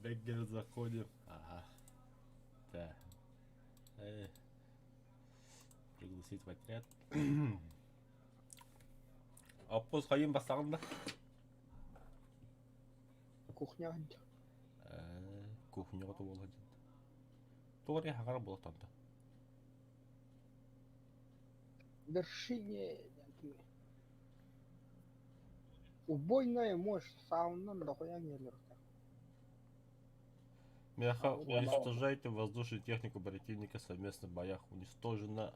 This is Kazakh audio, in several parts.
Бегер заходим. Ага. Да. Пригласить в отряд. Оппус қайын бастағанда. Кухня. Кухняға да болады. Тоғыры хағар болатанда. Вершине. Убойная мощь саундын дохуя нелер. Мяха, уничтожайте воздушную технику противника в совместных боях. Уничтожено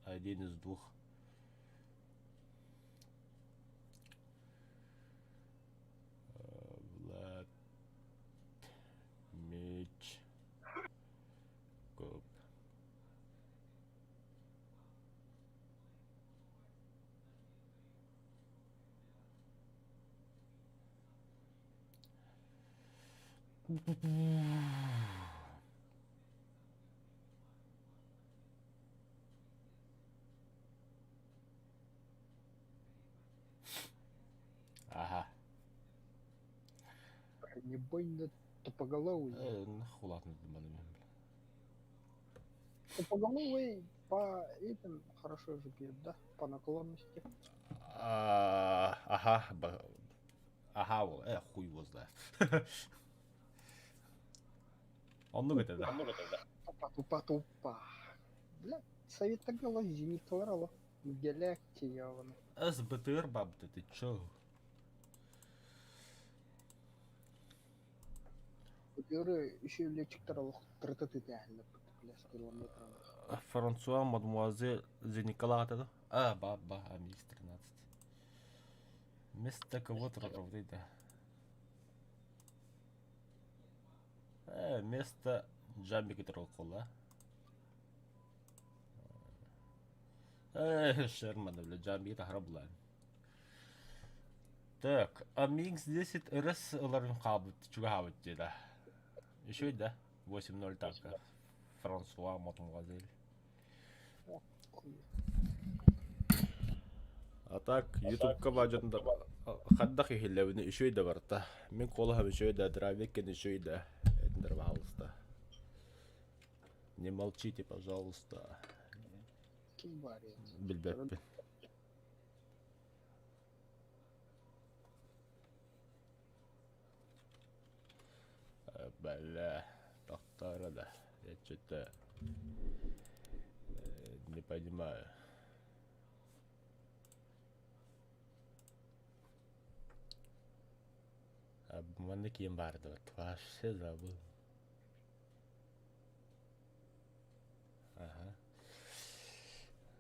один из двух. Влад. Меч. Коп. Ага. Не бойно тупоголовый. Нахуй ладно, Тупоголовый по этим хорошо же бьет, да? По наклонности. Ага. Ага, хуй его знает. Он ну это да. Тупа. Бля, советоголовый не кларало. Галактия явно. СБТР баб-то ты чё? Теперь еще летчик таралох. Трататы тяхли. Километров. Франсуа, мадемуазель Зениколата. Баба, МИГ 13. Вместо кого-то работает, да. Вместо Джамби Тролкола. Шермана, бля, Джамби Тахраблан. Так, МИГ 10 РС Ларин Хабут, Чугавит, да. Еще да? 8-0 танка. Франсуа, мадемуазель. А так, ютубка бажында хаддах ихиллебини үшөй да барта. Мен колахам үшөй да, дравеккен үшөй да. Эдіндер пожалуйста. Не молчите, пожалуйста. Билбеппин. Бля, доктора да. Я что-то не понимаю. Обманный кембарды, вот вообще забыл.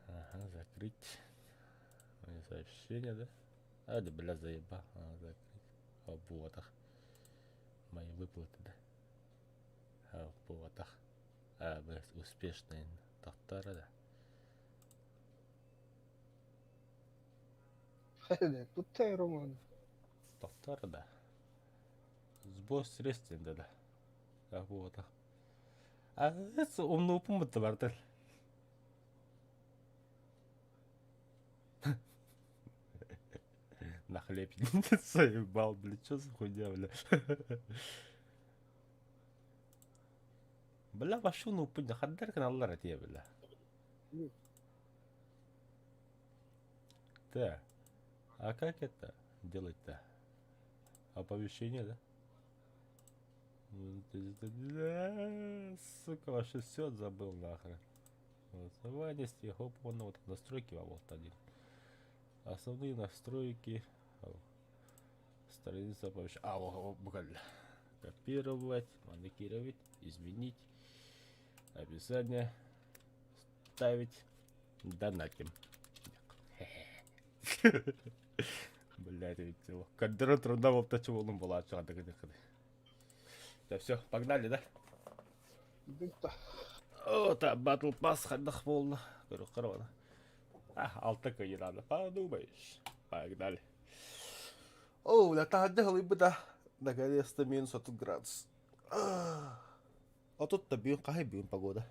Ага, закрыть. Мои сообщения, да? Да, бля, заебал. Закрыть. В ботах. Мои выплаты, да? В ботах. Бля, успешные доктора, да? Тут ты, Роман. Доктора, да? Сбор средств, да? В ботах. Это умный упомнит, бартель. На хлеб заебал, бля, чё за хуйня, бля. Бля, вообще ну путь хаддар каналлар эти, бля. Да. А как это делать-то? Оповещение, да? Сука, вообще все забыл нахрен. Голосование, стихов, вот настройки, вот один. Основные настройки. Страница оповещения. Бля. Копировать, манипулировать, изменить. Описание. Ставить. Донатим. Блять, ведь его. Кадр труда в обтачивалом была. Да все, погнали, да? О, там батл пасс ходах волна. Корона. Алтака не надо. Подумаешь. Погнали. О, да та отдыхал и бы да. Наконец-то минус 1 градус. А тут-то бьем, какая бьем погода?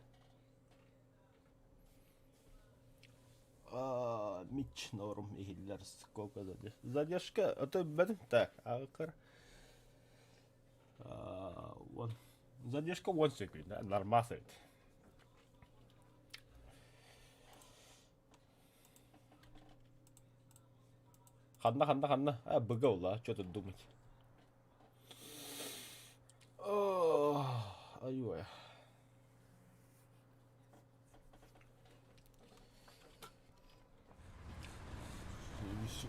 Мич норм ихиллер сколько задержка. А то бедем так. Акар. Вон Задержка 1 секунд, да, нормас. Ханна. А, быгаула, что тут думать. Ой.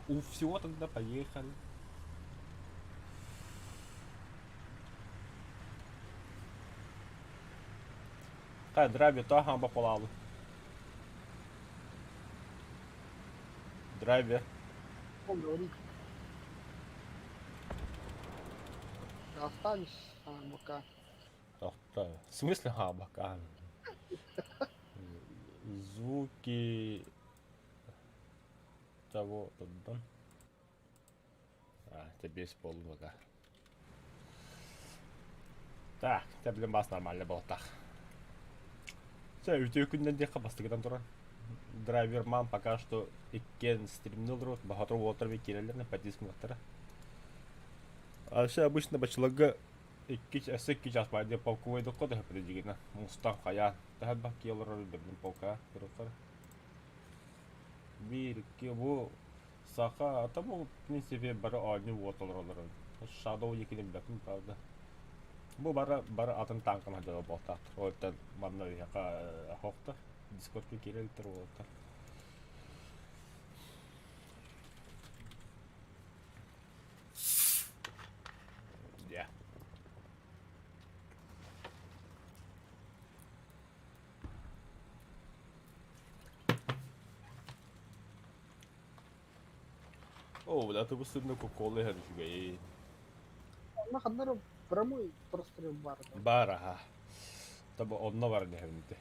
У всего тогда поехали. Та драйве то гамба полалу. Драйве. Что говорить? Останься, бока. В смысле гамба? Звуки того. А, тебе без полного. Так, это блин бас нормально был так. Все, үтеу күннен бастыгыдан туран. Драйверман пока что иккен стримнул рот, бахатыр уотыр бе келелерне подискин вақтара. А все обычно бачлага икки эсекки час байде полковой доклады хапыды дигена. Мустан кая. Тахат бак келер дебин полка кырыкыр. Bir iki bu саха атаму в принципе бары одни уотылыр. Shadow екенин бәкім правда. Бу бары атын танкына да болта. Оттан манна яка хокта. Дискордке келел тур болта. Я. О, да ты быстро кока-колы хадишугай. Она хаднара прямой прострел бар. Бара. Таба одно бар не хавните.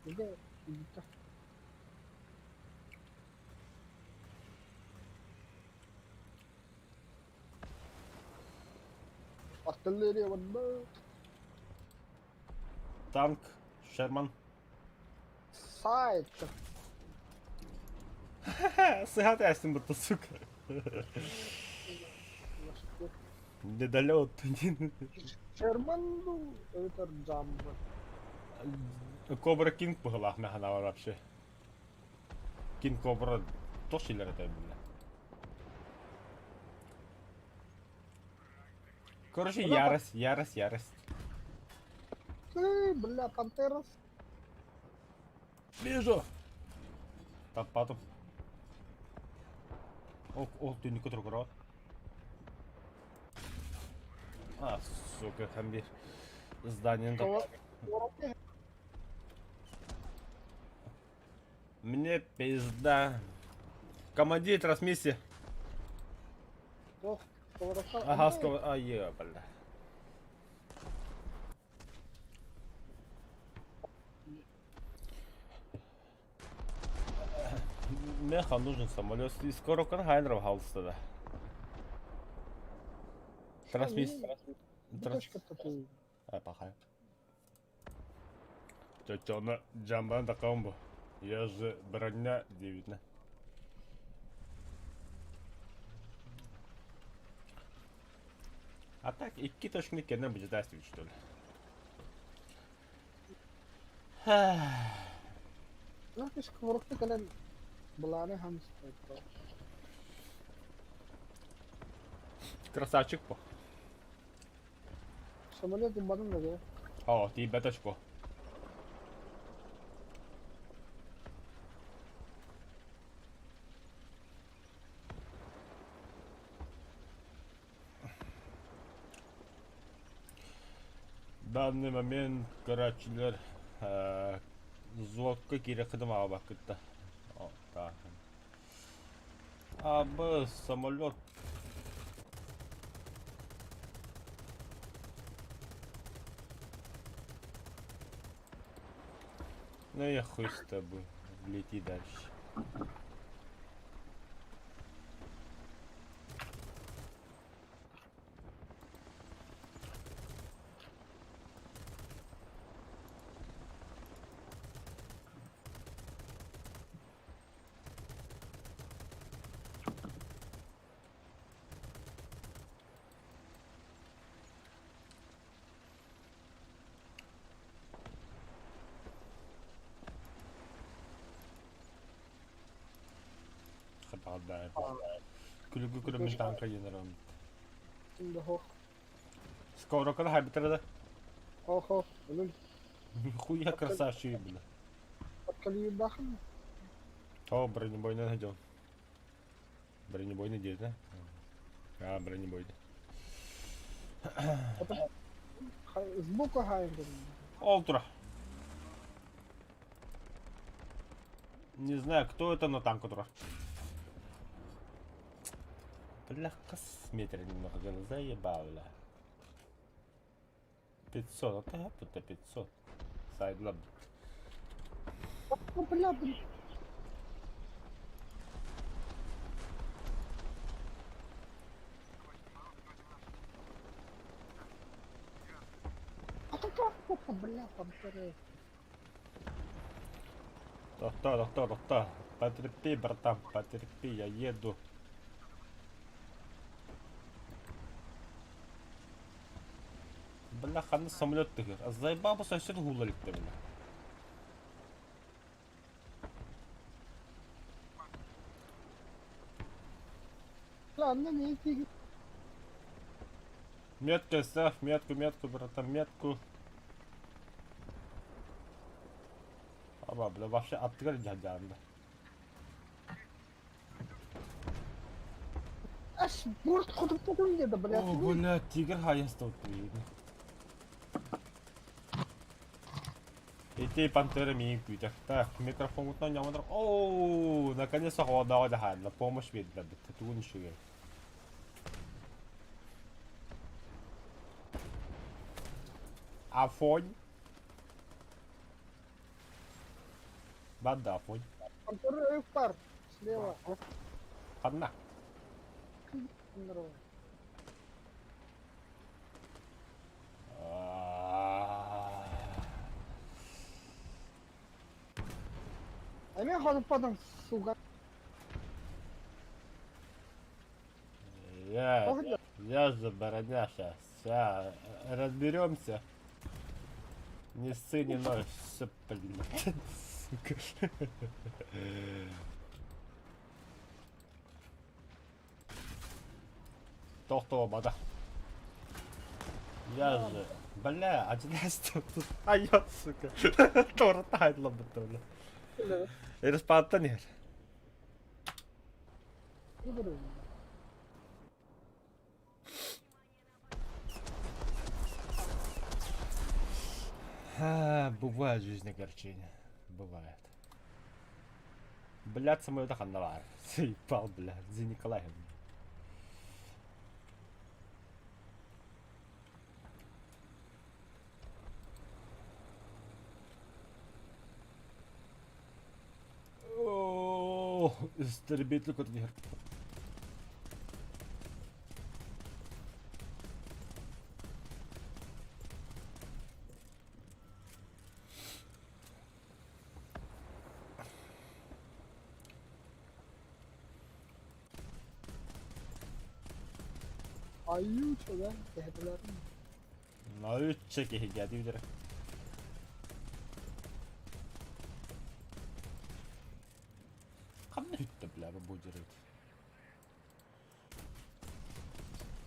Иди, иди-ка. Артиллерия вон. Танк, Шерман. Сайт. Sıhhat etsin burada сука. Недолет. Шерман, это джамба. Кобра Кинг была механа вообще. Кинг Кобра тоже или это было? Короче, ярость. Ты, бля, пантерас. Вижу. Потом. О, ты не который. А, сука, там bir здание. Мне пизда. Командир трансмиссии. Ага, а, бля. Меха нужен самолет. И скоро Хайнеров халста да. Трансмиссия. Пахай. Чё-чё, джамбан да комбо. Я же броня 9. А так, iki точник kendine bir ders düştü öyle. Ну, ты сковородка, когда была на хамстер. Красавчик по. Самолет ебаный, да? О, ты беточку. В данный момент, короче, звука кире ходома вакытта. О, так. А Б самолет. Ну я хуй с тобой. Лети дальше. да. А, Күлүгү мен танка енерон. şimdi hoh. Скоро когда хабитер Hoh hoh. Ölüm. хуя красавчик, бля. Откали бахын. О, бронебойный найдем. Бронебойный где, да? А, бронебойный. Сбоку хайндым. Олтра. Не знаю, кто это, но танк утро. Бляха, с метра немного заебал, бля. 500, это это 500. Сайдлаб. Ну, бля, блин. А то как, бля, пантеры. Доктор. Потерпи, братан, потерпи, я еду. Бляха, на самолет тыгыр. А заебал бы сосед гулалик-то, бля. Ладно, не фиг. Метку ставь, метку, братан, метку. Аба, бля, вообще открыли дядя, бля. Аж борт ходом подумали, да, бля. О, бля, тигр хаяс тут видно. Эти пантеры ми күйдек. Так, микрофон утна нямадар. Оу, наконец-то холодного дахадла. Помощь ведь, бля, бит. Тун еще. Афонь. Бада, афонь. Пантеры в пар. Слева. Ханна. Здорово. А меня ходом подом, сука. Я за бороня сейчас. Сейчас разберемся. Не ссы, не нож. Все, блин. Сука. Тоқтообада. Я же... Бля, 11 тут. А я, сука. Торта хайдла бітті, бля. Еріспатта не. Здорово. Бывает в жизни огорчения. Бывает. Блядь, самолета хандавар. Заебал, бля. За Николаем. О, истребитель кот не. Ayı uçuyor tehdiler mi? Ну, чеки geldi bir direkt. Kanlı hütte bля, bu direkt.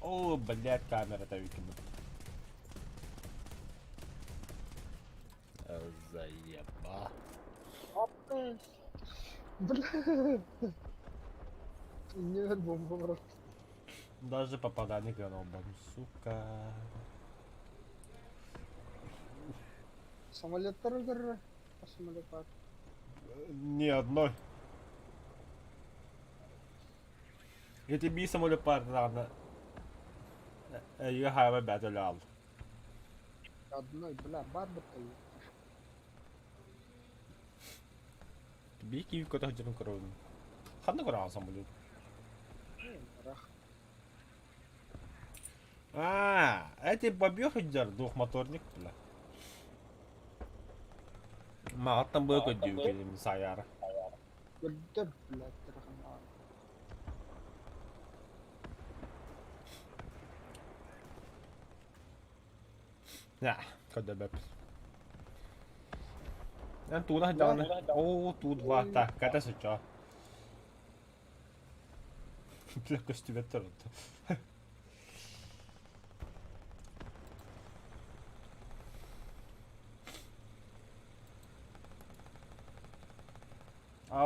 О, блядь, камера-то выкинут. Заеба. Апы. Бля. Не ver bomba bırak. Даже попадание гранобом, сука. Самолетleri görür. Самолет var. Ни одной. Эти би самолет парна. Я хайва бәтелал. Одной, бля, бар бытayı. Би киви кота хажырын көрөм. Ханна көрөм самолет. Бırak. Эти бабёхаджар двухмоторник, бля. Мағаттан бөк өдеу келемін сайары. Gördüm bля, tırhım var. Көді бөп. Туда хажаны. О, тут два. Так, кәді сүтчі. Bile köstüvetter oldu.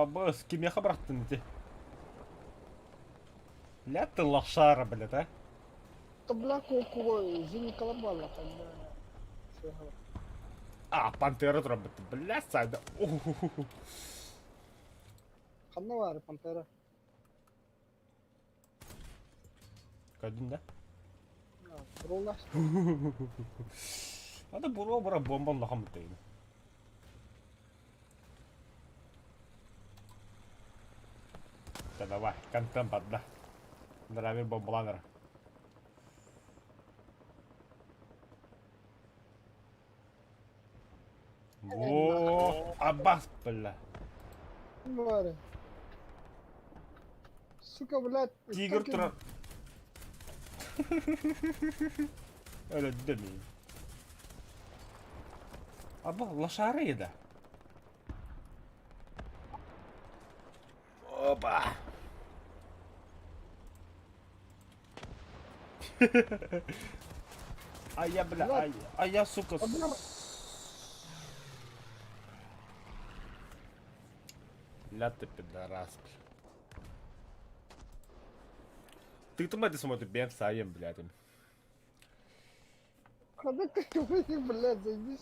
Босс, кимяха браттın ити. لا تلاشارة بلد ها. طب لا كوكو زي كلام والله شو هذا بانتيرا ضربت بالله سعدة. خلنا وارد بانتيرا Gördün de. رولح هذا برا بومبا الله خمتين. Tätä vai kan tempat dah. Ndarabir bombalanır. Abbas بالله. وارد سكة بلاد Tiger tra... Öyle demeyin. Abi Allah şarayı da. Oba. Ay ya bile ay ya suka. Ля ты пидорас. Ты кто мать смотрит бен саем, блядь. هذا كوكو بلاد زي ديش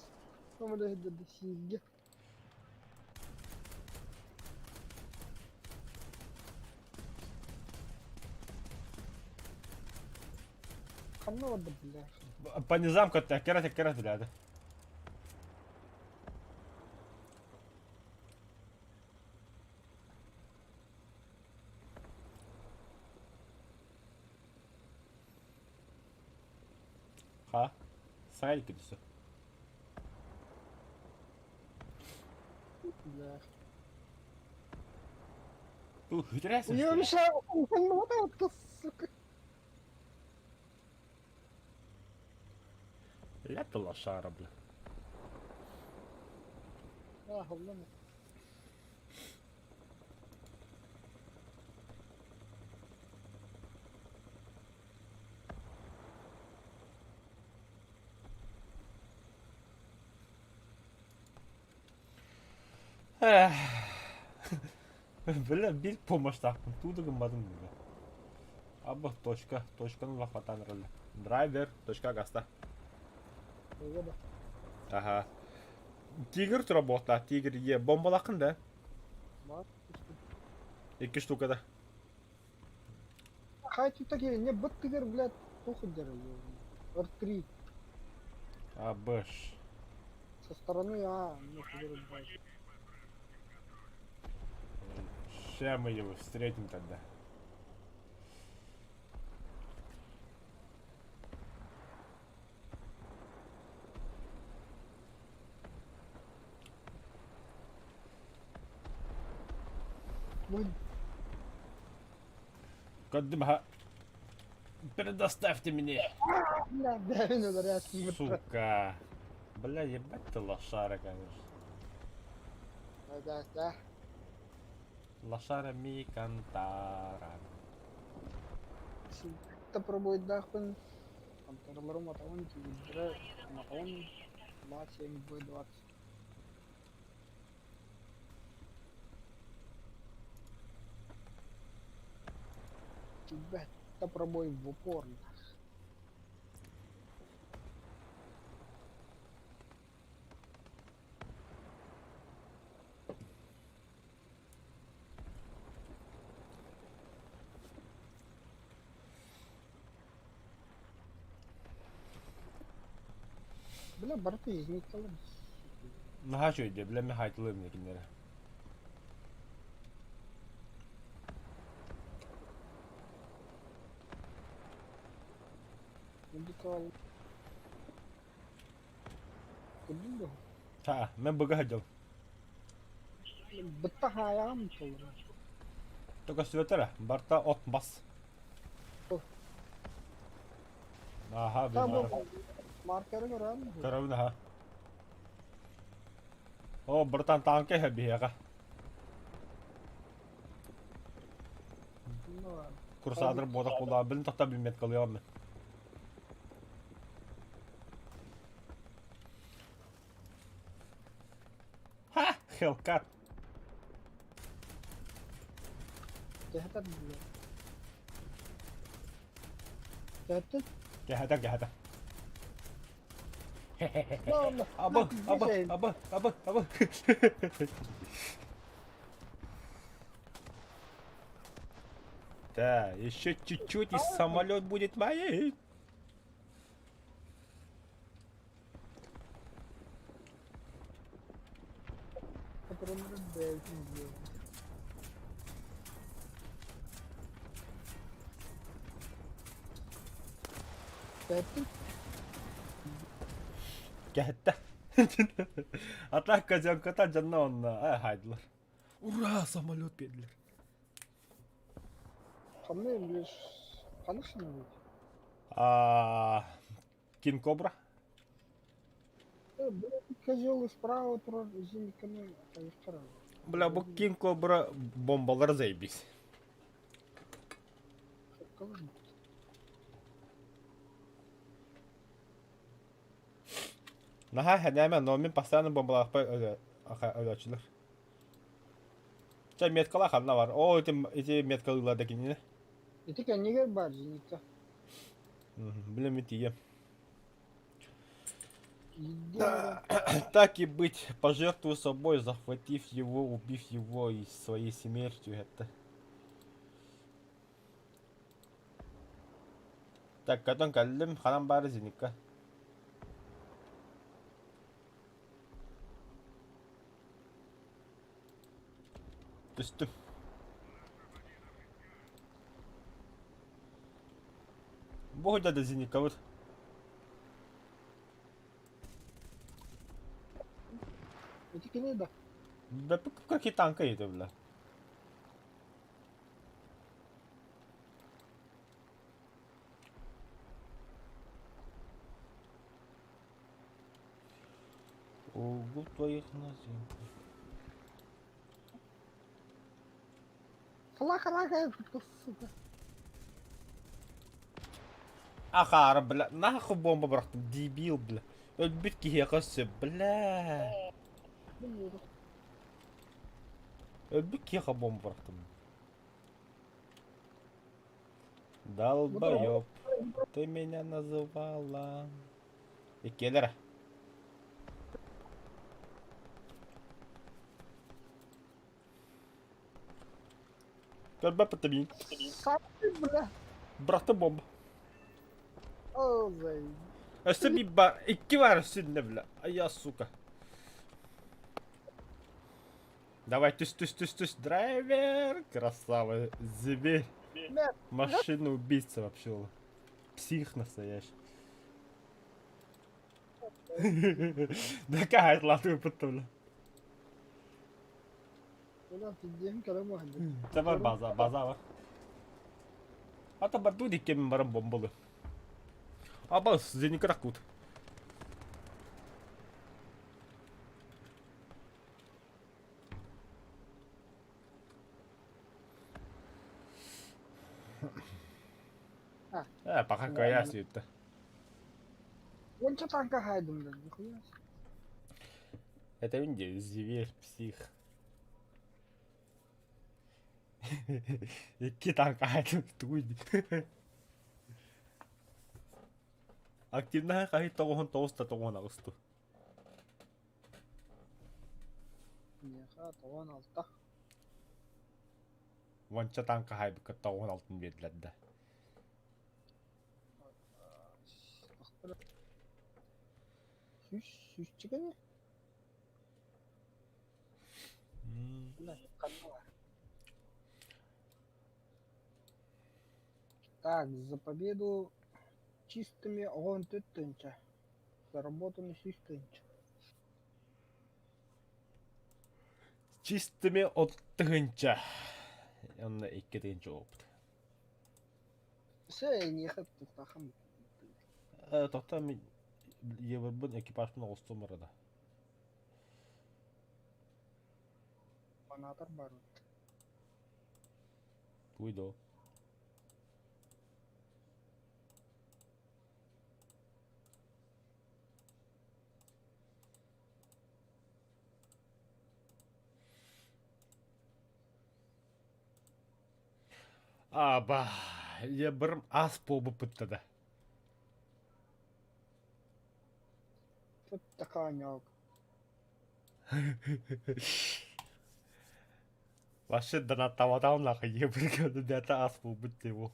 ما نهدى الشيء خلنا ودى بالله بنظام كنت تكرت بلاد. Ha? Sahil gidiyorsun. بالله Hüdresin يا işte. مش والله ما تصك لا تطلع الشعر بلا. والله Бля, bir помощь taktım. Tuğdu gımmadım bile. Abi точка. Точканы laf atan rılı. Driver. Точка гаста. والله Aha. Тигр работа. Тигр ye. Bombalakın da. ما 2 штука da. خايف تجي не بتقدر بلاد تاخد درجة ار3 Бэш. со стороны не тقدر брать Ща мы его встретим тогда. وين قدمها. Предоставьте мне. لا دائما درجات Сука. Бля, ебать ты лошара, конечно. ده Лошара ми кантара. انت пробует дахпен контролером матаон тигра матаон ла 7 будет 20 тебя это пробой в упор бля борты изникали Naha şöyle bile mi haytılığım yekinlere. индикал кудинго Ha, ben bug'a hacım. бытаха ям то Только светера, барта от бас. Aha, ben там маркер грам Karavna ha. Oh, bertan tangke habi ya kah? курсадыр бодақ болар. Білін тоқта білмет қалыyorum мен. Ха, Hellcat. Кехтер бile. Kehtet. Gel. Allah. Абы. Да, еще чуть-чуть, и самолет будет моей. Patronları belki diyor. Kehtet. Gel. Атака жанката жанна онна. Хайдылар. Ура, самолет бердилер. Kanlıyım bir. Kanırsın mı? Кин Кобра. Козел справа туrar зеньканы аяқтар. Бля, бұл Кин Кобра бомбалар заебись. Наха, хәдәмә, но мен постоянно бомбалар өләчілер. Чай меткала ханна бар. О, эти меткалыларда кинене. Эти конегер бар зенитка. Блин, метие. Идея. Так и быть, пожертвую собой, захватив его, убив его и своей смертью, это... Так, катон каллим, ханам бары зеника. Түстім. Бұғыда да зеника бұд. Эти конеда. Да какие танка это, бля. Угу твоих нозин. Флаха, сука. Ахар, бля, нахуй бомба бырақтым, дебил, бля. Өлбіт кеге қысы, бля. Bilmiyorum. Өлбіт кеге бомба бырақтым. Долбоёб, ты меня называла. И келер. Көлбә пытымин. Сапты, бля. Бырақтым бомба. О, зай. Өсі bir бар, 2 var üstünde bile. Ay ya сука. Давай, тус. Драйвер. Красава. Зверь. Нет. Машина убийца вообще. Псих настоящий. Да какая латую потом. Ulan bildiğim kalem vardı. Давай база var. Hatta ben duyduk kimin varım bombalı. Aba size ne kadar kut. Пока кая сюда. Он что танка хайдем, блядь, нихуя. Это Индия, зверь, псих. İki tank ayakta tuğuydu. Активная kahit tokohon tosta tokohon alustu. Неха, тоған алта. Vancha tank hayb tokohon altın bedledi. Süs çıkıyor. Блядь, канала. Так, за победу чистыми огонь тынча. Заработанный систынча. Чистыми оттығынша. Онна 2-тігінші опыт. Все, не хочу тахам. Тоқта мен ебірбін экипажпын оғыстым арада. Манатор бар. Туйду. Аба, я бірім ас болбы пыттады. Тут такая нёк. Вообще, да на тавадал нахуй, я біргеді дәті ас болбы деп ол.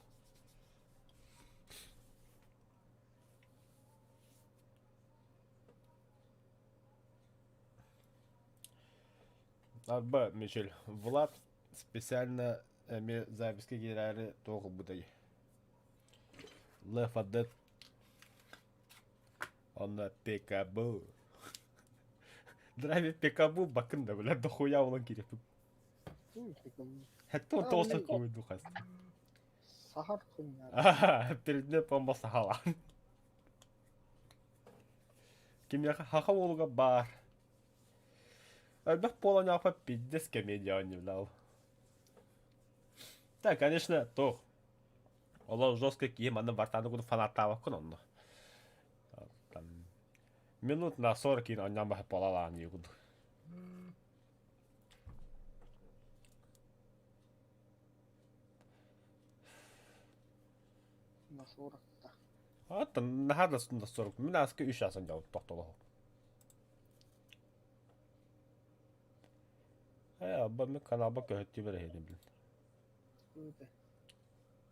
Арба, Мишель, Влад специально әме записке керәрі тоғы бұдай. Left 4 Dead. Онна Пекабу. Драйве Пекабу бакында, бля, дохуя олан керек. Хәтті он тоғысы көйді қасты. Сахар хуйня. Аха, передіне помбасы халан. Кемеға хақа олуға бар. Әлбәк болан япа 50 комедия не влал. Да, конечно, то. Ола жестко кием, аны бартаны куды фанаттава күн онны. Там минут на 40 кейін оннан бахып болалан егуд. На 40-та. Ата, нахада сында 40. Мен аски 3 асын жауып тоқтолы. Абба мен каналба көһөттү бере хедим билин. Күйді.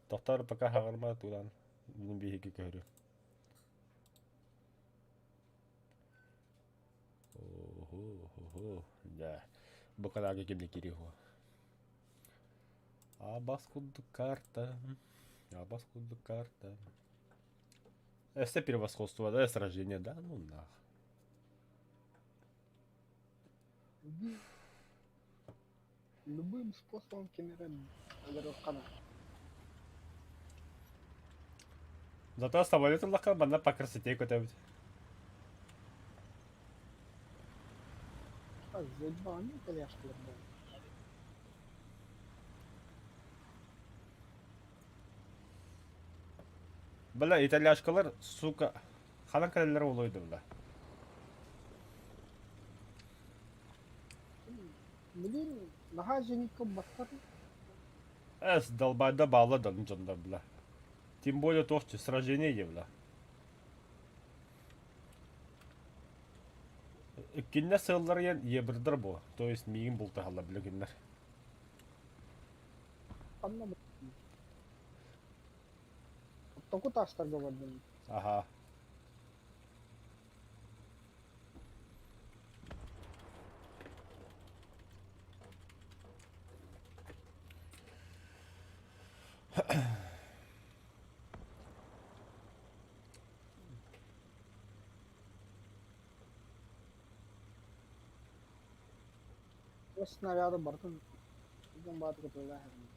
Тоқтар пока хағарма тудан. Минин бейхеге көрі. Ого. Да. Бұл каналға кемде керек о. Абас кудды карта. Это превосходство, да, сражение, да? Ну нах. Любым способом кемерен алырыққана. Зато самолет лақан бана по красоте көтөбүт. Зедбаны кәләшкілер бұл. Бля, итальяшкалар, сука, халан кәлелер олойды бля. Блин, наға женикка баттар. Эс долбайда балы донжонда бля. Тем более то, что сражение бля. Кинне сыллар ен ебірдір бұл. То есть мейін бұл тағала білігінлер. Анна бұл. Току таштарға бардым. Ага. Снаряды бардым. Бүгін бады көтілі әйін.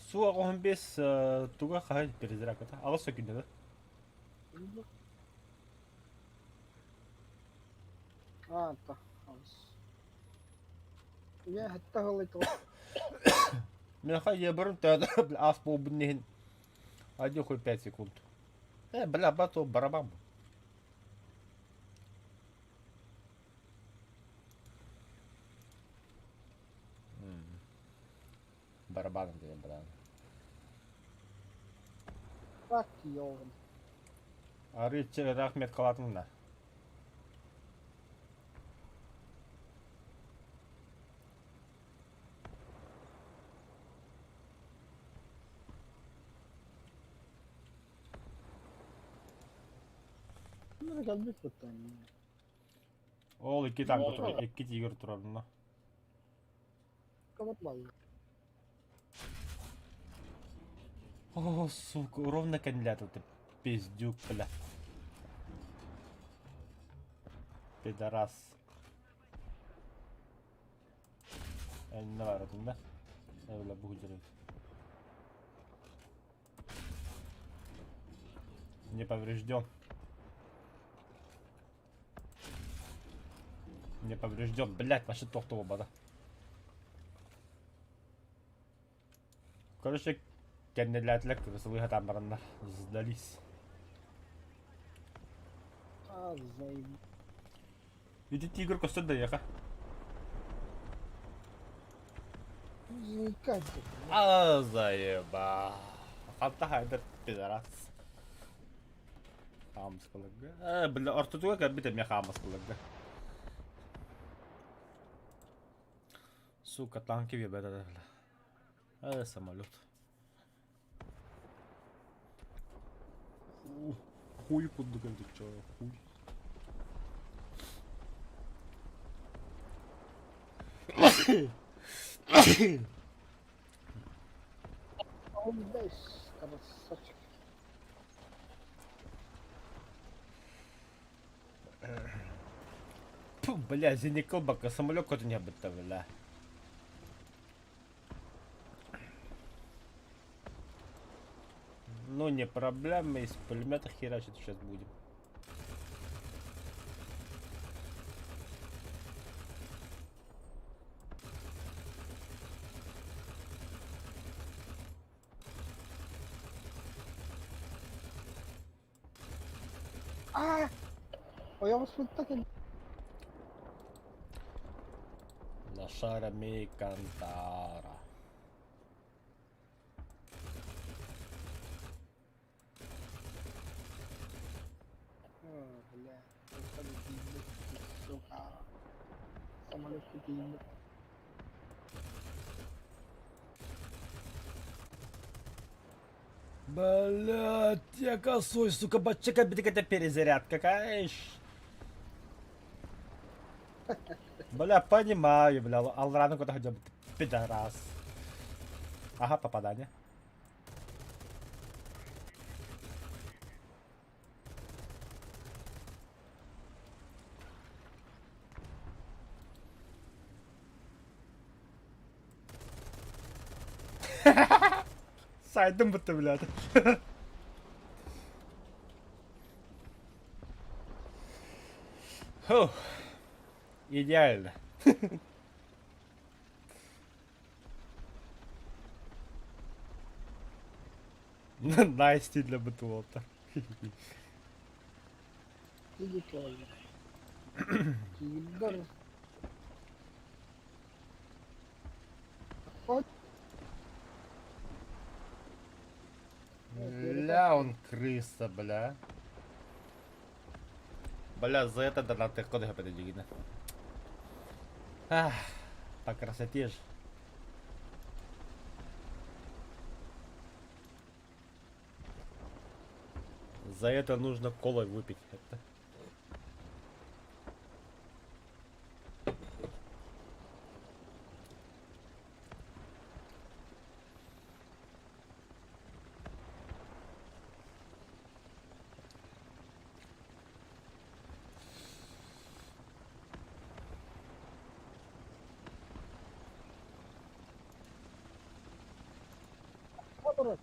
Суға 15 туға қағай перезірак өті. Алы сөкінде да. Та, алыс. Я хәтті ғылайды ғой. Мен қай ебірін тәді ас бол бұннейін. Айди қой 5 секунд. Бля, ба то барабан бұл. Барабаным деген барабан. Так, йоғын. Арычы рахмет қалатыңна. Bunları gelmek bıttın. Ол 2 танк тұрады, 2 тигр тұрады. Kapatmalı. О, сука, ровно кандидат ты пиздюк, бля. Пидорас. Не var da? Öyle bu hücre. Не поврежден. Не поврежден. Блять, вообще тоқтова бада. Короче, кеннеләтлек кырсылыга тамбарында сдались. Заеб. Иди тигр көстен да яка. Заикайся. А, заеба. Хантаха этот пидорас. Хамс кылыгы. Бля, ортотуга кәбит әмә хамс кылыгы. Сука, танки вебеда да. Самолет. Хуй кудык это чё, хуй. Он дальше, красавчик. Фу, бля, зеникл бака, самолет какой-то не обыта, бля. Ну, не проблема, из пулемета херачить сейчас будем. Ah! Oyamos punta que... Lasciare me cantare. Бля, просто гибнет, сука. Самолет гибнет. Блять, я косой, сука, бачка, бить это перезарядка, каиш. Бля, понимаю, бля, Алрану куда ходил, пидорас. Ага, попадание. Сайдом будто, блядь. Фух. Идеально. Насти для бутылота. Иди тоже. Кибер. Вот. Бля, он крыса, бля. Бля, за это донаты куда я подойди. Ах, по красоте ж. За это нужно колой выпить. Это. Вот.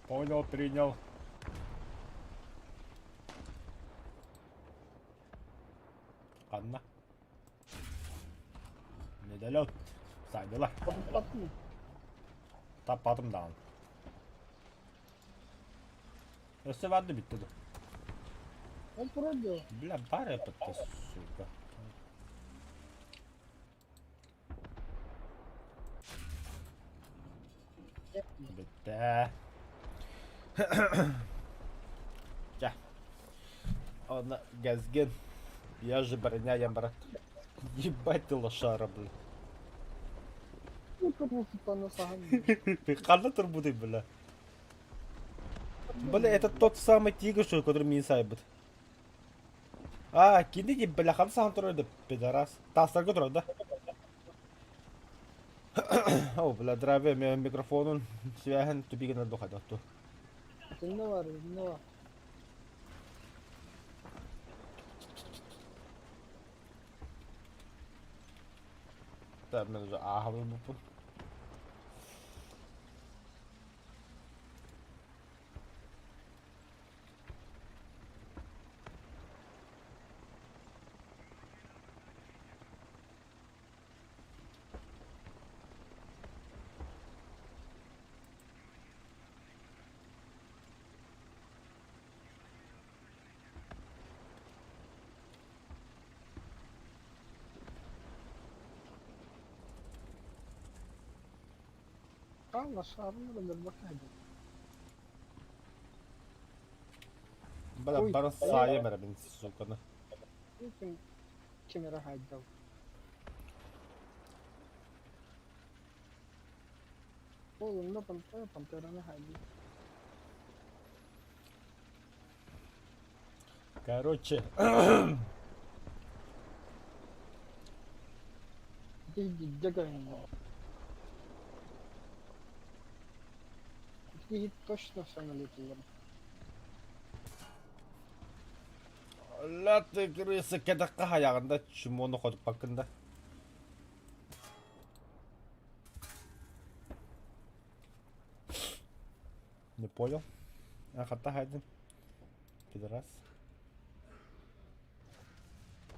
Понял, принял. Анна. Недолет. Сайдыла. Потом. Tapadım da. Öse vardı bitti de. Он пробил. Бля, баре пытта, сука. Bitti. Gel. Она газген. Я же броня, брат. Ебать ты лошара, бля. Ну, потому что на самом Қандай тұр бұдай, бля? Бля, это тот самый тигр, что, который меня сайбит. А, кинете, бля, қандай саған тұр еді, пидорас. Тастарға тұр, да? О, бля, драйве, мен микрофонын свяхен тупиген ады қайда тұр. Тында бар, тында бар. Так, мен уже ағылы бұпын. Allah şarını da bir bakaydı. Bala Ой, bana sahaya mera ben sokana. Mümkün kamera hayda. Oğlum ne panterana haydi. Короче, Gidecek oyun. Гид точно самолетом. ла ты крыса кедакка аяғында чумоны қодып бакында. Не понял. Хата хайден. Пидорас.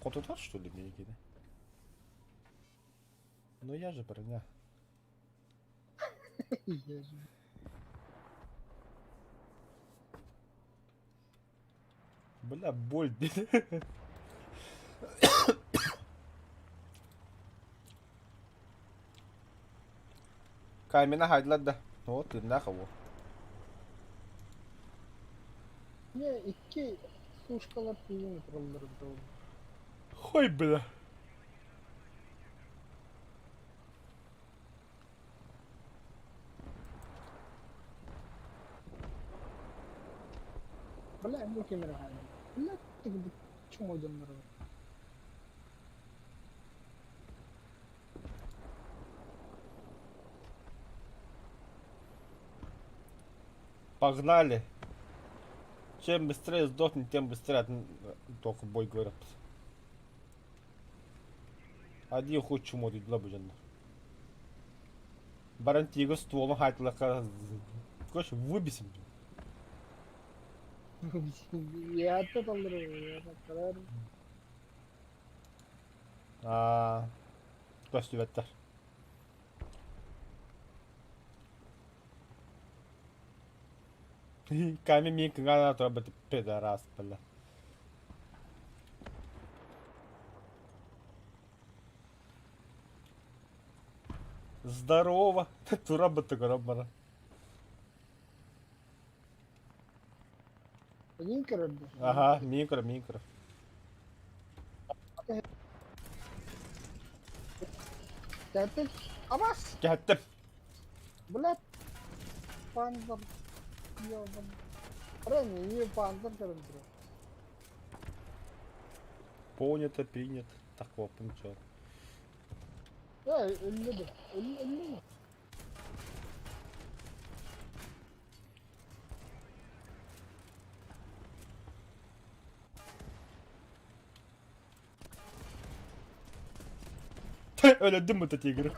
Котутар что ли мне киде? Ну я же броня. Я же. Бля, боль. Камена хайдлар да. Вот ты нахуй. Ne iki suşkalar pilini kırıldırdı. Хой, бля. Bala bu kamera haydi. Bala tıkıdı çum oyunları. Погнали. Чем быстрее сдохнет, тем быстрее только бой говорят. Один хуй чему для бujanda. Барантиго стволом хайтлака. Кош выбесим. Ya da alır ya da kadar. Кош тüvetler. Ками ми кыгана тора бит пидорас, бля. Здорово. Тура бит гробара. Один кırıldı. Ага, микро. Geldi. Amas. Geldim. Bala pandır. Ya ben. Ara niye pandır kırıldı? Понято, принято. Такого пунча. Ya öldü. Öldü mü? Öyle дым этот игры.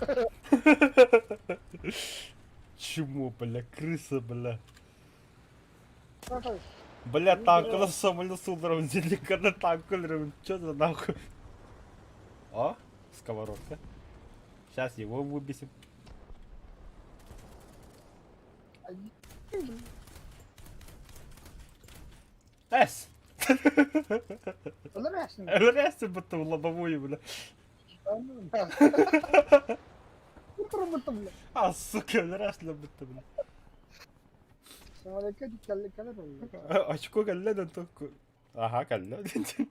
Чему, бля, крыса, бля. Bakın. Бля, танкала самолет с ударом зеликана танкулером. Чё за нахуй? О, сковородка. Сейчас его выбесим. Эс! Alır mısın? Ölersin bu lobовую, бля. Anladım. Kırmızı bile. А, сука, ölersin bu, бля. Sonra kelli kalır oluyor. Очко кәлләдән только. Ага, кәлләдән.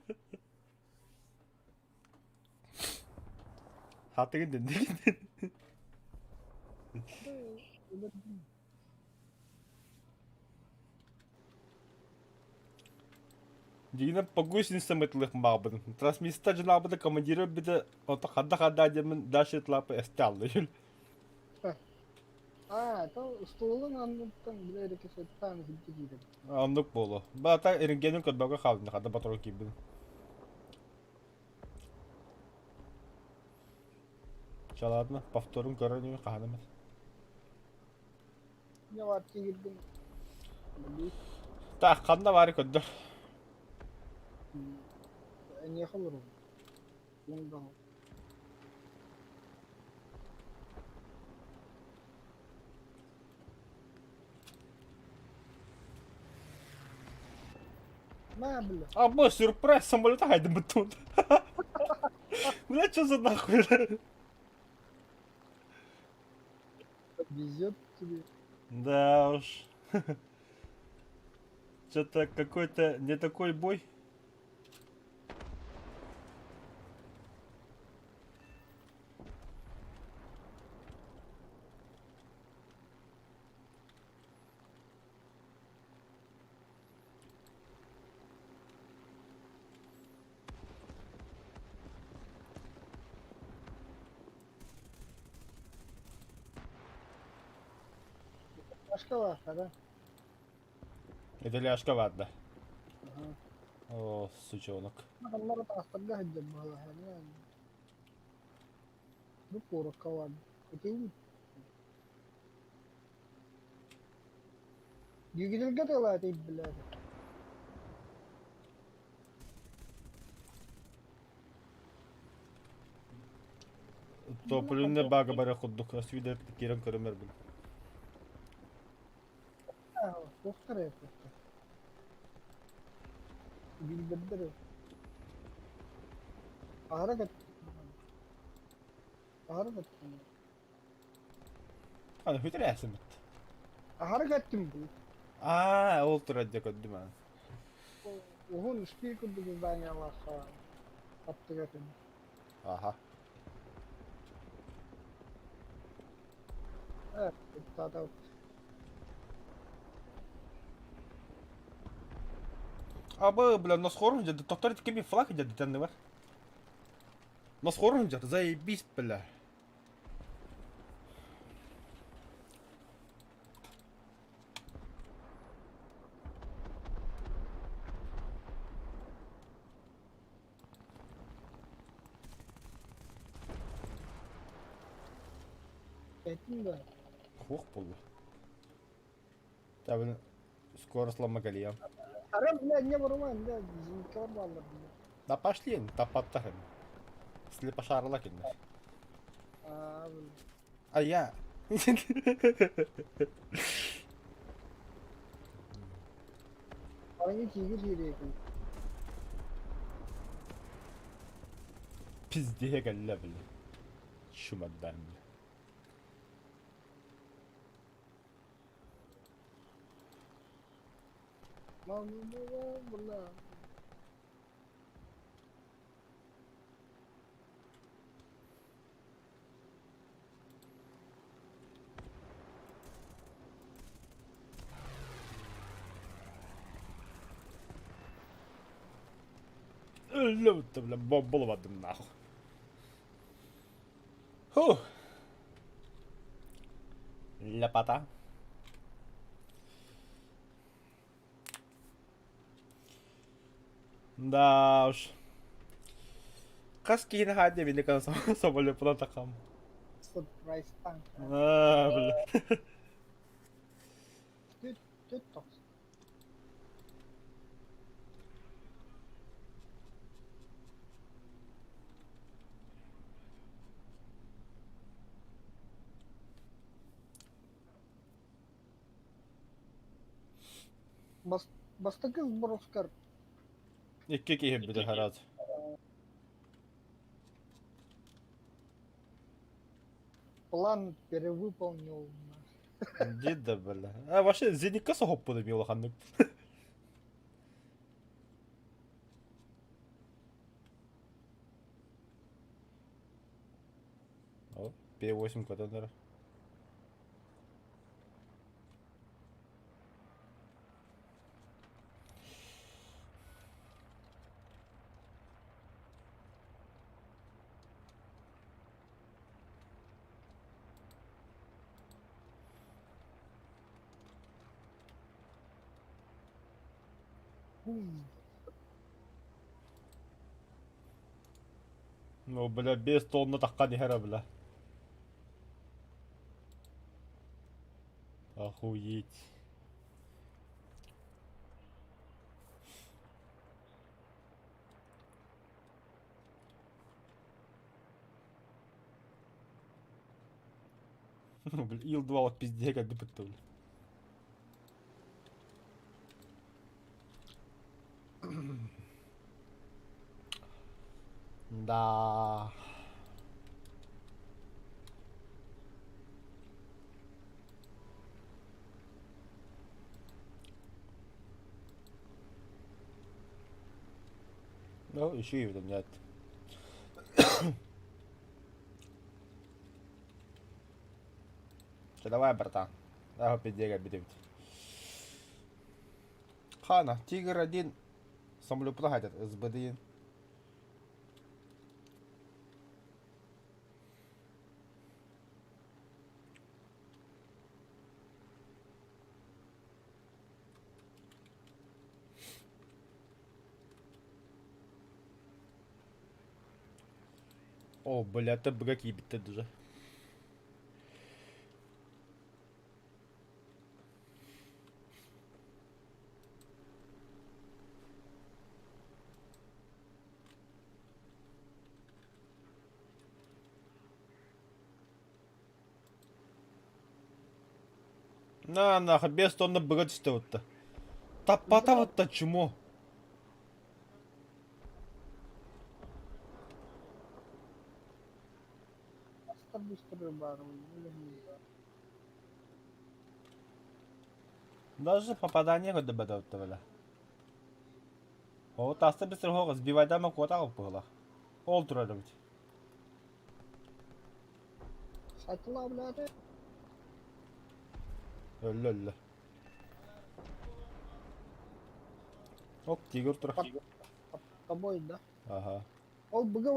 Хатыгын динди. Дигенә погусница метлых мабын. Трансмиста җнабыда командиры биде ото хадда демен дашет лапы эсталлы. Aa, tamam stolun anlattım bile hareket ettim gitti gidelim. Анлык боло. Бата эренгенен көтбөгө халдын хадда батыр кибин. Çaladına повторun görünüyor kahraman. Ne var ki girdim. Ta kanda var ködür. En yakın olur. Bundan. Ne bileyim. А, сюрприз, самолета хайдем мы тут. Бля, что за нахуй? Везет тебе. Да уж. Что-то какой-то не такой бой. Ашкалаха, да? Это ляжка ладно. Ага. О, сучонок. مرة أخطأها الجبهة يعني بكورة كواد كتير يجي القطع بالله Топлюнне бага бара куддук. Асвиде кирен көрөмөр бул. وفكر يا فكر بيقدر أهرقت أهرقت Аны хүтер ясымыт. أهرقت تنبو Ол турат көддүм аны. وهو نسبي كنت بزاني الله أبتغت Аха. تاتا Абы, бля, нас хорнджер, доктор кеми флаг идет, тенне бар. Нас хорнджер, заебись, бля. этим да Хух булду. Табын скоростлама галиям. أنا بلا не ворван да зинкар балла Да пошли, тапаттахын. Слепо шарла киндер. بلا А я. أنا تيجي تيجي Пиздега галля, бля. Шумаддан, бля. ما والله Люто, бля, булвадым нахуй. Фу. Ляпота. Да уж. Каски на хаде великан самолет протакам. سرپرایز تانک Бля. تيك بس تكز بروسكر İki keyif bir de herhalde. план перевыполнил. Cidden böyle. Ha вообще Zenik nasıl hoppadı bir olakanlık. О, P8 катанları. Ну, бля, без тонны таккан ихера, бля. Охуеть. Бля, Ил-2 вот пизде как быту, бля. Да. Ну, еще и нет. Че, давай, братан. Давай пидега бедем. Хана, тигр один. Самолет проходит, СБД. О, бля, ты браки бит даже. На, нахуй, без тонны брать что-то. Тапата вот-то чему? Быстро бару, или Даже попадание хоть добавил бля. О, таста быстро хого, сбивай дама кота было. Ол турады бит. Сатыла, блядь. Өллө. Оп, тигр тур. Тобой, да? Ага. Ол быгы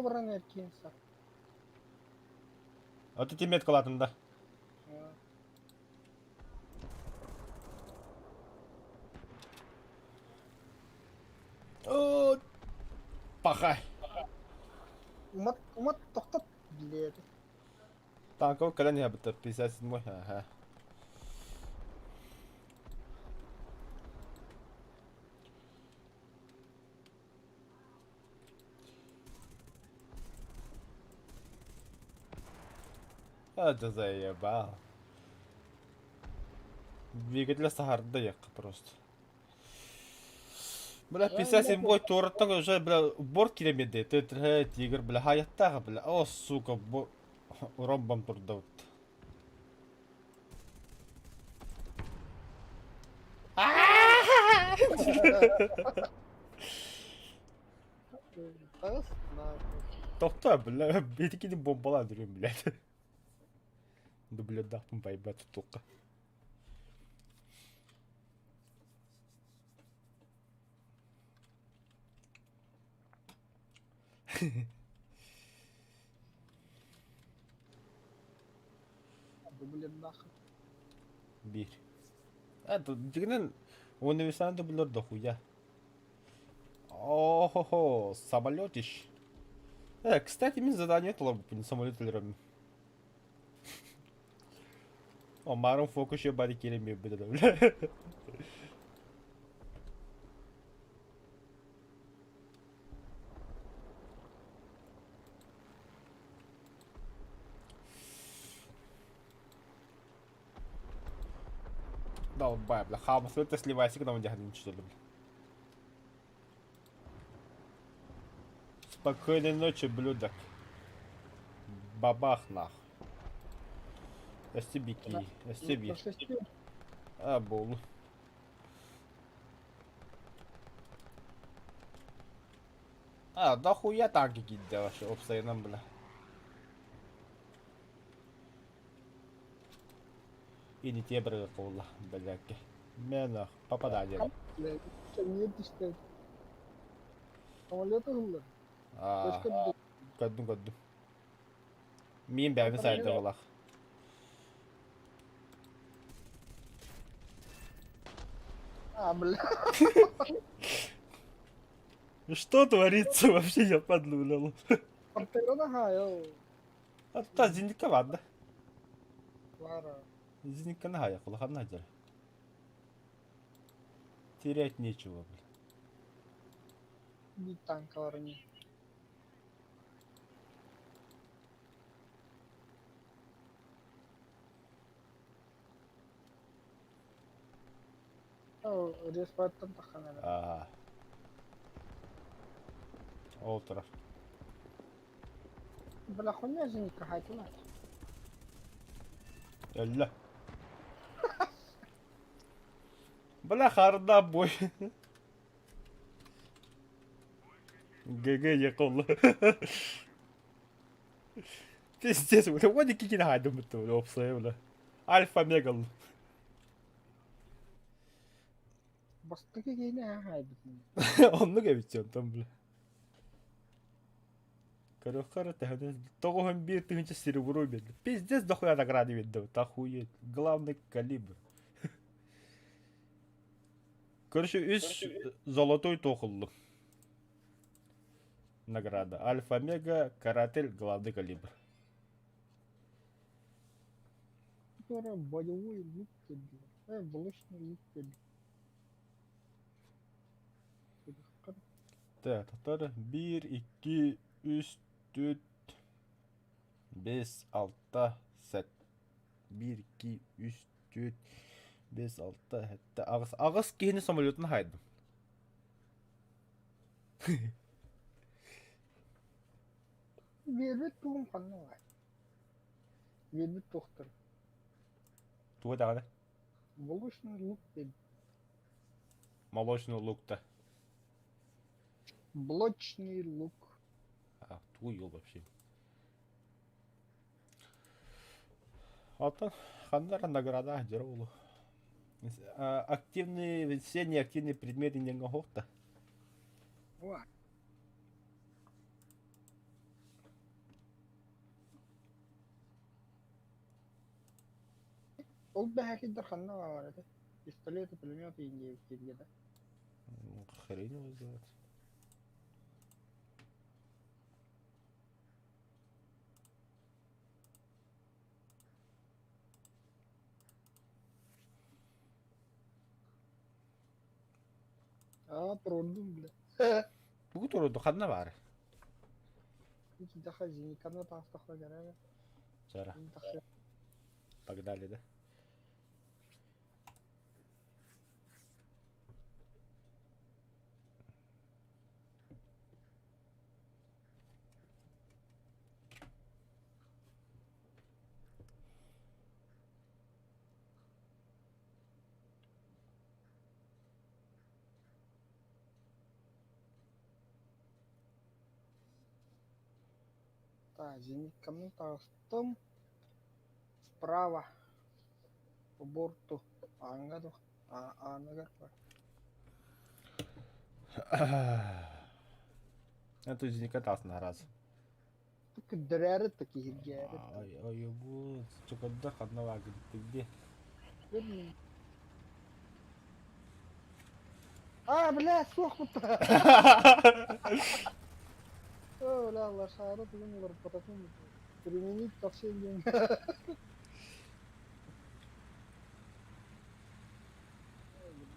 баран кейінсі. А ты тимет калатында. О, пахай. Умат тоқтат, блядь. Танков калан я бітті, 57-й, ага. Это заебал. Двигатель сахарда яққа просто. Бля, 57-й торттың уже, бля, борт келемеді. Тетірі, тигр, бля, хаяттағы, бля. О, сука, ромбам тұрды өтті. Тағыз? Тоқта, бля, бетікені бомбалар дүрем, блядь. Дублядақпын байба тұттуққа. Дублядақы. Bir. Это, дигнен, универсальный дублер дохуя. О-хо-хо, самолетищ. Кстати, мне задание было бы по самолетам. Umarım fokusu bari kelime bir bля. Долбай, бля, хамус, это сливайся, когда он дядя что ли, бля. Спокойной ночи, блюдок. Бабах нах. Эстебики, эстеби. А, бол. А, да хуя танки гидде вообще, обстоянно, бля. И не те брыгы қолла, бляки. Мен ах, попадание. Нет, işte. Самолеты хулы. Gördüm. Мен бәрін сайды олақ. Бля. Что творится вообще, я подлюлял. Портера йо. А та зенитка вадда. Вара. Зенитка на гая, кулахан надер. Терять нечего, бля. Bir tank var ne? O respaattan takana. Ага. Ол тұрар. Бля, хуйня же не кахатина. Әлі. Бля, харда бой. ГГ яколла. Пиздец, бля, 12 кine haydım bitti opsaya bile. Alfa Megal. Бастыгы кейіне хайбытын. Онну кебичен там бля. Корохара тахана тогохан бир тыгынча сири вуру бед. Пиздец дохуя награды ведді. Тахует. Главный калибр. Короче, 3 золотой тохулlu. Награда. Альфа Мега, Каратель, главный калибр. Sonra boyовой лук dedi. Блочный лук dedi. Так, татар 1, 2, 3, 4, 5, 6, 7. 1, 2, 3, 4, 5, 6, 7. Ağız kehini самолетын хайдым. Вербет туғым қанна var. Вербет тоқтыр. Туға дағаны. Блочный лук dedi. Молочный лук-то. Блочный лук. А, туйыл вообще. Алтын хандар награда жыролу. Активные, все неактивные предметы не гохта. Ва. Ол бәхәкидер ханна var еді. Пистолет и пулемет иңге келгеді. Хрень его знает. Троллдум, бля. Бүгін тұрды қадына бар. Iki daha Zinika'na tastakla göre. Жара, погнали, да? Так, Zinika'nın tastım. Справа. По борту. Аңғады. Аңғар бар. Это же не катался на раз. Тільки дірәрі такі гіргәрі. Ай, вот, чокодда қадына бар, ты где? Білмейм. Бля, соқ бұтты. Бля, лошары түгін олар потакын. Применить ко всем деньгам.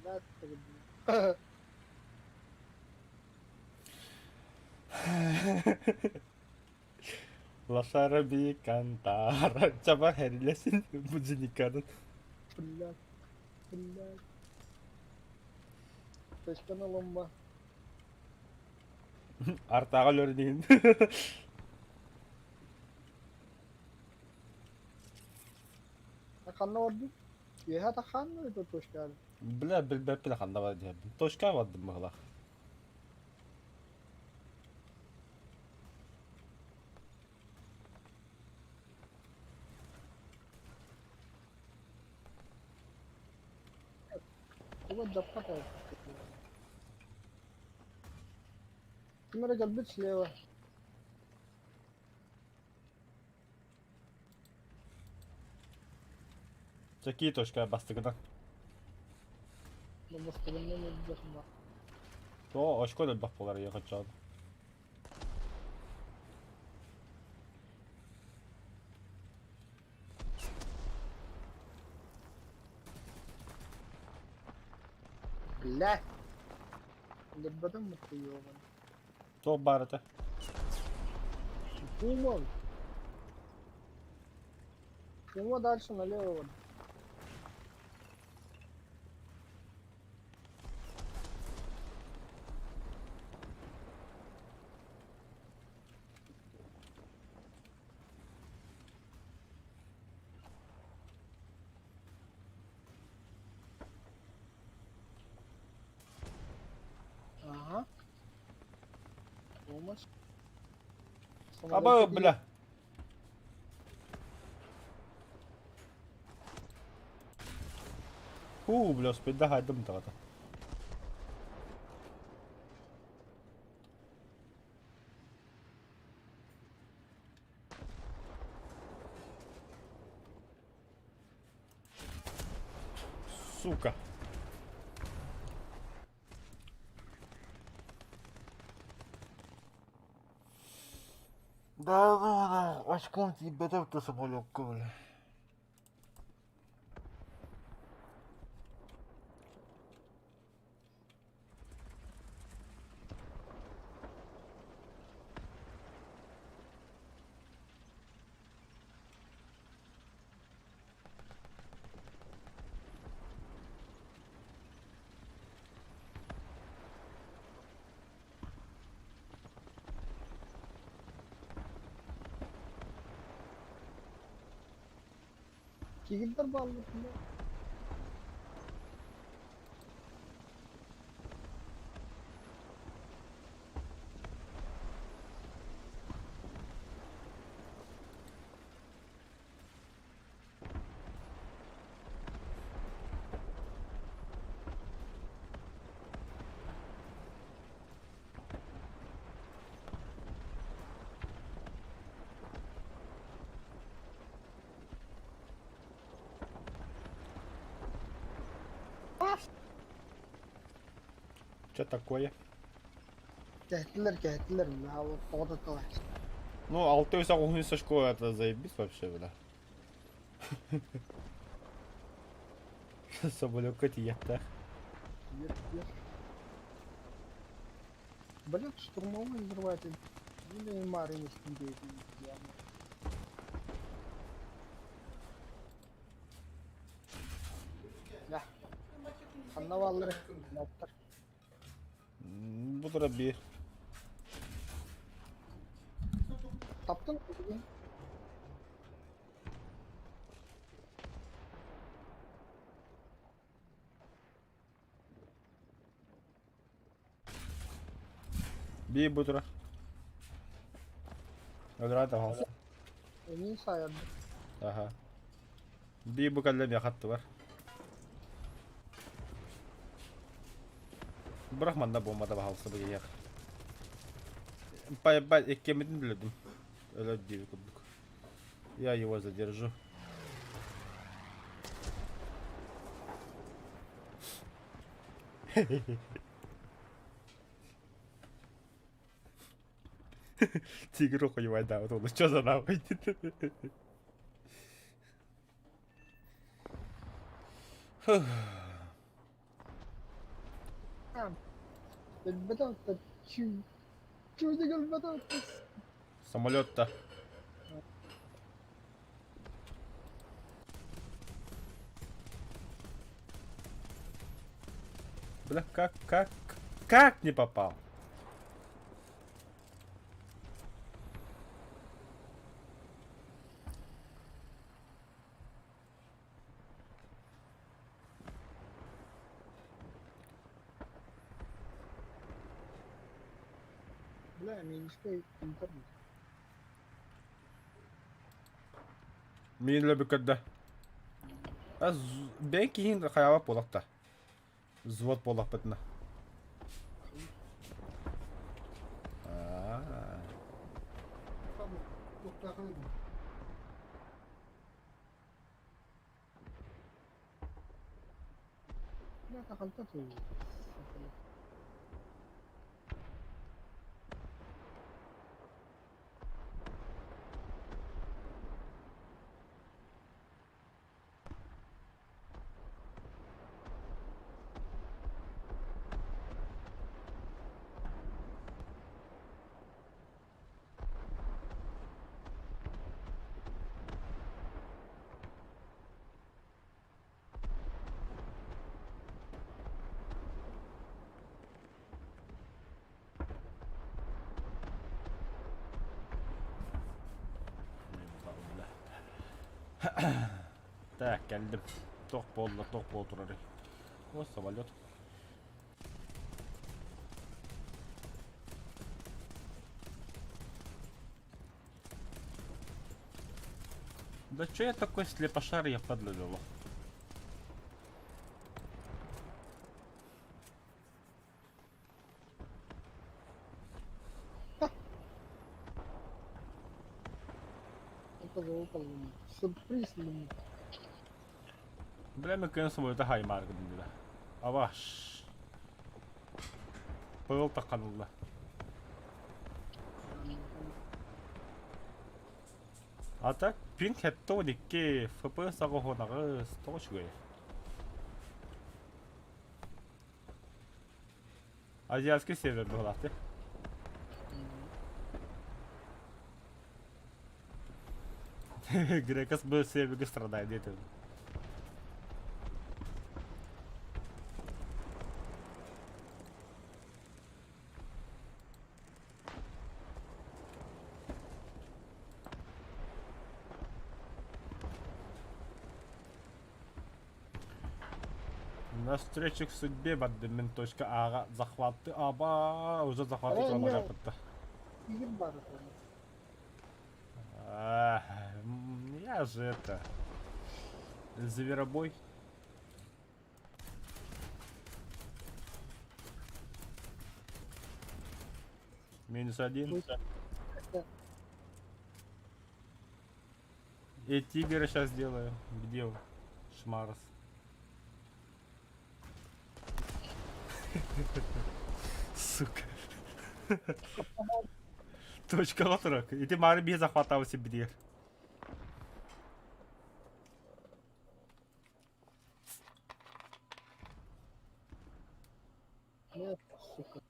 Блядь, блядь. Лошара би кантара. Чаба херилесин bu Zinika'nın. Блядь, блядь. Точканы ломба. Артаға лөрдейін. Қанна ордың? Еха та қанна өте точканы. Бля, білбәп біле қанда бар деп. Точка вадым мығылақ. Вот запка та. Камера galbet слева. Çekiyi точка бастығынан. Но бастығында не жақын бар. О, очко да бақ болар еға жауды. Блядь. Лебеден мықты yoğun. То бар это. Пума. Пума дальше налево. Вот. Ага. olmaz. Aba bla. Bla spedda haydım da. Сука. Да, очком тебе это самолет, бля. Kigildir bağlısında. Что такое? Кәһеттелер, мына вот поводаталар. Ну, Алтай Сагунса школа это заебись вообще, бля. Самолет котията. Ешь. Блин, штурмовой взрыватель. Или Мари не студии. Ya. Anlavalları. Yaptır. Bu da bir. Taptın mı? Bir budur. Öldür de halsa. En iyi sayardı. Aha. Bir bu kadar yakıttı var. Bırakman da bombada halsa bir yak. Ben eklemedin bildim. Öyle değil kurduk. Я его задержу. Тигр охуевает, да, вот он, что за нахуй? Ha. Bedava. Çözdü gel bedava. Самолет-то. Бля, как не попал? Бля, меньше интернет. Мин лөбі көдді. Бен кейін қаябап болақта. Звод болақ бітіні. Ya takıldı tuh. Так, geldim. Tok bol turarı. O самолет. Да чё я такой слепошар, я подловил. Это за около. Сюрприз ему. Бля, мы конечно это хай марк dedi. Аваш. Пыл тақанылды. А так, пин хетто дикке FPS ага хонағы стошгой. Азиатский сервер болады. Грекас бұл серверге страдает етеді. На встрече к судьбе Бадмин точка Ага захваты Аба уже захваты Нет. капыта. Ебать. Я же это зверобой. -1. И тигра сейчас делаю. Где он? Шмарс. Сука. Точка отрок. И ты марби захватал себе. Нет, сука.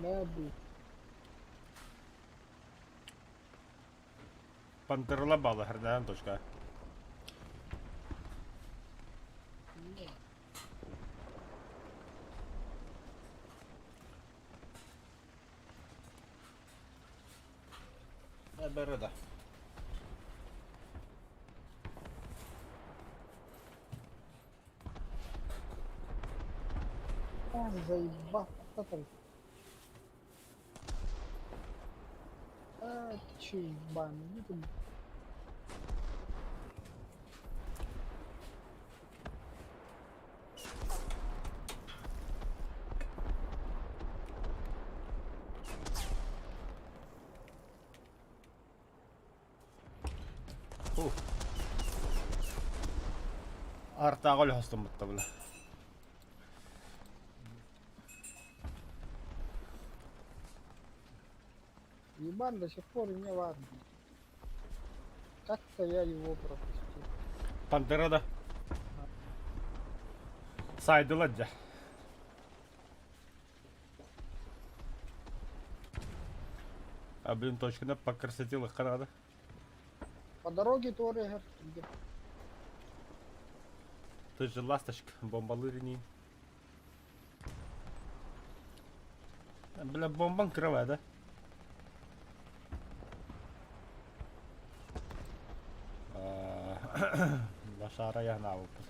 Да, блин. Пантерла бала herdan точка. Береда. А, заебал. Что там? А, чё, ебаный, иди ты. Артагol хостом бутабла. Ебан до сих пор не ладно. Как-то я его пропустил. Пантерада. Сайдыладжа. А блин, точка по красоте лыхарада. По дороге тоже. Ты же ласточка, бомбалырини. Бля, бомбан крывая, да? Лошара я на упус.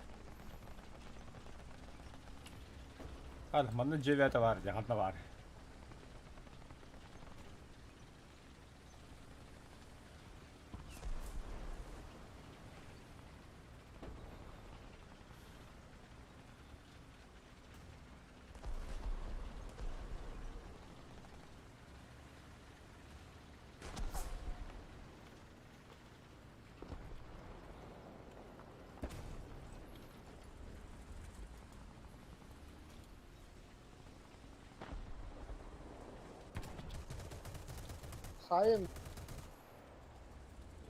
Al, manna 9 var, jahatna var. Сайен.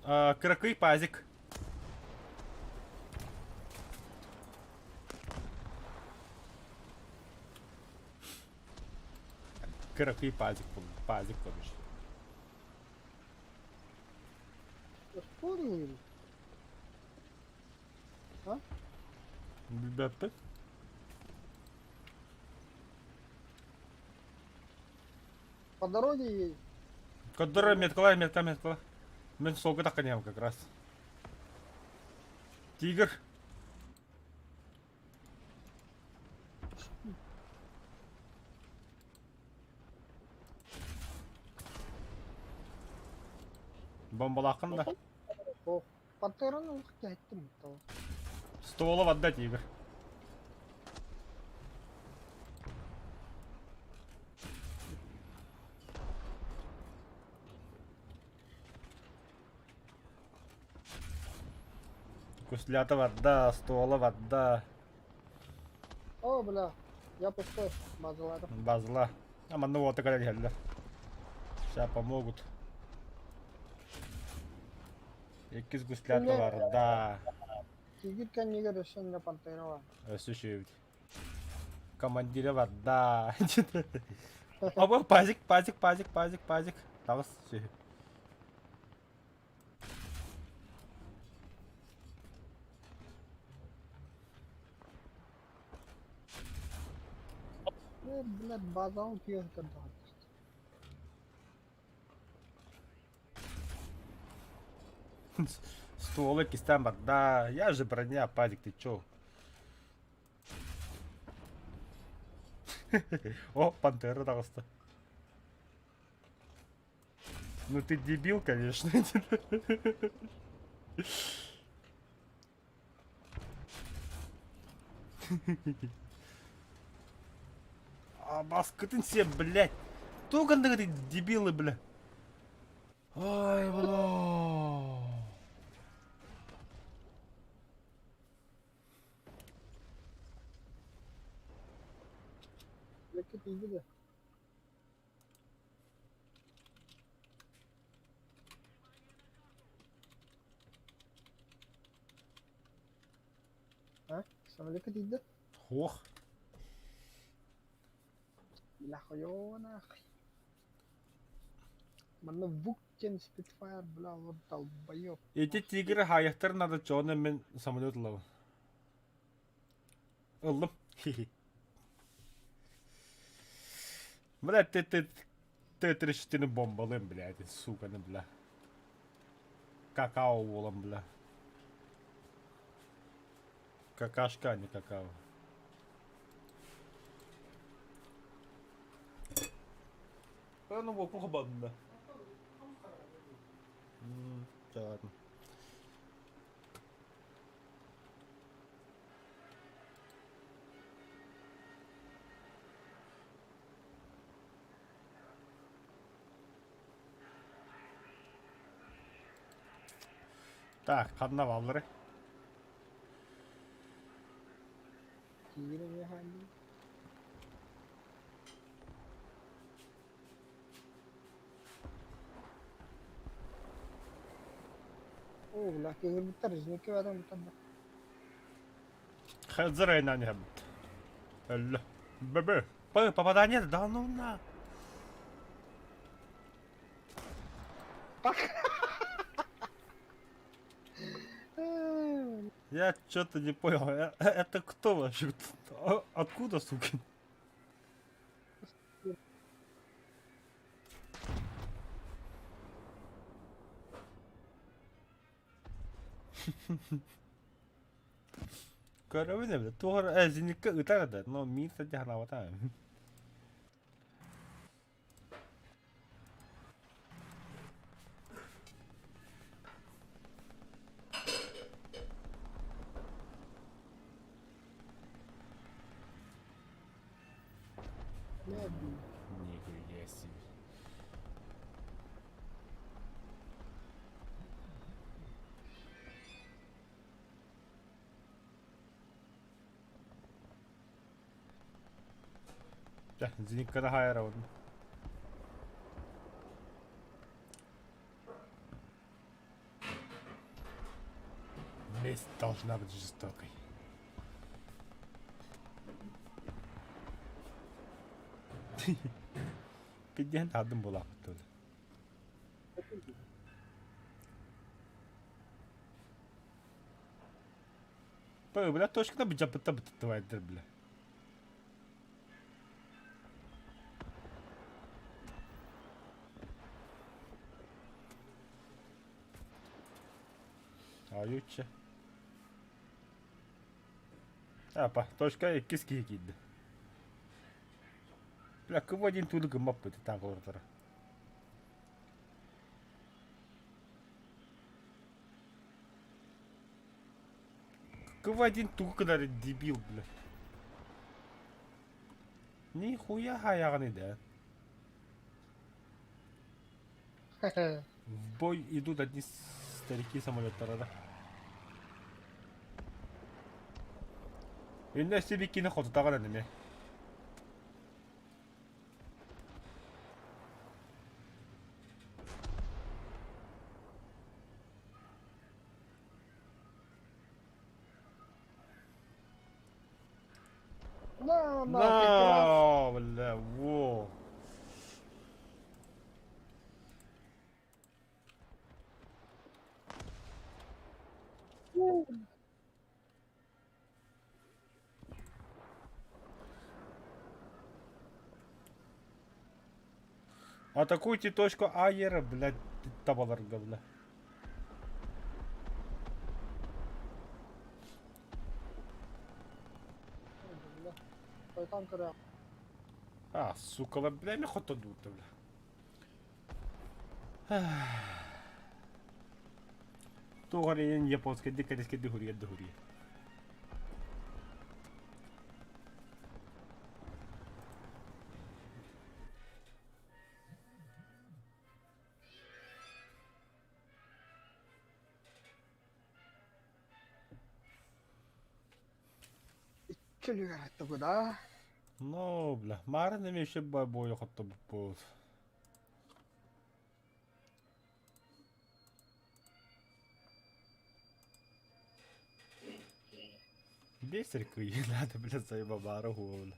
Кракый пазик. Кракый пазик, пазик, помнишь? Ой, а? Bilmem. По дороге ей. Который меткала. Мен солға таққан как раз. Тигр. Бомбалақын да. О, пантераны уақытта айттым. Стволы ватда тигр. Куслята ватда, стволы ватда. О, бля, я пустой, базаларым. Базла. Аманны оты кәлі келді. Сейчас помогут. Екіз куслята варда. Тигит кәнеге решенде пантера бар. Өсі шеуді. Командирі ватда. Абы пазик. Тағыз шеу. Блядь, базал пьёрка да. Стволы кистан ватда. Я же броня, пазик, ты чё? О, пантера тағысты. Ну ты дебил, конечно. А баскытын сен, блядь. Тугандығы ты дебилы, бля. Ай, бля. Лекет иди де. А? Самолет иди. Ох. Бля, хуёна. Мана вуктен спитфайр, бля, вот долбоёб. Эти тигры хаяқтар надо чоны мен самолет лау. Ылдым. Бля, ты решительно бомбалым, блядь, сука, бля. Какао волом, бля. Какашка, а не какао. Ну, вот плохо банда. Ладно. Так, карнавалдары. Тигр не хали. О, бля, тигр биттер, жинеке адам биттер. Хазыр айнан ябыт. Әлі. Бәбі. Попадание, да ну на. Я что-то не понял. Это кто вообще? Откуда, сука? Корабль, бля. Тугар, зенитка ытагады, но мин сади ханавата. Нихуя себе. Да, зенитка хайра вот. Месть должна быть жестокой. Пиден адым булак тут. бля, точка на бджапыта бытытывайдыр, бля. Аютча. Апа, точка 2 кийdi. Бля, кып один тулы гымап быты таңғылырдыр. Кып один тугы кыдары дебил, бля. Нихуя хаяғын еді, В бой идут одни старики самолеттары. Енді себеккені қотытаған әдеме. No, no, No, бля, во. Атакуйте точку Аера, блядь, табаларга, бля. Шайтан кыры. А, сукалар, бля, ме хотто дуутта, бля. Тугар ен японская дикариская дыхурия. Чөлүгө айтты bu da. Ну, бля, марын эме еще бой хотто буппут. Бесер кый, надо, бля, заеба бара хуовля.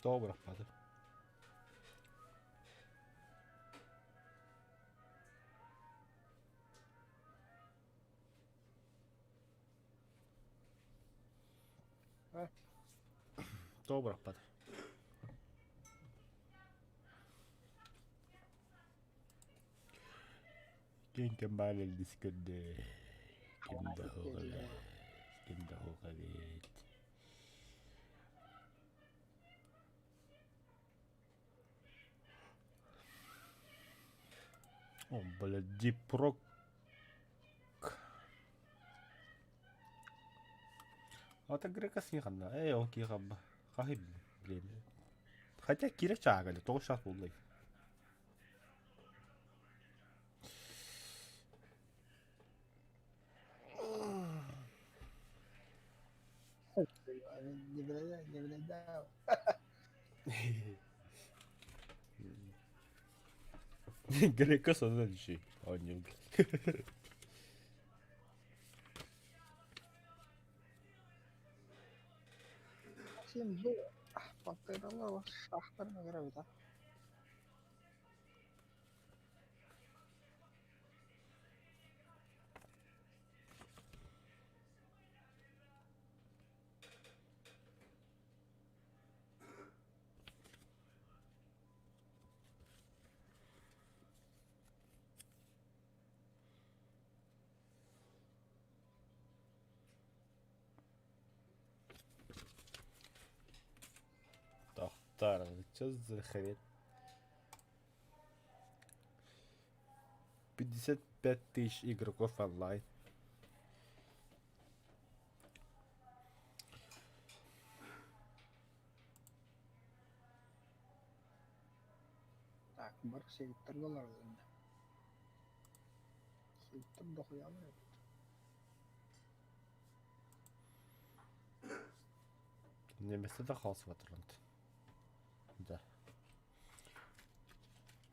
Добре, паде. Добре, паде. Quem que male el disco de... Kim da hogalet. О, блядь, дипрок. Так грека снегана. Окей, хаба. Хахи, блин. Хотя Кира чагали, то сейчас буллай. Не bileydim. Грека sana bir şey. Anlıyorum. Şimdi bu patlayıcılar var. Şahlarına göre bir de. Тахтар, что за хрень? 55 тысяч игроков онлайн. бар сейттер болар өзінде. Сейттер доқиялы еді. Немесе de қалсы батырынды. Да.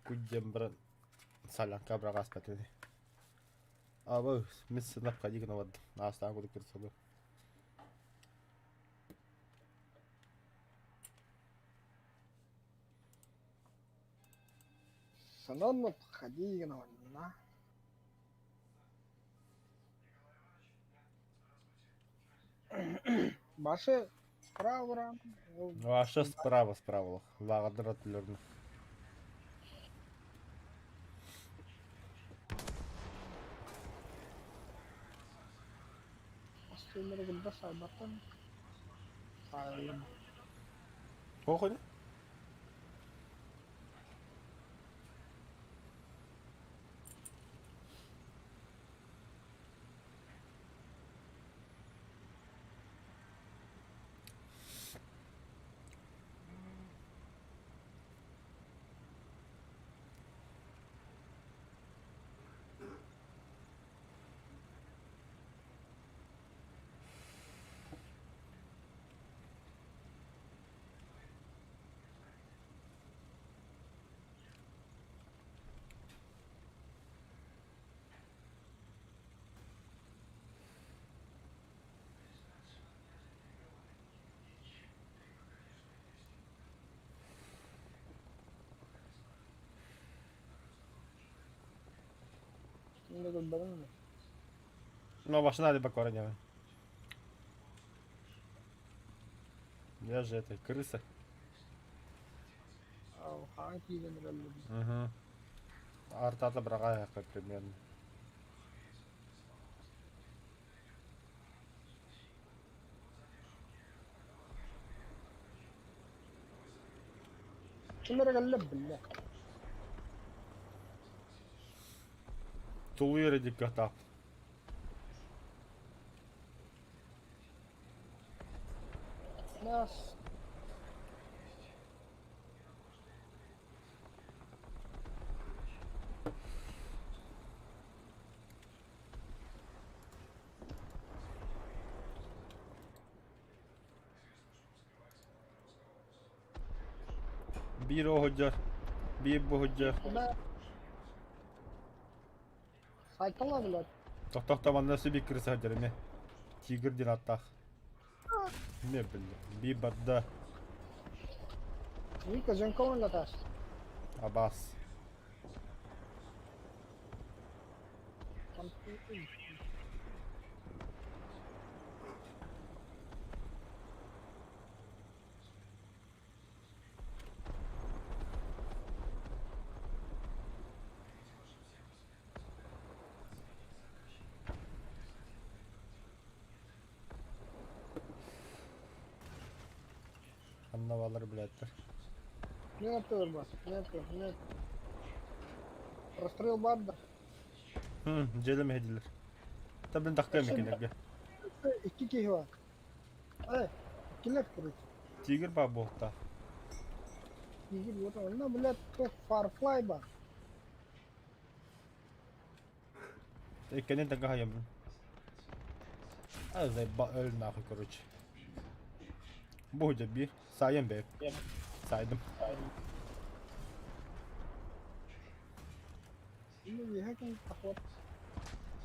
Күдден бірін салянка бірақ аспат өне. Абы, мен сынапқа деген авадым. Астан көді кірісі олы. Сананно подходи на война. Башы справа бұрам. Ашы справа. Лағадыр атылырны. Астелері күлді сайбаттан. Сайылым. Оқы не? Şimdi gülberin mi? No başına hadi bak oraya. Я же это, крыса. Ау, хаң киген рөлі. Угу. Артата бірақ аяққа примерно. Kimlere geldi bille. Тулы yere dikkat al. Нас. Bir o hoccar. Bir bu hoccar. Куда? Сайтала, блядь. Тоқтаман nasıl bir крыса hoccar me. Тигр ден аттақ. Не білді. Bir badda. Вика, жонкован латаш. Абас. Anlavaları biletler. Не напер, бас. Не напер. Расстрел банда. Hı, celem hediler. Tabii taktım mekanlarga. İki kişi var. Ay, kimler kırık? Tigr ba boğta. Tigir вот он, ну, блядь, Farfly бар. Ekkenin tanga hayam. Azay ba öl nahi короче. Bu hoca bir sayem be. Saydım. Ну, я как поход.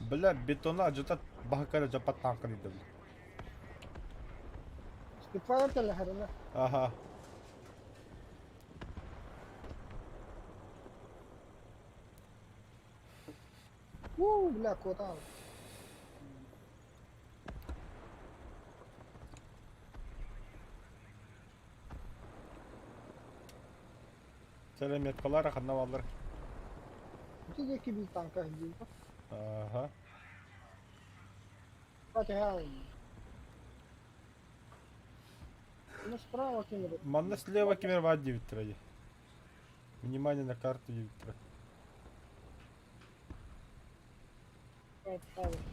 Бля betona acıta bahkara japat tankar idim. Spitfire telah hari na. Aha. Bля, kota. Selamet kalar anlavalar. Itu dia kibi tangkah juga. Aha. Fatihah. Ну, справа кинули. Манна слева кемер 9 тради. Внимание на карту 9 тра.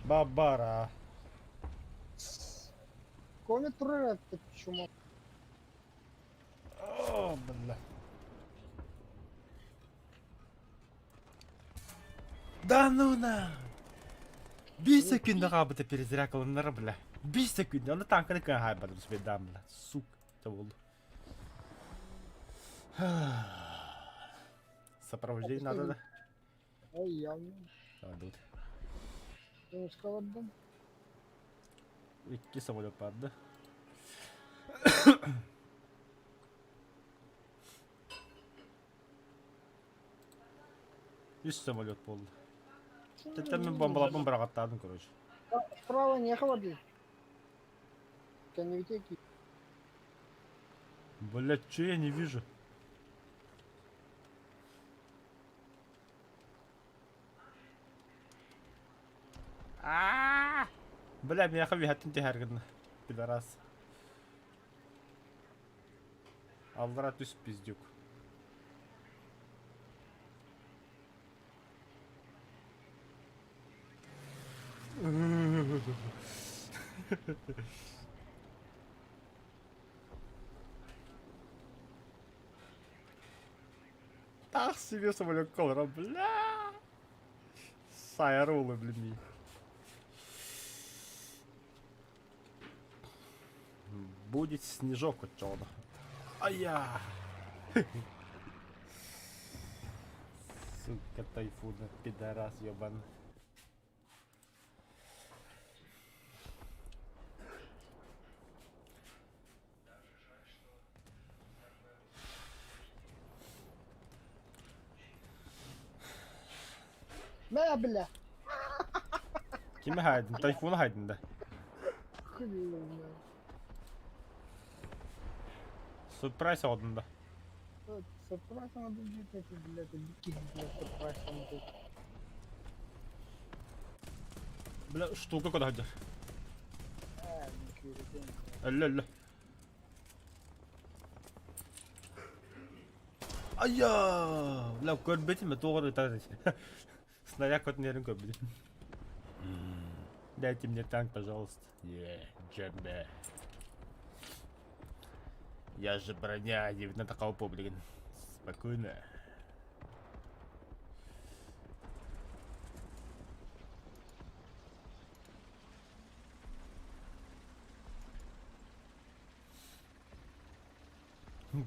Бабара. Коми туры это чума. О, бля. Да ну на! 5 секунда кабыта перезаряд кылыннары, бля. 5 секунда, оны танканы көн хайбады біз бедам, бля. Сук, это болды. Сопровождение надо, да? Ай, явно. Надо. Жұмысқа бардым. 2 самолет барды. Үш самолет болды. Тіптен мен бомбалармен бірақ аттадым, короче. Справа не бар дейді. Коннектики. Блять, че я не вижу? Бля, меня хави хаттин тихаргын. Пидорас. Алдыра түс пиздюк. Так себе самолет колора, бля. Сайрулы, блин. Будет снежок от чего-то. Ай-я! Сука, тайфуна, пидорас, ёбан. Бә, бля. Кime haydın? Tayfunu haydın da. Күлім. Surprise aldın da. Сұрпырайс аңады жетесі, бля, бікки, бля, сұрпырайс аңады. Bля, штука куда haydın? Мен көреден. Әлі. Ай-я! Бля, көрбетім, тоғыр етады. Снаряд көтінерін көрбетім. Дайте мне танк, пожалуйста. Джембе. Я же броня, не видно такого публика. Спокойно.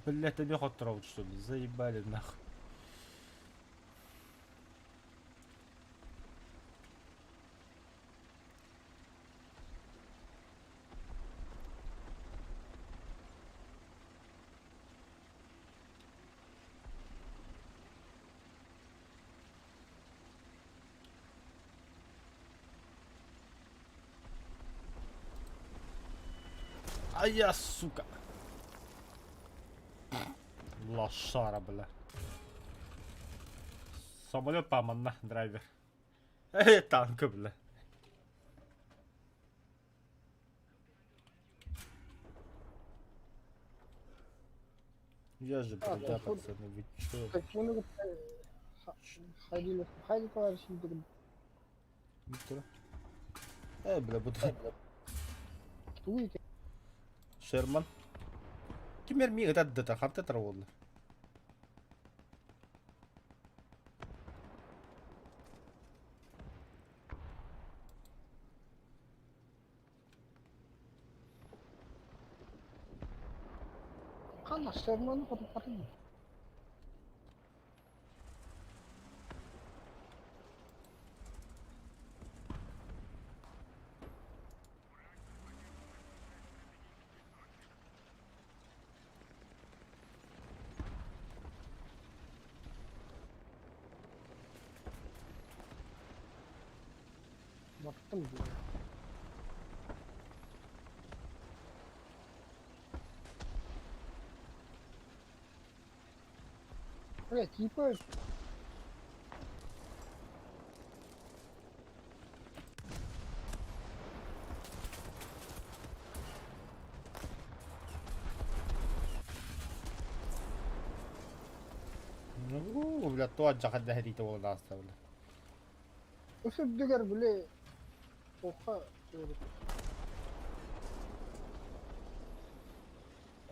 Блять, они ход травят, что ли? Заебали нахуй. А я, сука. Лошара, бля. Самолет паманна, драйвер. Танк, бля. Я же броня, пацаны, вы чё? Так, bunu haydi kadar şimdi dedim. Биттер. Бля, буду. Bu iki. Шерман. Кимер ми это хапта траволды. Kanka Sherman'ı fotoğrafı mı? Baktım diyor. Evet, типа. Ну, бля, то аджахат да херите ол наста, бля. Осы дегер біле. Оқа.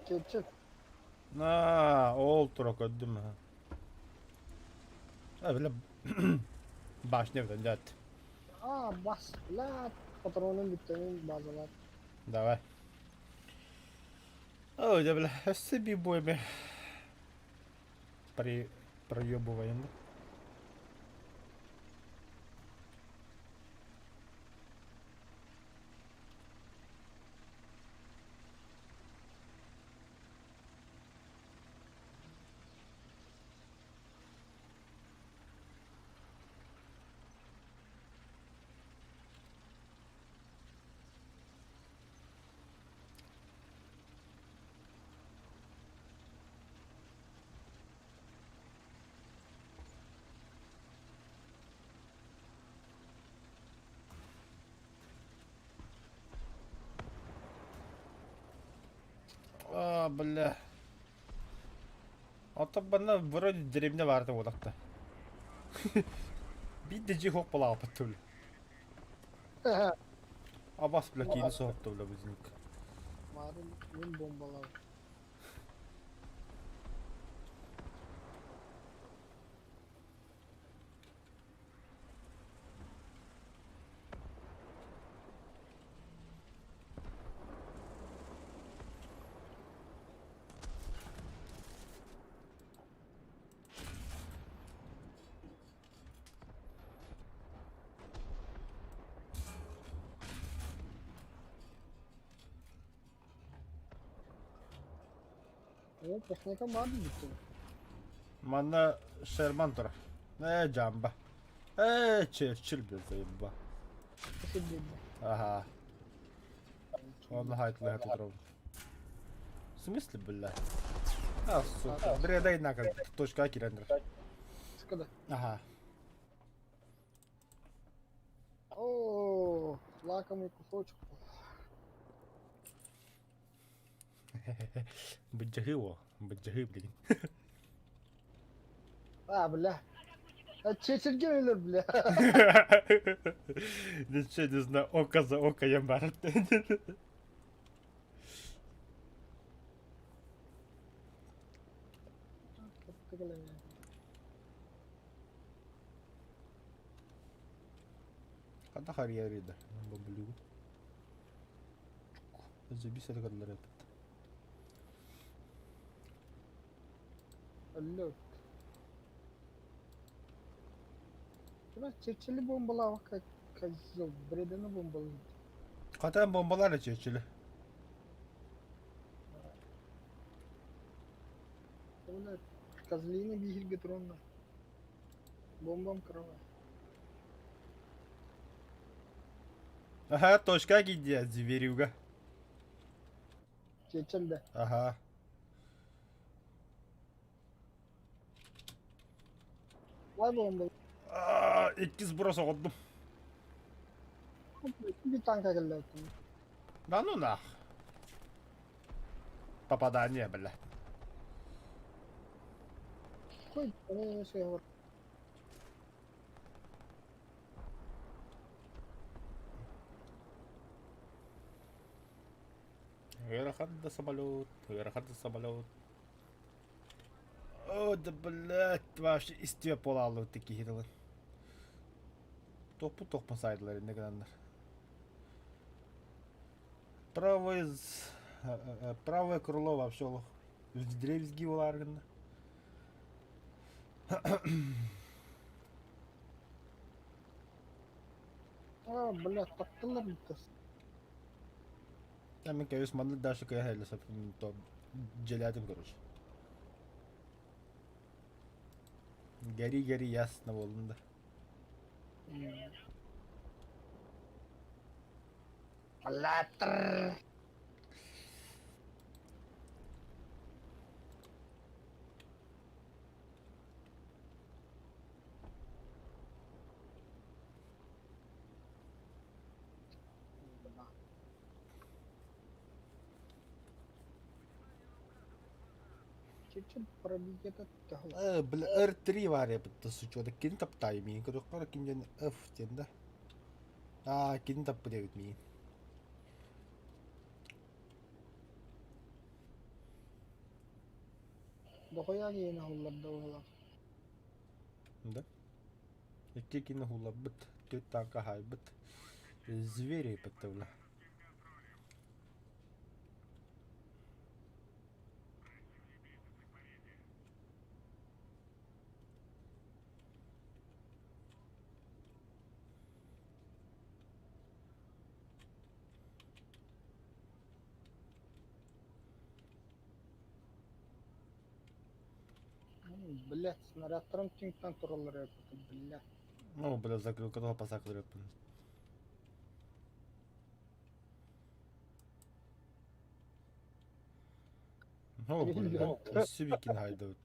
Кетчет. Ол тура көддүм. Бля. Başına bir tane Бас, ла, патронun bittiğinin bazılar. Давай. Ой, да бля, с бибоями проебываем. Бля. А то бана вроде деревня vardı o dakika. Bir de cihok bala apıttı bля. Abbas bля kini soğuktu bля bizimki. Madem benim bombalar. O teknika madem bitti. Manna Sherman tura. Jamba. Churchill bezeyim ba. Nasıl dedi? Ага. Он хайтлы эту дрову. В смысле, бля? А, сука. Бредай на как точка кирендер. Sıkıdı. Ага. Oo, лакомый кусочек. Бджахи его. Бджахи, блин. Бля. Çekirge ölür bile. Ничего не знаю, око за око я барт. Когда харьярида, баблю. Забись это kadar yapıt. Ölür. Biraz çekçili bombalar bak. Kazıyor. Bredeni bombalıyor. Katan bombalarla çeşili. Öyle kazlığını bir hil getir onunla. Bombam kırama. Ага, точка гидя, зверюга. Çekçilde. Ага. Vay bomba. İkiz burası oldum. Bir tanka geldi ettim. Да ну нах. Попадание, бля. Koy bana şey var. Верхат самолет, верхат самолет. О, да блядь, вообще istiyor polarlı öteki hiralı. Topu topmasaydılar ne kadarlar. Правое крыло вообще лох. Древизги оларгында. Бля, taktılar bir kız. Там я смотрю, даже когда я то желядым, короче. Geri ясно болдым. Latır. Çekçil pробить этот тягл. Бля, R3 var ya bu suçu. Kin tap timing. Kırıklar kinjen F tende. Kin tap bu devet mi? Dokoya yine hullarda oğlan. Да? Икки кини хулабыт. Төт танка хайбыт. Звери пыттывла. Блядь, снарядтарым тиңтан туралар yapıtı, блядь. Ну, бля, закрыл, кого посакал рэпен. Ну, бля, сюбикин хайдыт.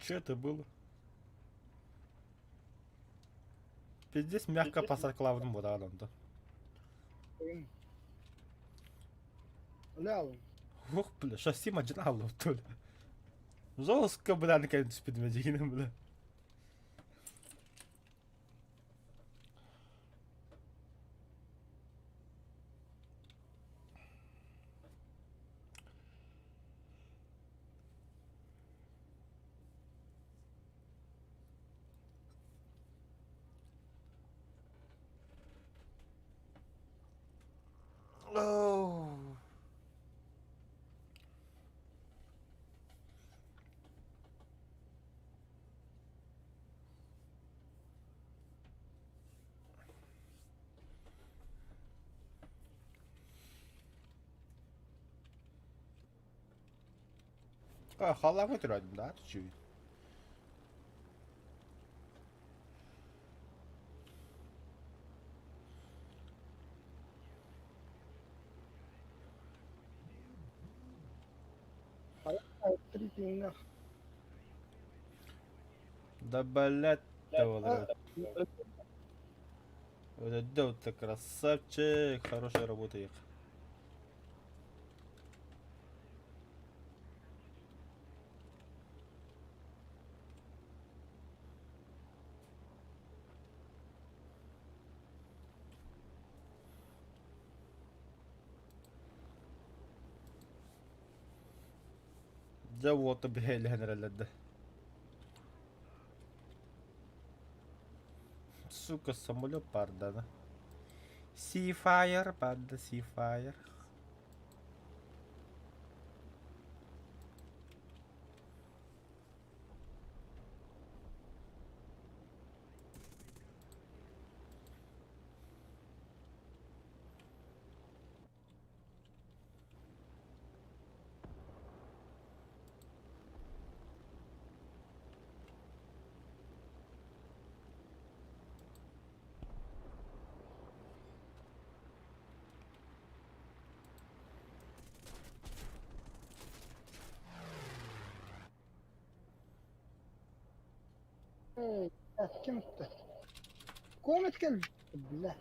Че это было? Пиздец, мягко посадка лавным бураном-то. Oyun. Öyle alın. Ух, бля, шасси маджинало, то ли. Жестко, бля, наконец спид медийным, бля. Оу. А, халам өтірәдім, да, чуть. Три тиңнах. Да, блядь, вот это вот красавчик, хорошая работа их. Да вот, блядь, генераль. Сука, самолет парда, да? Сифайр, панда, сифайр. Ey, kim attı? Komet geldi. Bless.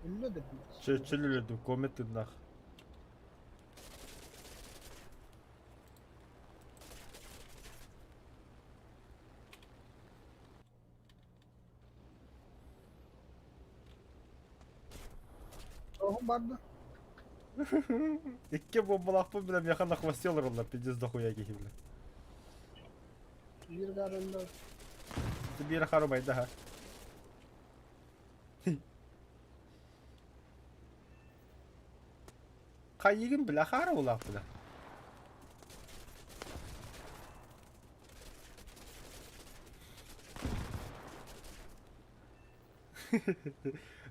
Öyle de bless. Чилилердин комети нах. Ruhum vardı. Икке бомбалакпын билем якында хвостелер олар, пиздец дохуя кейи билем. Bir garında. Бир харымайды ха. Кайыгын биле хары улак биле.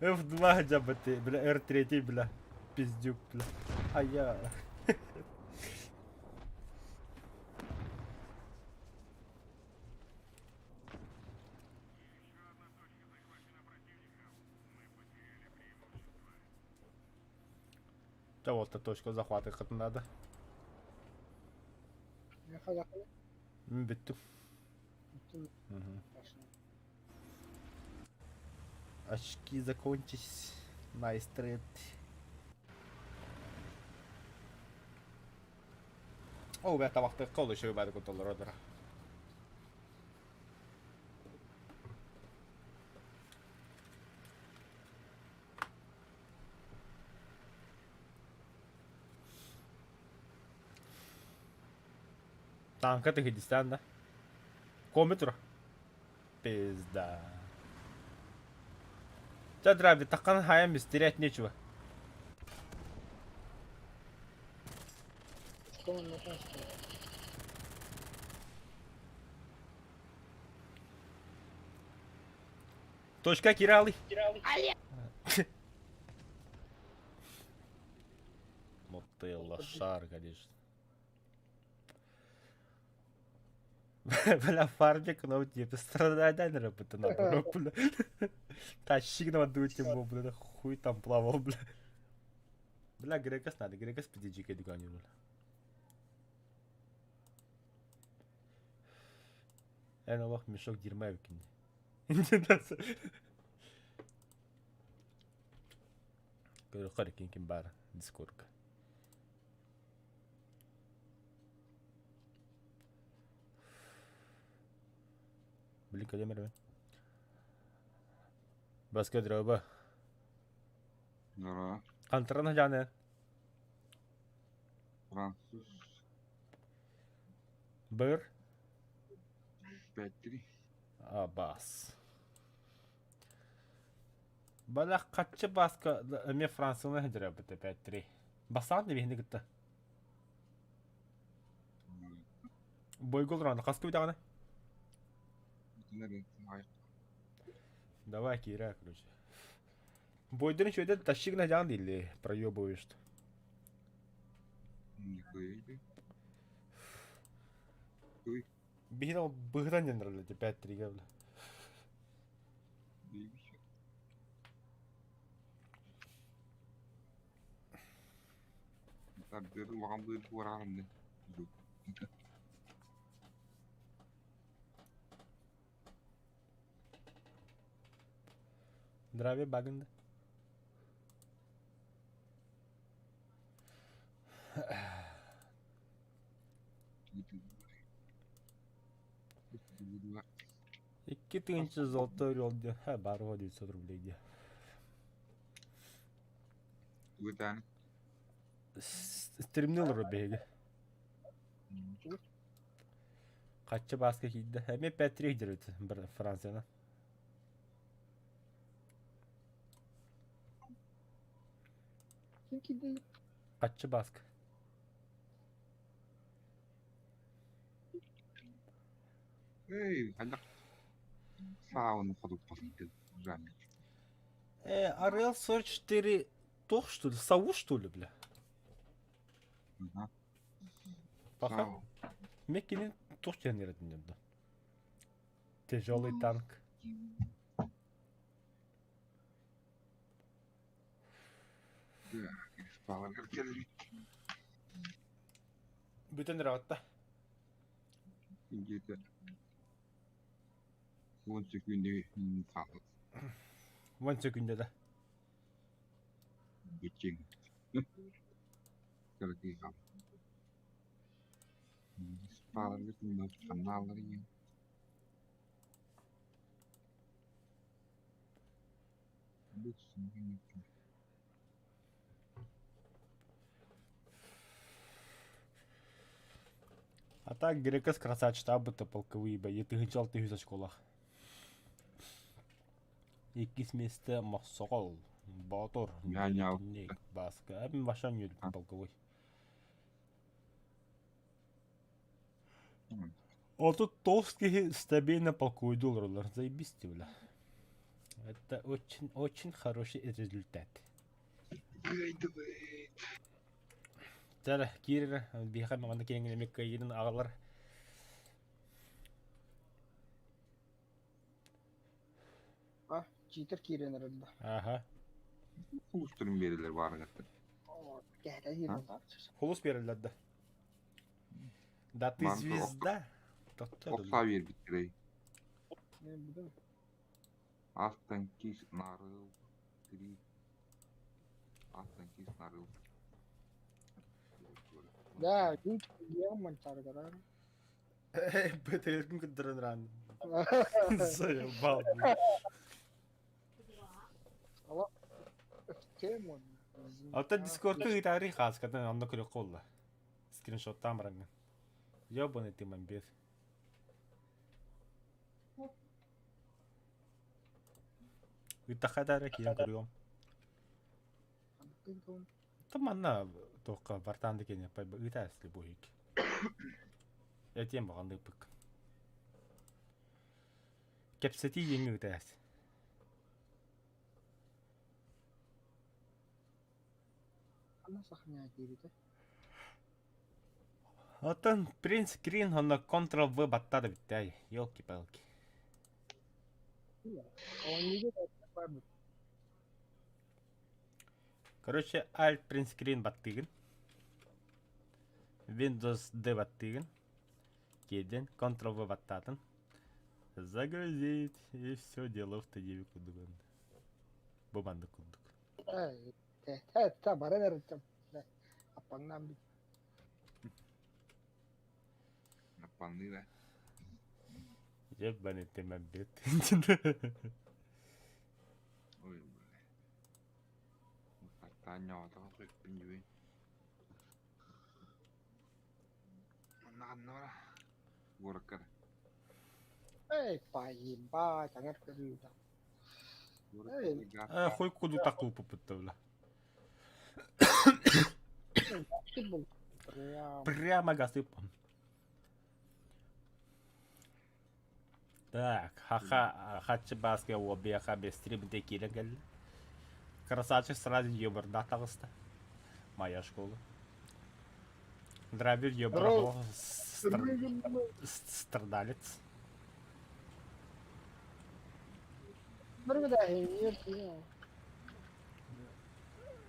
F2 жабыты, бля, R3, бля, пиздюк, бля. Ая. Да вот, точка захвата как надо. Ne kadar kalır? Битту. Bütün Мгм. başına. Очки закончились. Майстрет. О, бә табақты қолы шөй бәді көтілер одыра. Танка ты Хидистан, да? Кометр. Пизда. Чадраби, такан хаям терять нечего. Что он на таске? Точка Киралы. Ну ты лошар, конечно. Бля, фармик, но тебе страдатай, наверное, наоборот, бля. Тащик на воду тем, бля, хуй там плавал, бля. Бля, Грекас надо, Грекас подиджи к эдуганю, бля. Эн Аллах мешок дерьма выкинь. Говорю, харикин кимбара, дискорка. Блин, когда мере? Баска дроба. Нора, Антарана жаны. француз, Быр. 5-3. Абас. Бала каччы баска эме Францияны хедере бите 5-3. Басаан не бихне гитте. Бойгол раны каскы битаганы. Давай кира, короче. Бойдырын шөйден тащигна жан дейли, проебываешь. Бихне быгдан жандырылы, 5-3 габла. Tabii ulan böyle uğrarım ne? Здравия, багында. Икки тыгынчы золотой ролде. Ха, баруға 900 рублей де. Bir tane. Стримнил рубеге. Каччы баска кейді. Әме 5-3 жүреді бір Францияна. Kim ki Каччы баска. Ey, hadi. Sağ olun kadar pasıydı. Güzel. Ariel 44 тох, что ли? Сову, что ли, бля? Ага. Пока. Sağ ol. Меккинин тох генератин да. Тяжелый танк. Bağlar gelir. Бүтін раватта. İngilizce. 18 günde sağlık. 10 секунде да. Geçin. Kırıkı kal. Bağlar gelir. Kanalları yiyin. А так Грекас красавчик штабы-то полковые бои. Ты гычал ты за школах. Иккис месте Мосокол. Батор. Я Баска. Абим вашам юрит полковой. Вот тут толстые стабильно полковой доллар. Заебись ты, бля. Это очень хороший результат. Тәлі, кейрі, бейхай мағанда кейінген емекка ерін ағалар. Ah, cheater kirenir öldü. Аха. Kuluçturun verilir var gıttı. Oo, gəhdə yerim var. Хулус берілді. Да ты Манты звезда. Тоқтады. Oksa ver bitirey. Ne bu da? Автанкис нарыл. 3. Автанкис нарыл. Да, гинч ем манчаргара. Бөтелкін күндірін ран. Заебал. Ала кем он. Алта дискордка гитари хаскатын онда көрек қолла. Скриншоттан бараңын. Ёбаный ты мамбет. Үттақадары кейін көрем. Таманна тоққа бартанды кене пай үті әсілі бойық. Әтен бағанды пүк. Кепсети еңі үті әсі. Ана сахня кириде. Атын принц скрин онда Ctrl-V баттады бітті әй. Ёлки-палки. Он не видит, Короче, Alt print screen баттыгын. Windows D баттыгын. Кейден Ctrl-V баттатын. Загрузить. И все дело в тадеве кудуган. Буманды кудук. та барадер там. Апаннам бит. Напанны, да? Ебаный ты мобит. Ой, бля. Ta nhỏ tao phải bên dưới. Nó ra. Vô được cái này. Эй, поеба, jangan kerja. Vô được cái gas. Хуй куду такую попытала. Типа, прям. Прямо гасыпом. Так, хачы баске обеха без стрим текилен келді. Красавчик сразу ёбырда тағысты. Моя школа. Драбир ёбырда страдалец.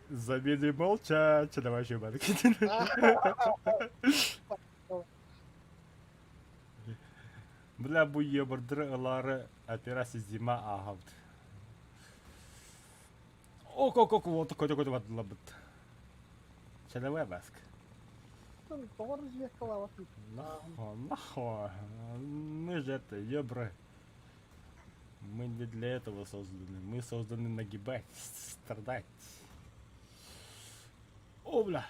Забили молчать, давай еще банки. Бля, bu ёбырдырылары операция зима ағалды. Ок, вот такой вадыла бұд. Чадавай баск. Нахуй. Мы же это, ёбры. Мы не для этого созданы. Мы созданы нагибать, страдать. О, бля.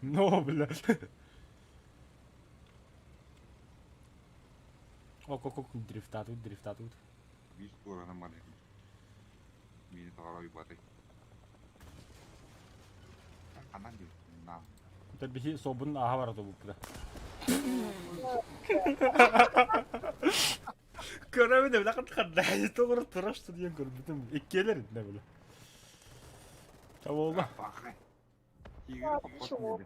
Ну, бля. Ок, дрифтатут. Виж стороны маленький. Мини второй батый. Она не на. Это бихи собун ахаварду бупда. Көрөмүн деп лакат кандай тогур турашты деген көрбүтүм. Эккелер не беле. Таболду. Пахай. Тигр попал.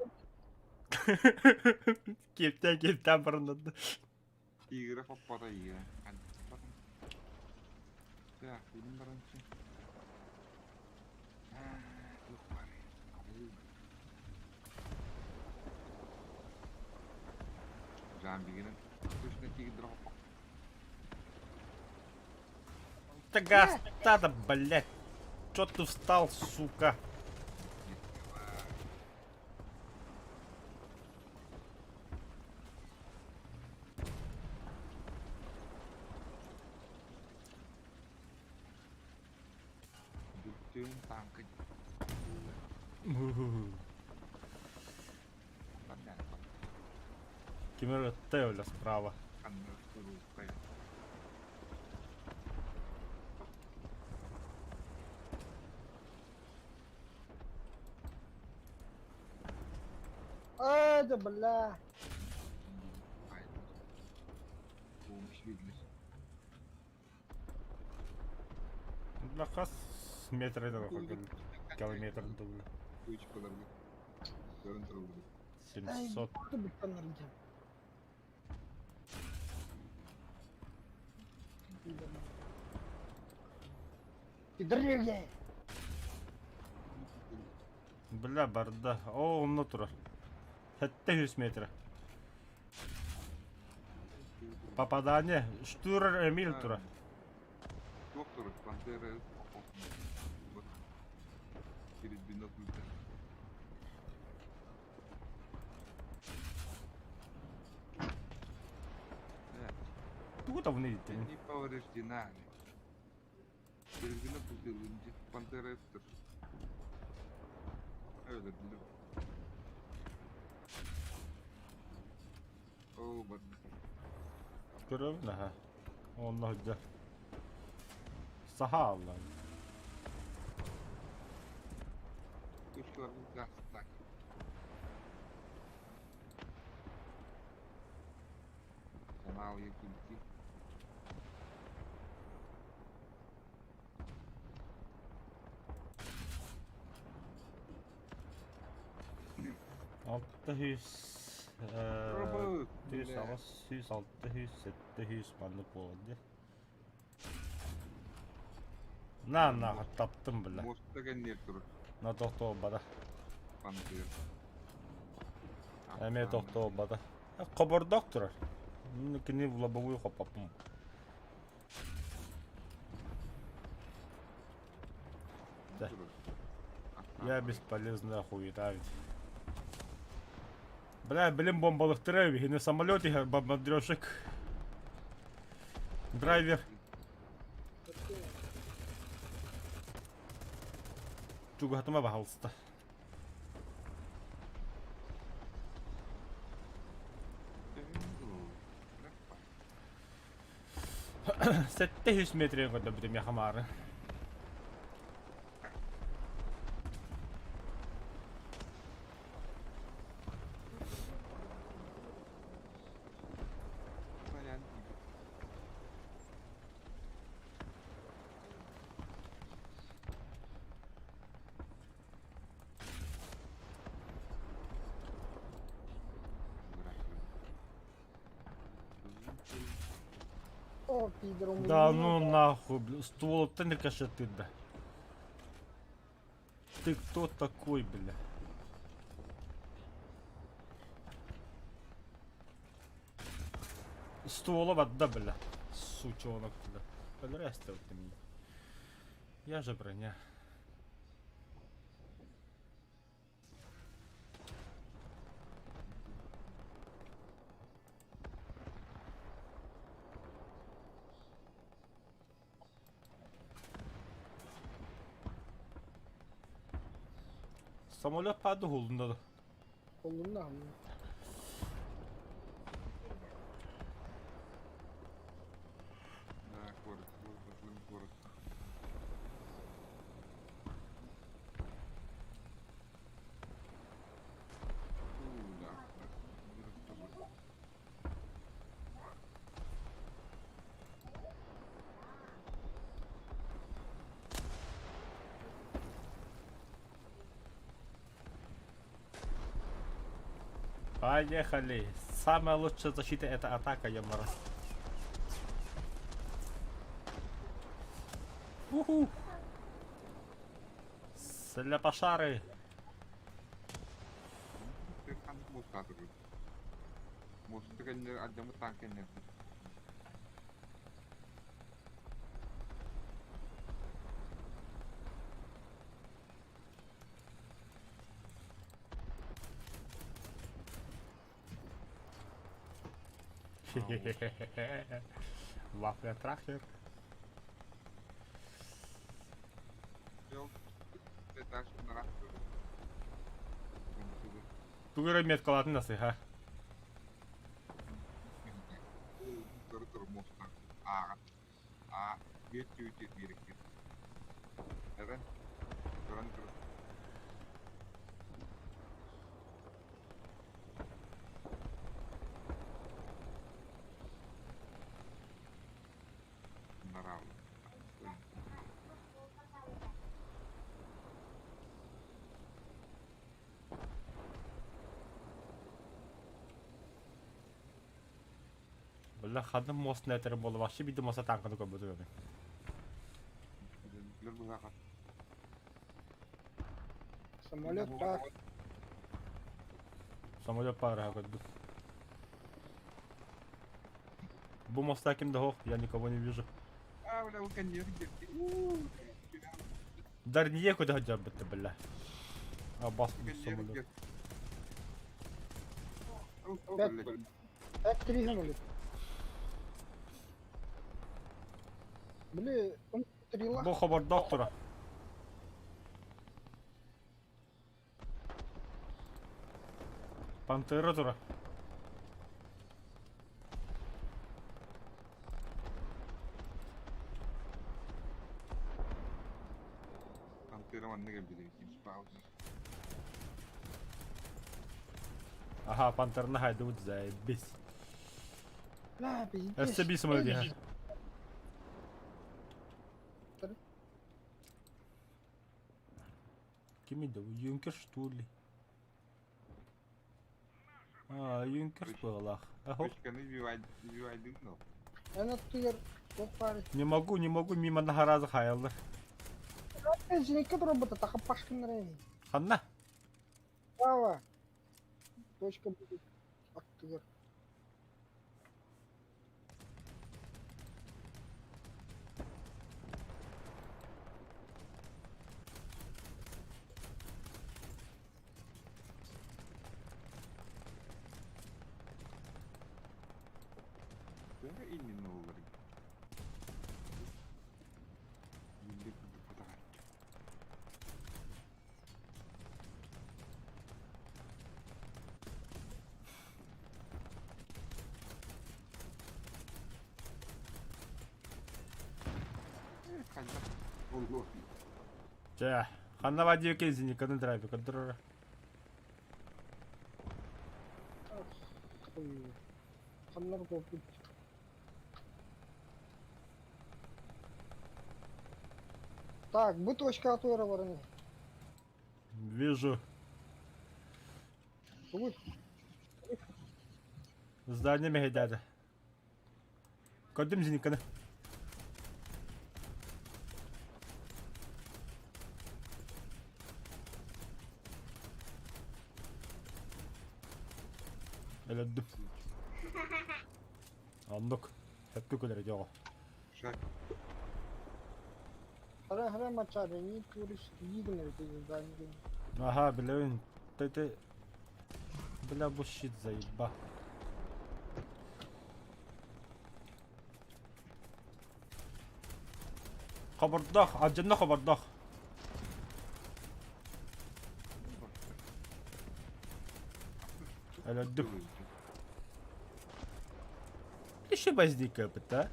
Кептен барындады. Тигр попал iya. Ya, film barangkali. Зомбигінің көшіне тегіндір қопақ. Ты гастада, блядь. Чё ты встал, сука? Дүрттеуін танкы. Кимера Теоля справа. Қанды көру қайын. Да, бля. Помощь видно. Лахас метр это километр дубль. Точкаларды. Көрін тұрылды. 700. Ты бы понарядил. Пидорье. Бля, барда. О, умно тура. 700 метра. Попадание. Штурер Эмиль тура. турок, пантера. Вот. Через бинокль. Куда вони йдуть? Не повреждена. Через бинокль пантера это. Öldürdüm. Oo bak. Görüyor musun? Ha. Allah güzel. Saha Allah. Kuşlar bu gazlar. Kanal yakıldı. Altta hus. Robot. Hus, avas hus, altta hus, sette hus, bandık oldu. Na, taptım bile. Mostta gel turuk. Na tohto obada. Pantera. Эме тоhto obada. Кобор доктор. Кини в лобовую хопапум. Да. Я бесполезная хуета ведь. Бля, блин, бомбалыктырай, и на самолете бомбардировщик. Драйвер. Чугатыма пожалуйста. Сетте 100 метрийн гол битэм яхамаар. О, пидором. Да ну нахуй, бля, ствол ты не ты, да. Ты кто такой, бля? Ствола вода, бля. Сучонок, бля. Подрастил ты меня. Я же броня. Самолет паду холдунда да. Kolunda mı? Да, город, город. Да. Поехали. Самая лучшая защита это атака, Ямара. Уху. Сляпашары. Ты kan моста турок. Моста генер адamı tank gender. Вафля трахер. Yok. Detach bunlar attı. Тугера метка ладно нас, ха. Tur mosta. Geçiyor gerekir. Evet. Duran tur. Bunlar aldı. Бля, хадым мост нетер болу вообще биди моста танканы көбөтө. Bizler bu zaten. Самолет так. Самолет пара көдү. Бу моста кимде хох, я никого не вижу. ولا وكان يرجع Dar niye kuda hajab bitti billah. Abbas كان musammalı. يرجع أو Back. ولا Back 300. بلي ام 3 Bu haber doktora. Pantera tura. Pantera mana قبل يسمعوا Aha panterna haydut zay bis. لا بي Hesse bis mal diye. Kimidi bu? Junker Stuli. Junker Stulах. Ahо. مش كانوا بيوعدونا انا طير وقاري Не могу мимо нахараза хаялды. ازني كدر بتتخبش كنري Ханна. واوا точка будет اكتر ده ايه من نور اللي بتفتح والله Ча. Ханна вадио кезини кадын драйве кадыр. خلنا نركب Так, будь точка отвора вороны. Вижу. Будь. Здание мехедады. Кадым зиниканы. Элэддүм. Андык. Хэппи көлері жоғы. شاك هلا ماتشات يعني توريش يجينا في الزاني. Aha bilewin. Tete. Bila bu shit zayıba. Xabardaq. Acınna xabardaq. Элэддүм. İşi bazdika bita.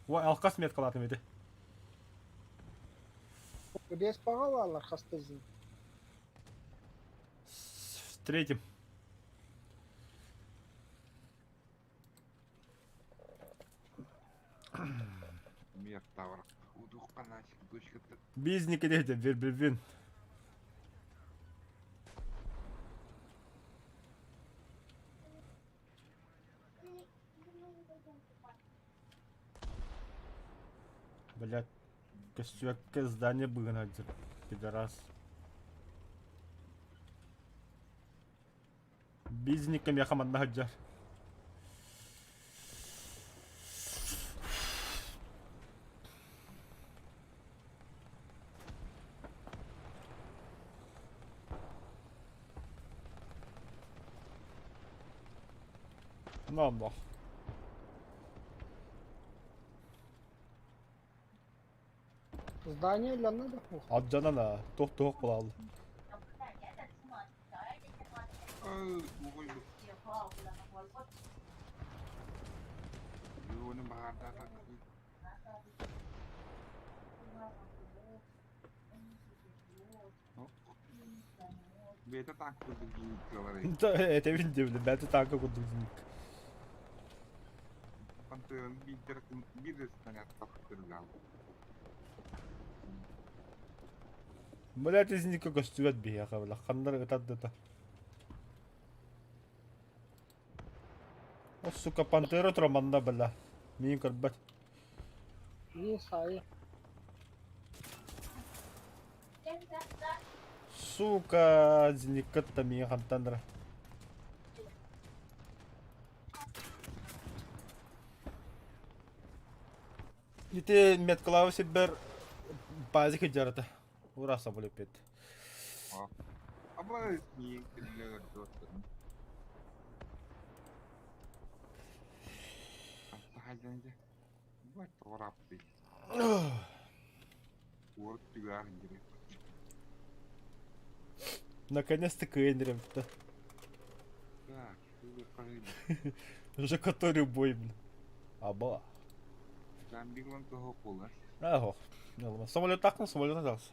Ва алқас мет қалатын еді. Где спала хастезин? В третьем. Мир тавр. Удух панасик, дочка. Бизники dedi bir. Блять, костюкке здание выгнать, пидорас. Бизником я командна хаджар. Allah. Здание или надо? Accanana. Toh bulalı. Yunun baharda Beta takip edildi. Evet evin dibinde. Ben de tanka kurdum. Pantığın bir resmen yaptırırlar. Блять, из них костюмет бия кабла. Хандар этадда. О, сука, пантера троманда бля. Мин карбат. Не сай. сука, зеникатта мені хантандра. Ите метклауси бер базик жарата. Ураса болепет. Ama niye killer dostum? Hadi. Bu toraptı. Вот тюгар интересно. Наконец-то кендерем-то. Так, что за парень? Уже который бой, блин. Аба. Там беглан того пола. Ого. Самолет так, но самолет остался.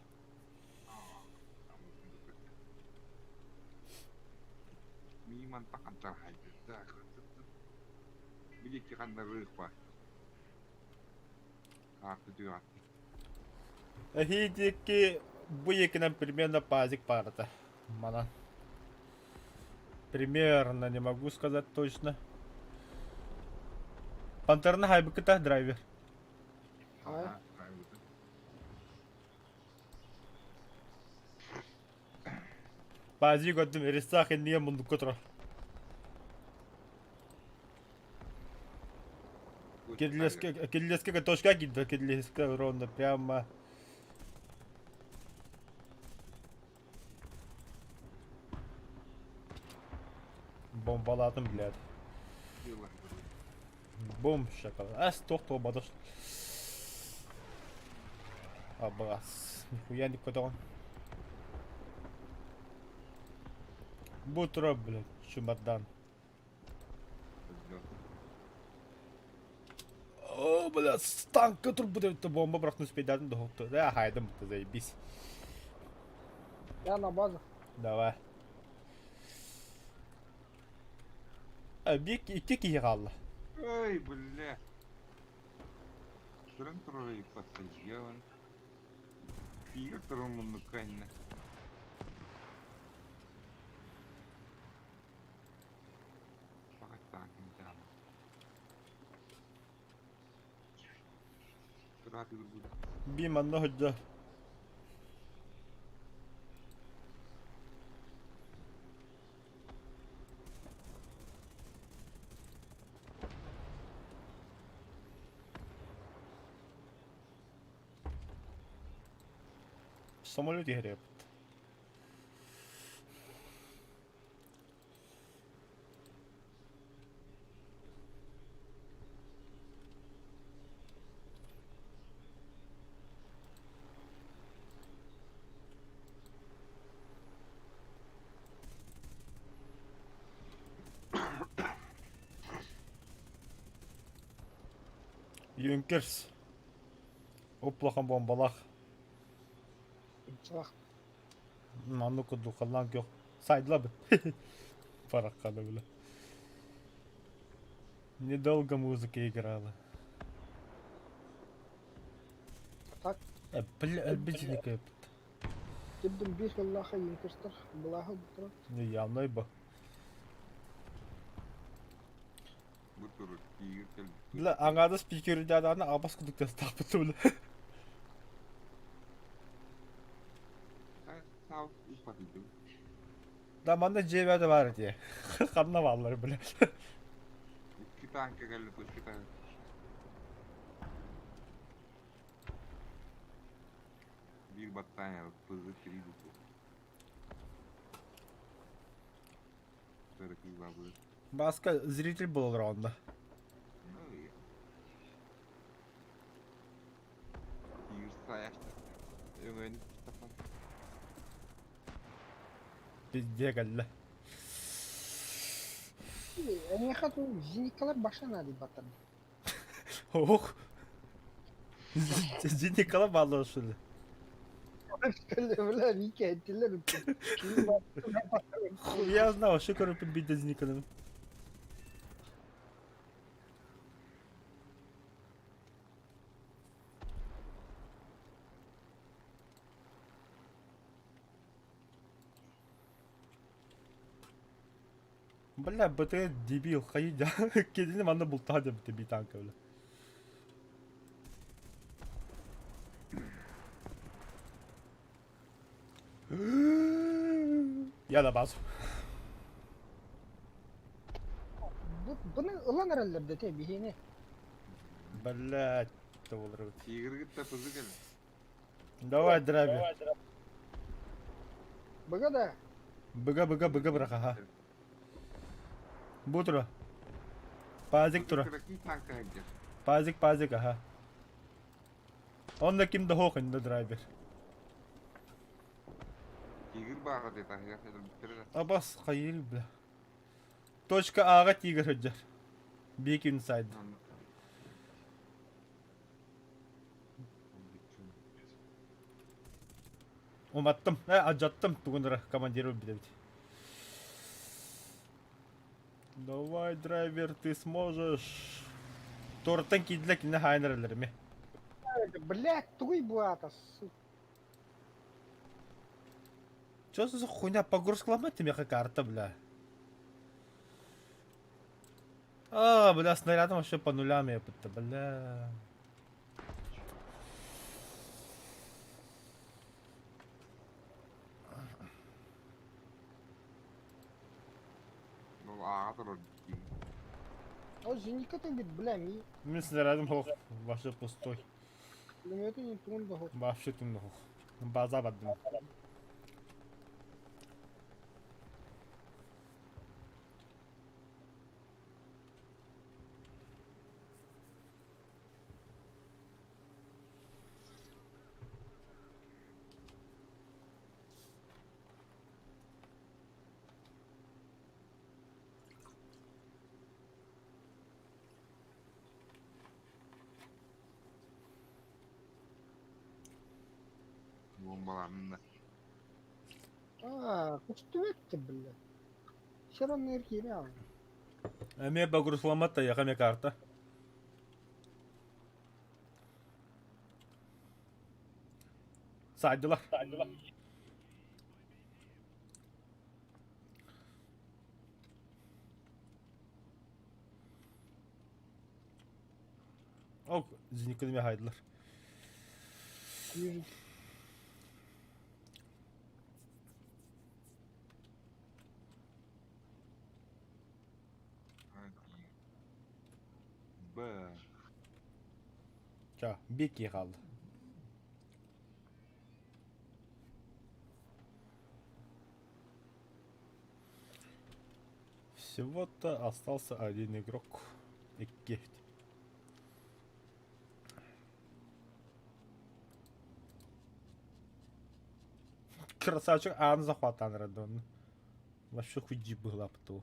Миниман так антархайды. Так. Билетки қандай па. Карты тюгар. Ахидики буекинам примерно пазик парата. Мана. Примерно, не могу сказать точно. Пантерна хайбыкыта драйвер. Ага. Пазик отдым эрисах не мунду котро. Кидлеска точка гидда, кидлеска ровно прямо. Бомбаладым, блядь. Бум, шоколад. А, стохту ободош. Абас. Нихуя не куда он. Бутро, блядь, чемодан. О, блядь, танк, который будет эта бомба брахнуть спидать до хопта. Да, хайдем, это заебись. Я на базу. Давай. А, бик и тики ягала. Ой, бля. Сырын троллей посадил. Пир тормону канна. Fakat sakin canım. Rahat dur burada. Би манно ходжа. В самолете греб. Юнкерс. Оплахан бомбалах. Сах. Мануку духалан yok. Saydılar mı? Параканы, бля. Недолго музыка играла. Так. Бля, обидчик этот. Gittim bir vallahi yinkirtir. Vallahi bu. Не явно ибо. Bu turu pir kel. Бля, аңада спикер даданы абас кудуктас тапты, бля. Sağ upadı. Да манда жебеде бар diye. Карнаваллар, бля. İki tanka geldi iki tane. Bir battaniye pızı kiri bu. Sarı kız babı. Басқа зритель был раунда. Ну и. Пир саяшта. Öğren Mustafa. Пизде галла. Yani hatı zinikalar başına hadi batın. Ох. Зини кала балла шулы. Öyle hikaye ettiler. Я знал, что короче бить с никоном. Бля, БТ дебил, хайда. Кедini манда булта hadi БТ bir tank öyle. Yana bas. Bunu ılan herhalde te bihine. Блядь, это olur. Тигр гитте пызы келе. Давай, драйвер. Bıga da. Быга браха, ha. Bu tura. Pazik tura. Кыракын танка егер. Pazik, aha. Onda kimde hokun da driver. Тигр бага де тахия хедер биттерер. Абас hayır bla. Точка A'ga tiger hoccar. Big inside. Umattım. Acıttım. Bugün командиру бить. Давай, драйвер, ты сможешь. Торттан кидлек не хайнерлерми. Блядь, туй bu ата. Чё за хуйня погрузка ломать тебе как карта, бля? Бля, снарядом вообще по нулям я будто, бля. Ну, ага турар. O zinikata bit bля mi. Мен снарядом хох, вообще пустой. Пулеметы не тун да хок. Вообще тун хох. База бадым. Бомбаларын да. Кучту etti bля. Şeran erkeğini al. Эме погрузка ломать-то я хаме карта. Сайдылар. Ок, зениками хайдылар. Yürü. Б. Ча, беки қалды. Всего-то остался один игрок. Икки. Красавчик Ан захватан радон. Вообще хуйди была пту.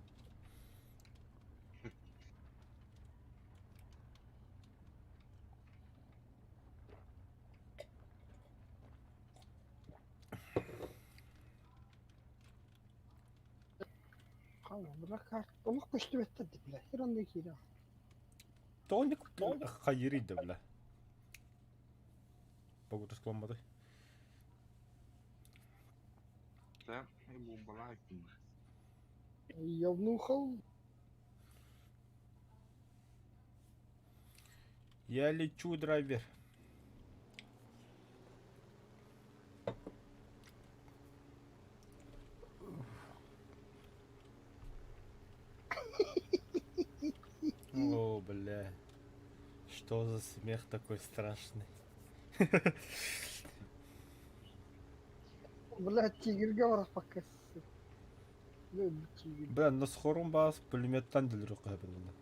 Kanka bırak artık. Allah kuştu etti bля. Şeran erkeğini al. Тоник хайри да бля. Погрузка ломады. Sen bombalar kim? Явнухал. Я лечу, драйвер. О, бля. Что за смех такой страшный? Блядь, тигрге барас паккасы. Тигр. Бля, нас хорум бас пулеметтан дилер кабелна.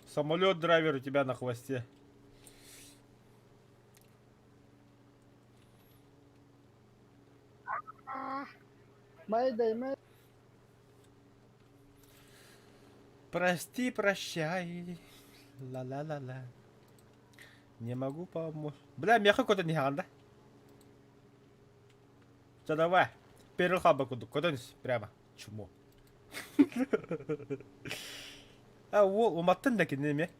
Самолет драйвер у тебя на хвосте. Майдай, май. Прости, прощай. Ла-ла-ла-ла. Не могу помочь. Бля, меха куда не ханда. Все, давай. Первый хаба куда-нибудь прямо. Чмо. Ол уматтын да кине ме.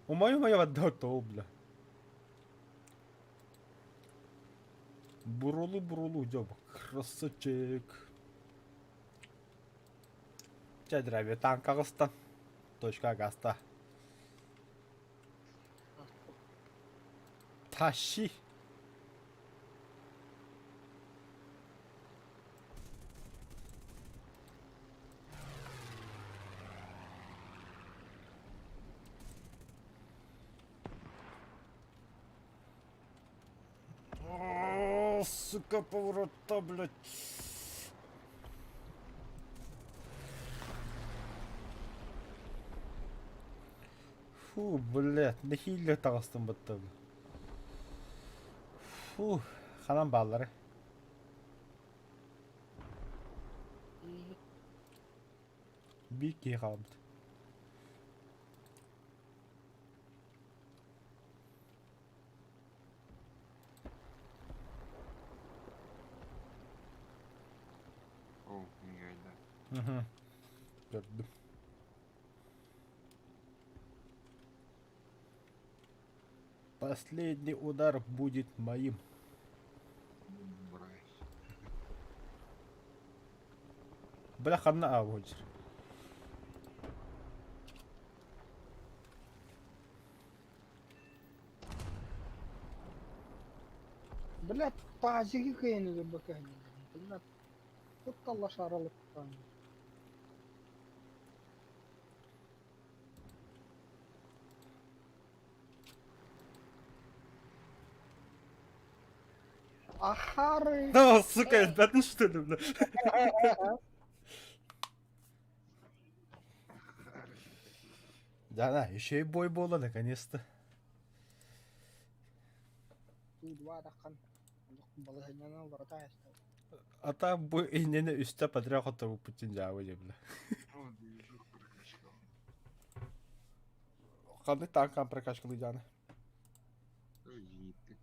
Умай вадда то, бля. Бурулу, джоба. Красавчик. Чай драйвер, танк Кыргызстан. точка гаста. Таши. Сука, поворота, блядь. Фу, блядь, нехиле тағыстым бұтты. Фу, қанан балары. Bir kere kaldı. О, не гайда. Hı. Gördüm. Последний удар будет моим. Брайс. Бля, хана аводжер. Блядь, тазиги кыйын бакан. Блядь. Тут талла шаралып кан. Ахары. Да, сука, бятын что ли, бля? Да, еще и бой было, наконец-то. Тут два дакан. Балыгынан барата ястı. А там бой инене üstte подряд отову Путин жабы, бля. О, движуха прокачка. Қандай танкан прокачкалы жаны? Ой, життік.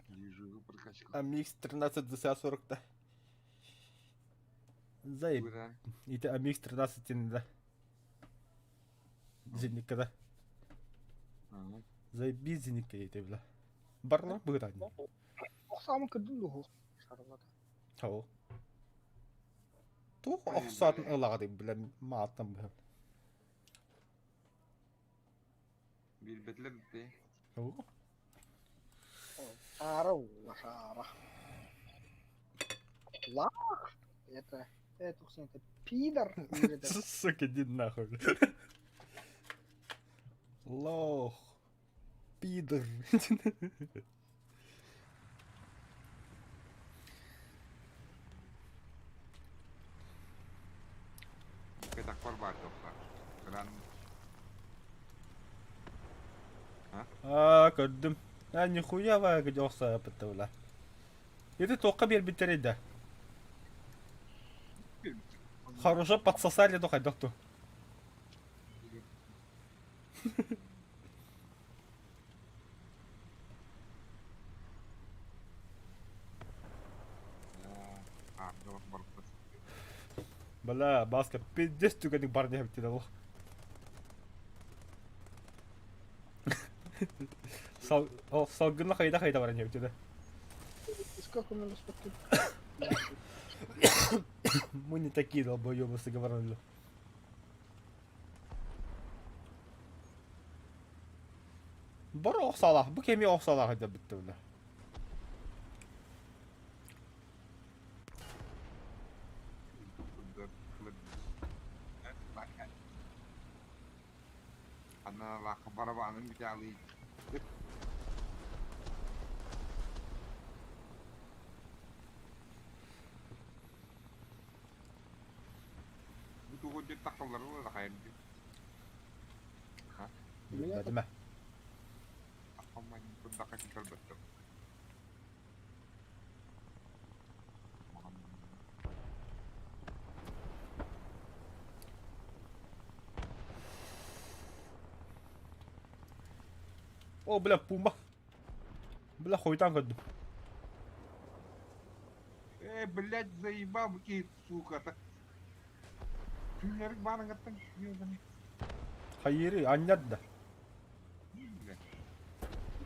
Движуха прокачка. АМХ 13 ДСА-40-та. Заеб. Куда? Ите АМХ 13 да. Зенникада. Ага. Заебись зенникка ете, бля. Барна бұғырады. Оксамы кырдым да ол. Шаралады. Хау. Тух оқсатын ылағады, бля, мааттан бұғыр. Bir betle bitti. Хау. Шара, шара. Лах. Это это пидор. Сука, иди нахуй. Лох. Пидор. Petak var bari yoksa. Kıran Көрдім. Нихуя вага жоқса апытты бұла. Еті тоққа бер бітіреді. Хорошо подсосали до хайдокту. Ardılıq barıqtası. Бля, баска, пиздец түгенің барне бітеді бұл. Салгынла қайда барне бітеді. Сколько мы распотып? Мы не такие долбоёбы, если говорили. Бір оқсалақ, бұл кеме оқсалақ еді бітті бұла. Ana lakı barabanın bir tane. Bu tuğunca takılları var da hayır. Білмәдім. Ama bunda kaçın kalbette. О, бля, пумба. Бля, хойдан көрдім. Блядь, заебал, какие сука-то. Тюнерик бana gattın. Yiyordun. Хайыры, анят да.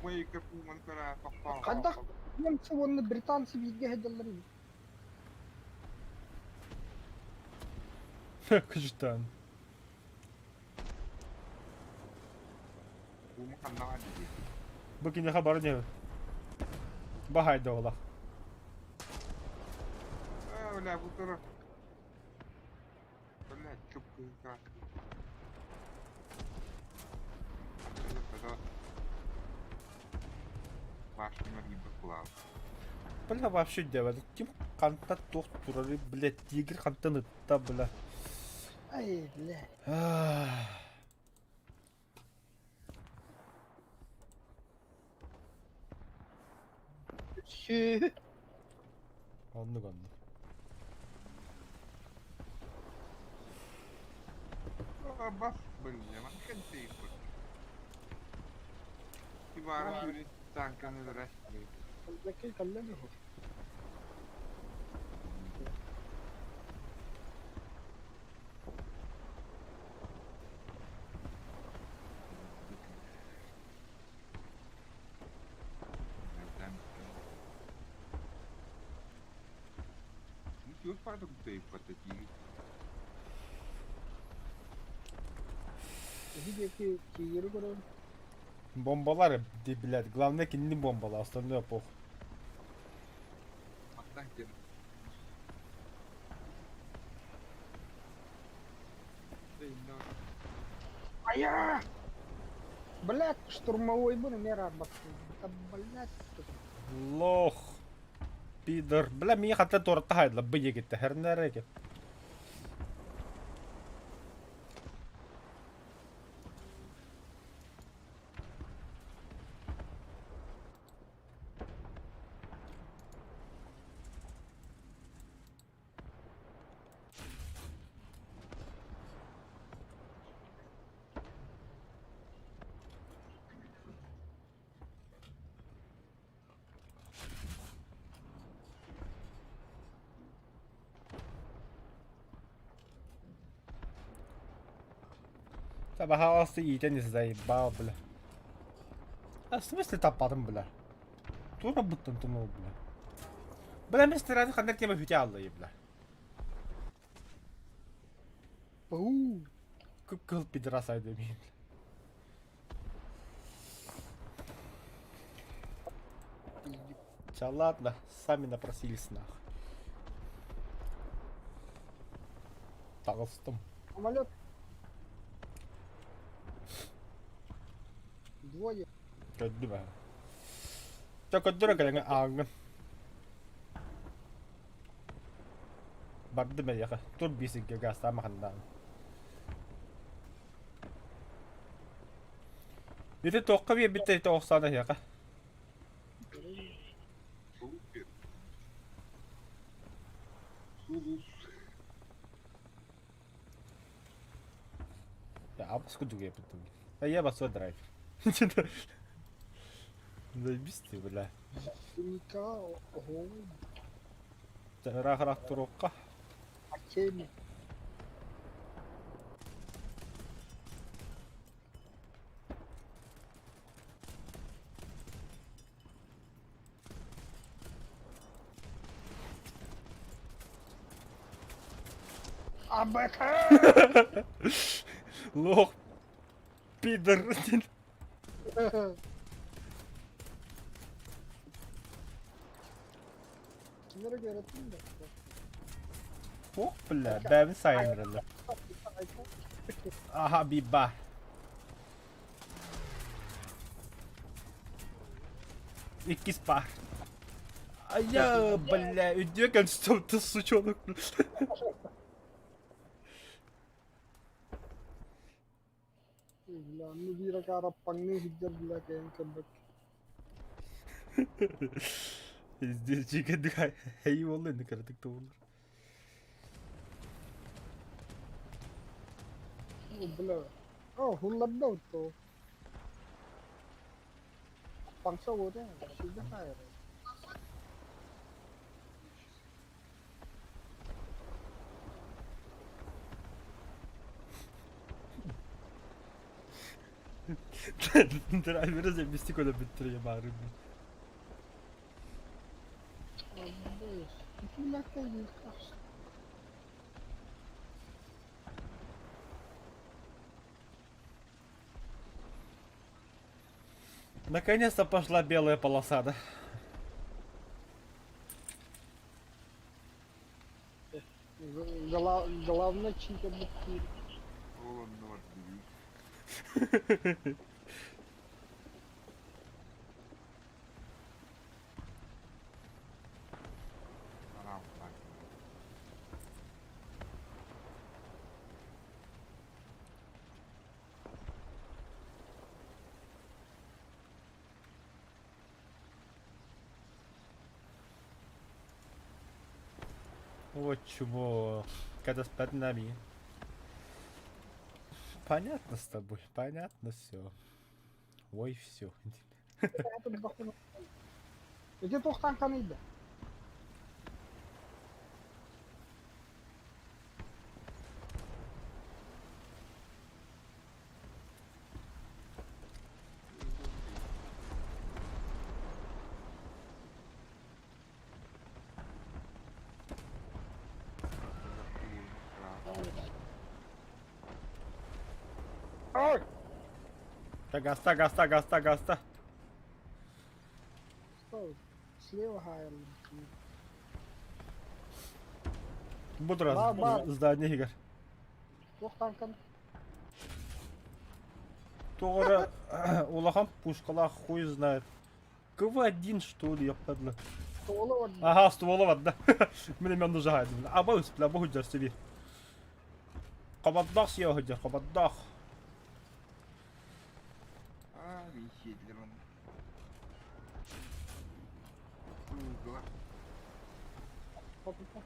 Мои капуман кара попал. Кадак немцы оны британцы бизге хедалар. Күжтан. Bugün haber ne? Bahayda ola. Öyle bu taraf. Öyle çok güzel. Başlama gibi kulağım. Бля, вообще девать. Ким канта доктора, блядь, тигр канта нытта, бля. Ay le. Şu. Anlık anlık. Bas böyle ama kan şey bu. İbare böyle tankanı da rastlayı. Laki kallen ho. Yok pardon bu teyip patati. İyi ki yürü kuru. Bombalar блядь. Главное кинь бомбала, остальное пох. Hatta ki. Aya! Блядь, штурмовой был мера баксы. Да блядь. Лох. Пидор. Бля, меня хата торта хайдла, бые gitti. Her nereye git. Tabi havası iyiden izleyip bağ bile. Ha, смысле tapadım bile. Tura bıttın tüm o bile. Bile misteradi kandak yeme hüte allayı bile. Пау. Kıp пидораса demeyeyim. Ча ладно, сами напросились нах. Толстым. Самолет. Двое. Kötü be. Çok kötü gelen ağın. Bardı mı ya? Dur bir sikge gasta makandan. Bir de tokka bir de toksana ya. Super. Sulus. Ya apa sku juga betul. Ya басу драйв. Заебись ты, бля. Ника. Ого. Рах турокка. Акеми. АБК! Лох. Пидор. Kimlere göre değil de. Oh bля, ben sayınırlı. Aha bir bah. İki spar. Aya bля, ödüyor kan stopta suç olur. Gila, nu bira ka rapang ni hijab gila kayak kebek. İzleyici kadar hey oldu ne karadık da olur. Oh, bela. Oh, hulab daw to. Pangsa wo de, sige tayo. Driver'ı zembistik öyle bittiriyor bari. Abes, itulah kayak gitu. Наконец-то пошла белая полоса, да? Главное чемпионат мира. Olanlar var değil. Arap var. Вот чего. Когда спят нами. Понятно с тобой, понятно все. Ой, все. Hayatım bakın. Ece toktan kanıydı. Ой! Так, гаста, гаста, гаста, гаста. Что? Слева Гайер. Буду раз Ба-ба. здание, Игорь. Toktan kanı. Тора улахан пушкала хуй знает. КВ-1 что ли, я падла. Tuğla var. Ага, ствола var да. Мен мен нужа хайдым. Аба үспілі, абы хүджар сөбір. Қабаддақ сия хүджар, қабаддақ. Aa, bir şeyler onu. Uygular. Kapı kapı.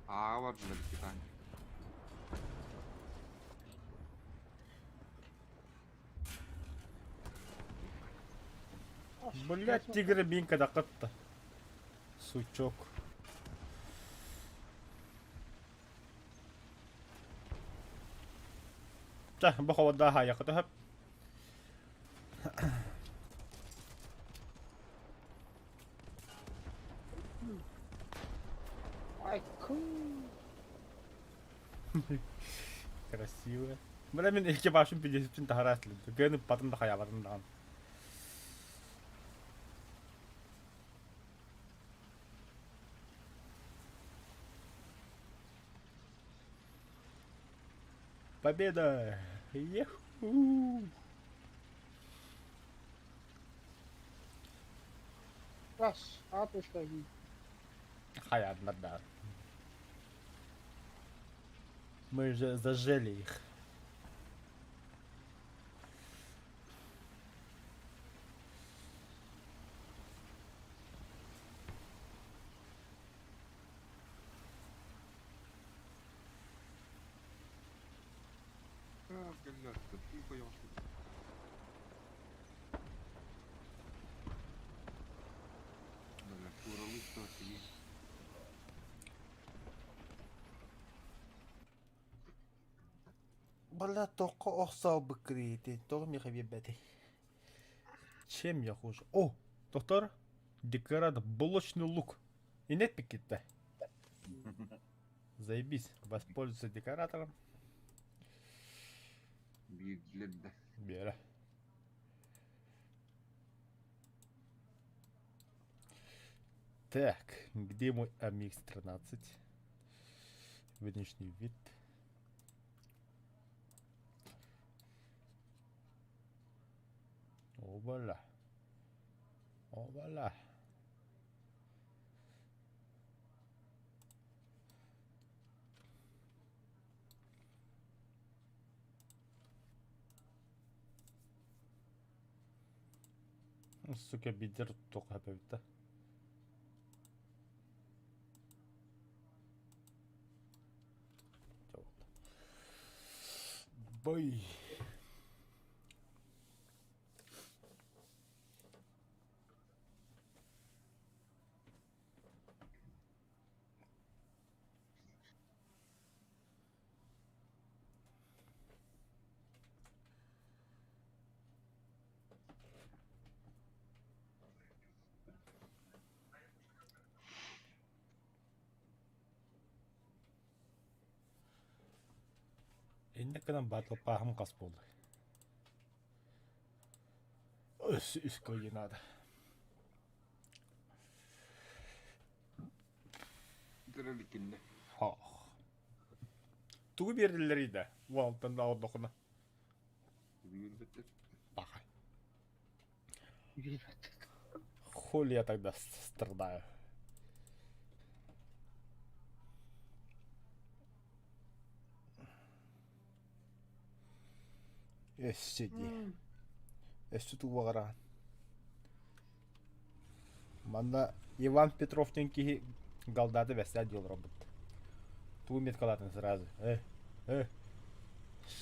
Ağa vardılar iki tane. Блять, тигры бинка да кытты. Сучок. Ча, бұл қауадда хая қыты хөп. Ay kı. Красиво. Бля, мен екі башым педесіптен тахара әсілімді. Гөніп батымды хая батымдаған. Победа! Еху! Раз. Атушка гид. Хая, да. Мы же зажели их. Aa, güzel. Bir koyuyorsun. Böyle kuralı işte iyi. Бля, только осал бы крити, то ми хабибети. Чем я хуже? О, доктор, декорат булочный лук. И нет пикета. Заебись, воспользуйся декоратором. Büyükleri de. Бера. Так, где мой АМХ-13? Внешний вид. Обала. Обала. Сука, бидер только это. Бой. Иннеккенен батыл пахым қас болды. Үс көйінады. Тіреліккенде. Туғы берділер еді. Уалтын да ордықына. Үйілбеттер. Бақай. Хули я тогда страдаю. Сиди. Тут угара. Манда Иван Петровтен ки галдады веся дел робот. Ту мет калатын сразу.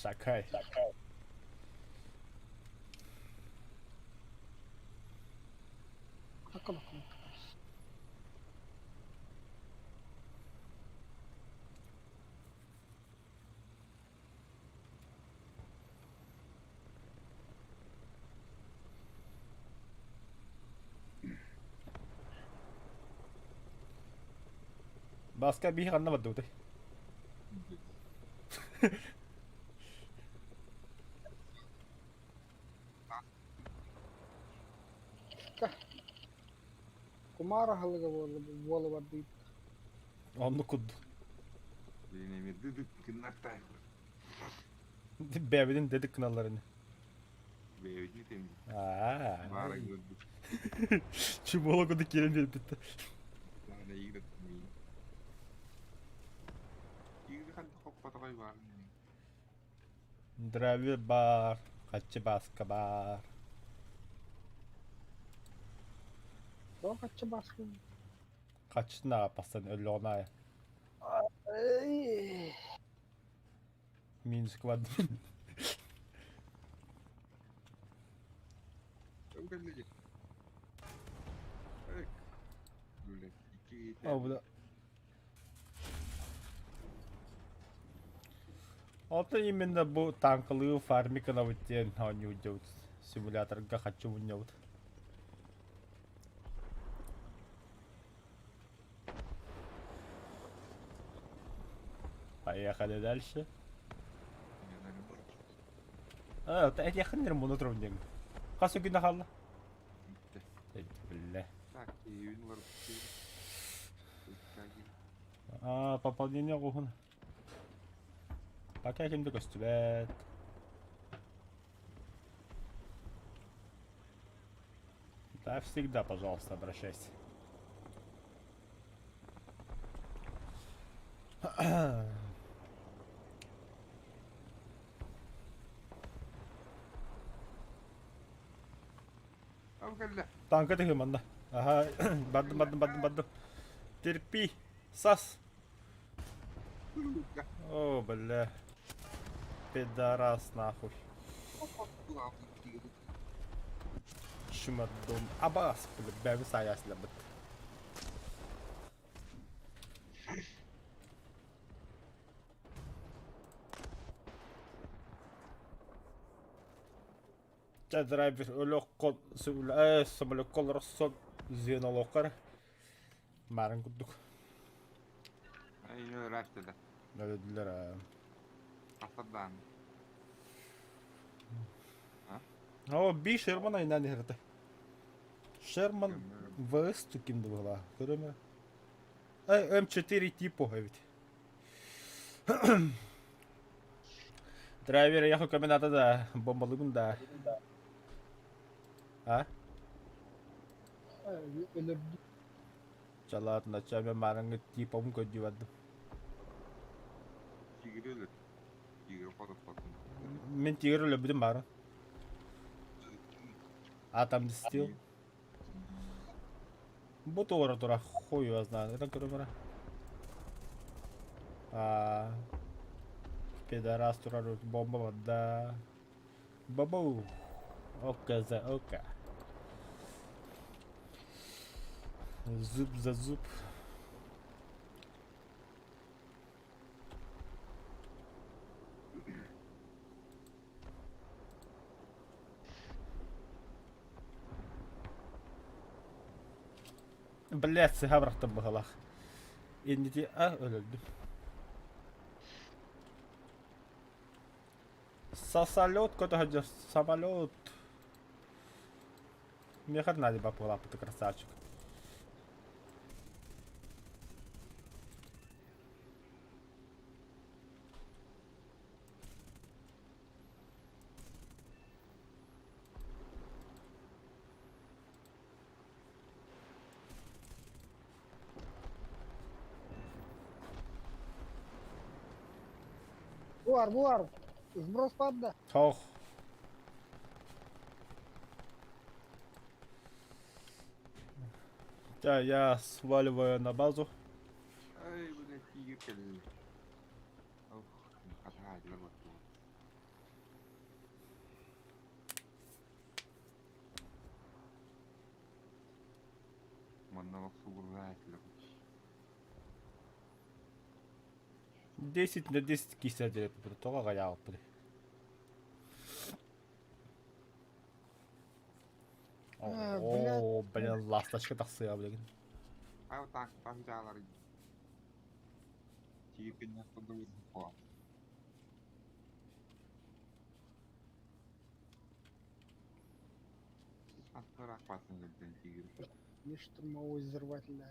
Шакай. Bakalım. Басқа бейі қанна бады өте. Kumara halıga bolı var deyip. Onu kuddu. Benim düdük kınakta. Bebedin dedik kınallarını. Beyazı temiz. Aaa. Var gördük. Çubuğla kuduk yerim verip bitti. Daha iyi de temiz. İyi kan hoppa takay var. Драйвер бар. Қачы басқа бар. Doğru kaçça baskın. Қачына апастан өлі оңай. Минус квад. Öyle gel. Evet. Böyle iki О, бұда. Олта именно бұл танкылығы фармикана өттен оны өдеуд. Симуляторға қачы өңеуд. Поехали дальше. Это яқындар мұны тұрмын. Қасы күні қалды? Білі. Так, июнь var. Пополнение қоғын. Пока кемді көстібәт. Да, всегда, пожалуйста, обращайся. Öyle. Танка тігім анда. Ага, бадым. Терпи, сас. О, бля. Пидорас, нахуй. Шумадом. Абас, бля, бәбі саясында біт. Драйвер өлөк қол самолет қол рассол зен олоққар. Марын күддік. Aynen üniversitede. Өлөділер. Hastadan. О, би Шерман айнан ерді. Шерман ВС тукимді бұла. Көріме? М4 типу ғавит. Драйвер яху камената да бомбалығын да. А? Ölür. Çalatın açar ben marangı tipom kötüyordum. Tigre ölür. Tigre foto. Мен тигр өлөбүдүм баары. Атамды стил. Бу тура хуй его знает. Это көрө пидорас тура бомба вода. Бабу. Ока за ока. Зуб за зуб. Блять, сыгабырактан бахалах. Эндити өлөдүм. Сосолет, какой-то самолет. Мне хрена не попала, ты красавчик. Буар, сброс падда. Ох. Да, я сваливаю на базу. Ай, блядь, тигр келді. Ох, қатаға айтылар баттı. Манна бақ суғырға айтылар. 10 на 10 киса делает, только гонял. О, блин, ласточка тақсыға, блин. Ай, о тақ жағалар. Тигр келді ақтырды бұрын қоғам. Ақтыр ақпасын келден тигр. Не штурмовой взрыватель.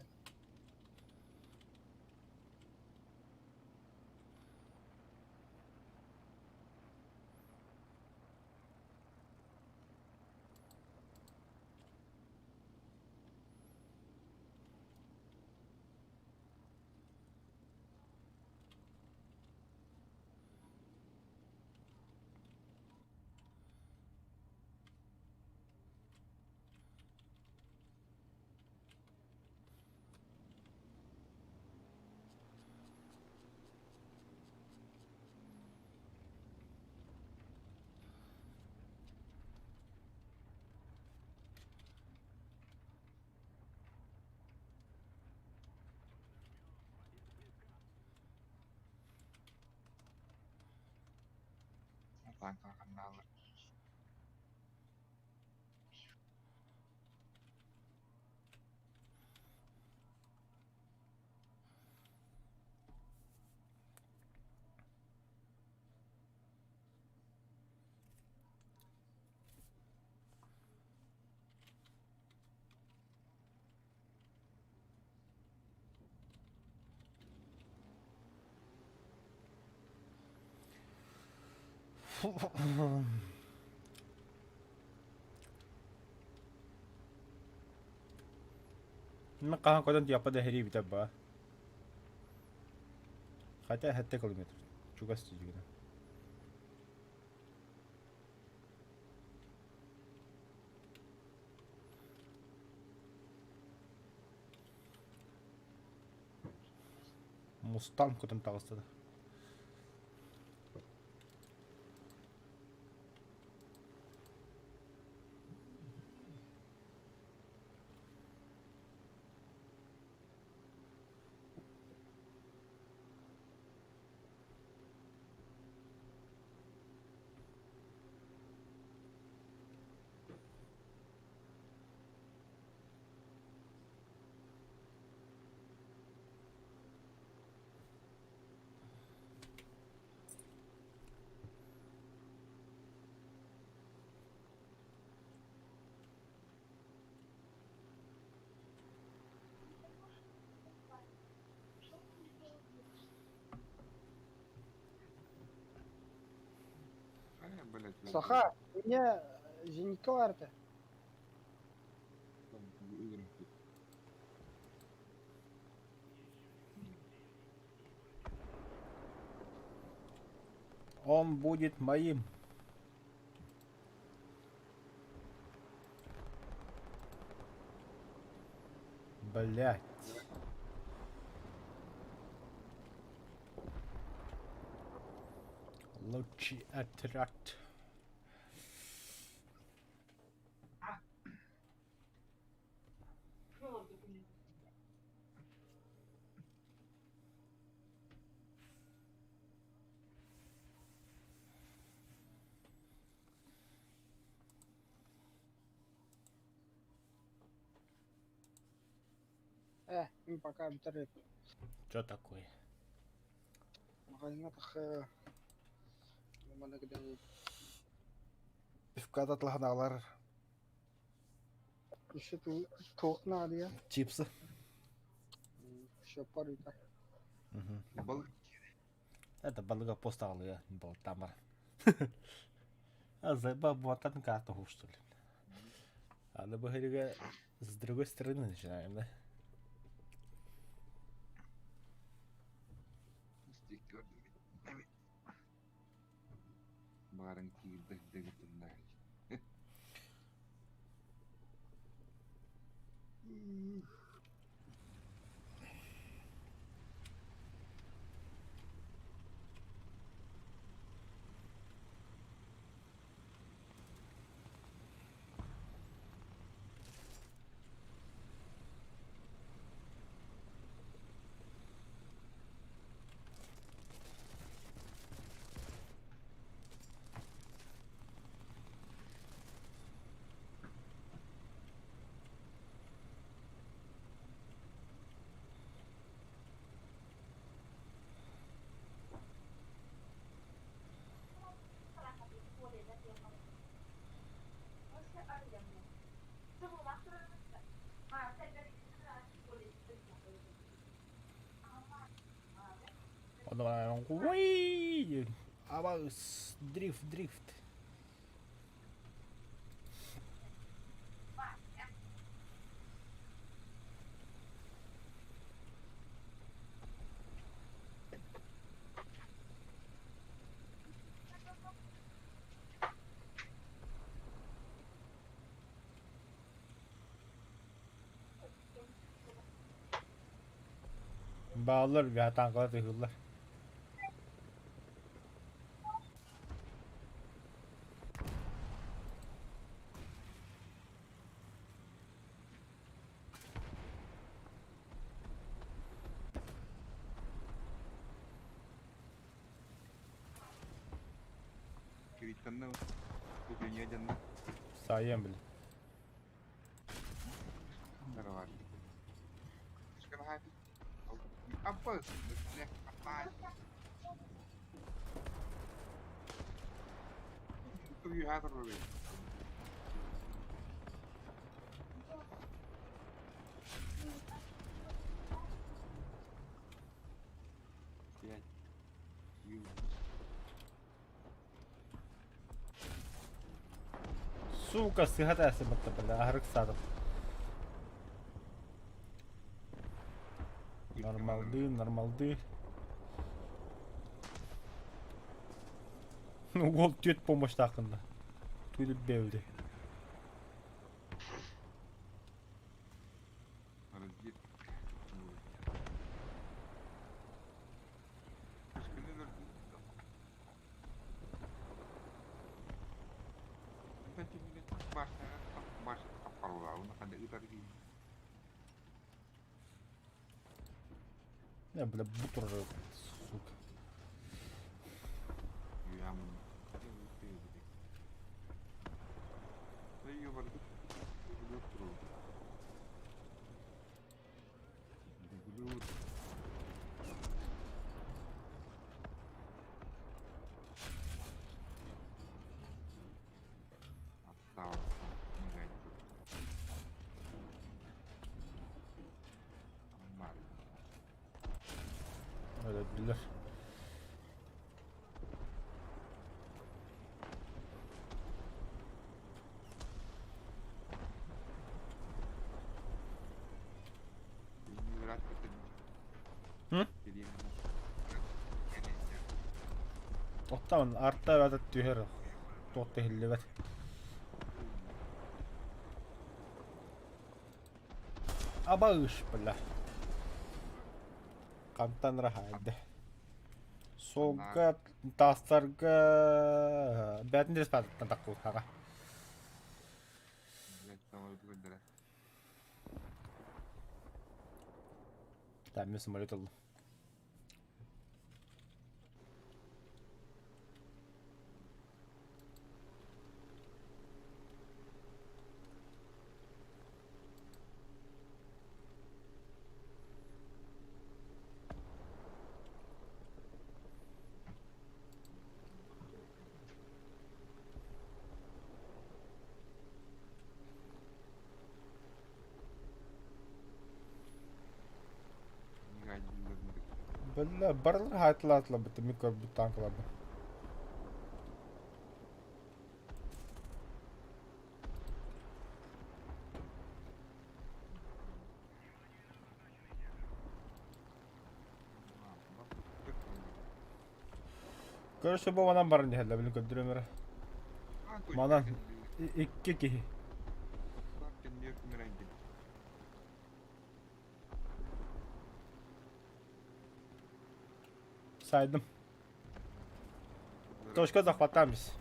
Таң қақында алыр. Нақахан кодан тияппа хери битә ба. Хотя 7 километр. Чугас тигене. Мустанг кодан тагыстады. Ай, блядь. Саха, у меня зенитка vardı. Он будет моим. Блять. Лучший аттракт. Им пока бітіреді. Что такое? Магазинатах. Мана киден. кататлаханалар Еще тут тохна алия. чипсы. Еще парита. Balık Это балыга посталыя был тамар. А заеба ботан карту что ли? А на бахарига с другой стороны начинаем, да? istek gördüm. Evet. Barın kirde gittiler. Уи! Дрифт. Bağlar bir hatan kadar tehirler. Kiritan'da bugün yayında Sayem bile. var. Sekarang hari apa? Sebenarnya apa? Itu ya terus. Ya, you. Сука, sıhhat әсімітті білі, ahırık sadım. Нормалды. Ол түйет помощь тақында. Түйдіп бәуді. Разъед. Bahasa kapal laut ada utar di. Ya bile bu turda сука. Yang Ayo baru dulu. Dulu. Atau enggak itu. Amal. Öyle bilir. Ini berat betul. Jadi Ottavan artta ödet tyher. Tuotte hillivät. Abağış bile. Kantan rahaydı. Soğuk tasarga бәрінде спадықтан таққыл қаға. sama itu bener. Тәмі самолет oldu. Бля, барлар хайтла бітті микро бір танкыларды. Көрші болғанан барын дехелі, білін көндірі мәрі. Манан, икки кихи. Saydım. Точка захватамыз.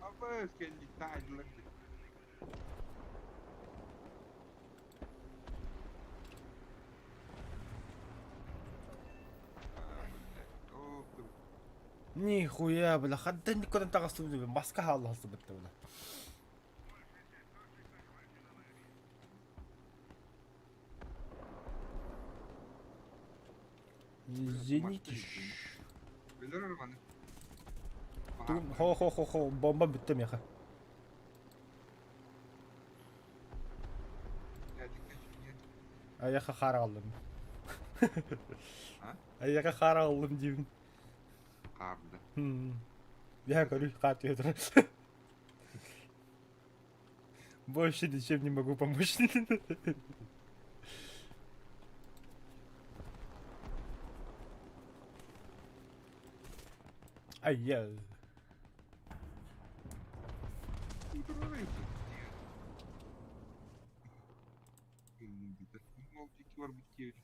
Apa kendi taydılar. Нихуя, бля, хаддан никуда тағасты бля, маска халласы бітті бля. Извините. Bilir arabanı. Хо, бомба бітті меха. Аяқа қара қалдым. Аяқа қара қалдым деймін. Kardı. Я говорю, хату это. Больше ничем не могу помочь. Ай, я. Var bitiyor.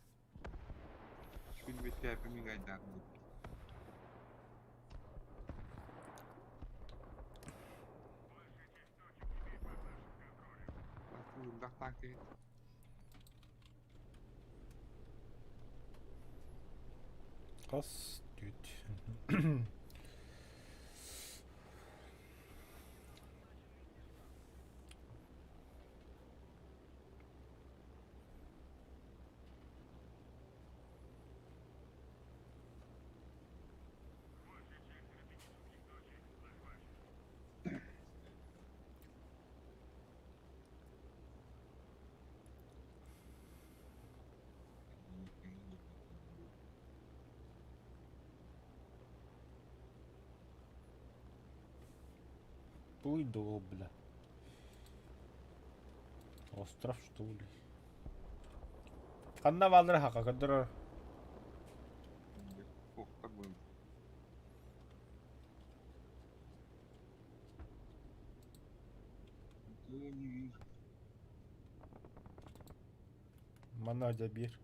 Şimdi bir tepemi kaydardı. Uzaktan ki. Kas düt. Уйду, бля. Остров, что ли? Қанда балдыр хақа көдірір. Kokta bu. Мана öde bir.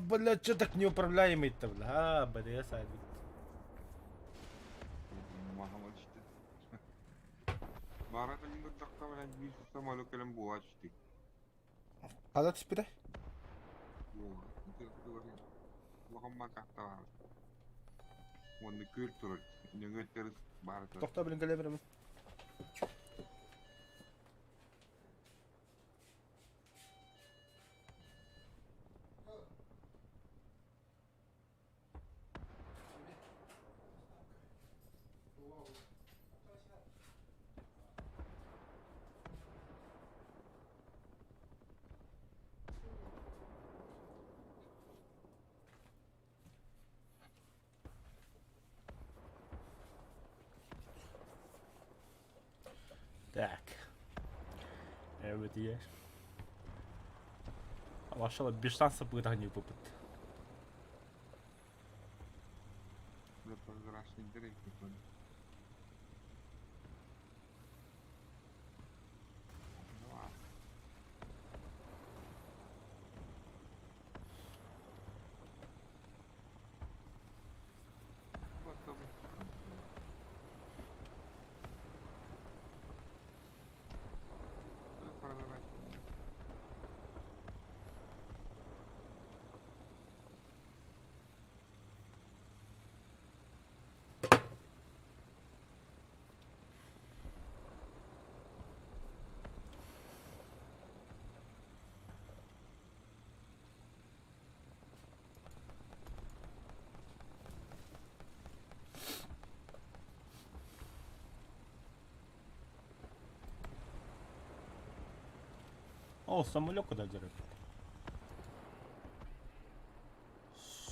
Бля, чё так неуправляемый-то, бля? Бля, садик. Mahmut işte. Baharat elinde dakika veren bir susam alo kalem bu açtı. Қада түспеді? Yok. Bakın makakta var. Onu kültür. Nögetleriz baharat. Тоқта білін келе беремін. Так. Evet iyi. Maşallah bir şansa bu kadar не попыт. Böyle prozrачный direkt yapalım. О, самолет куда держит?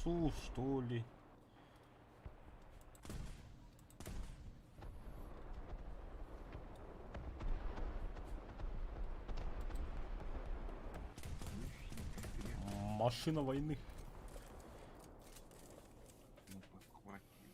Су, что ли? Машина войны. Ну, подхватил.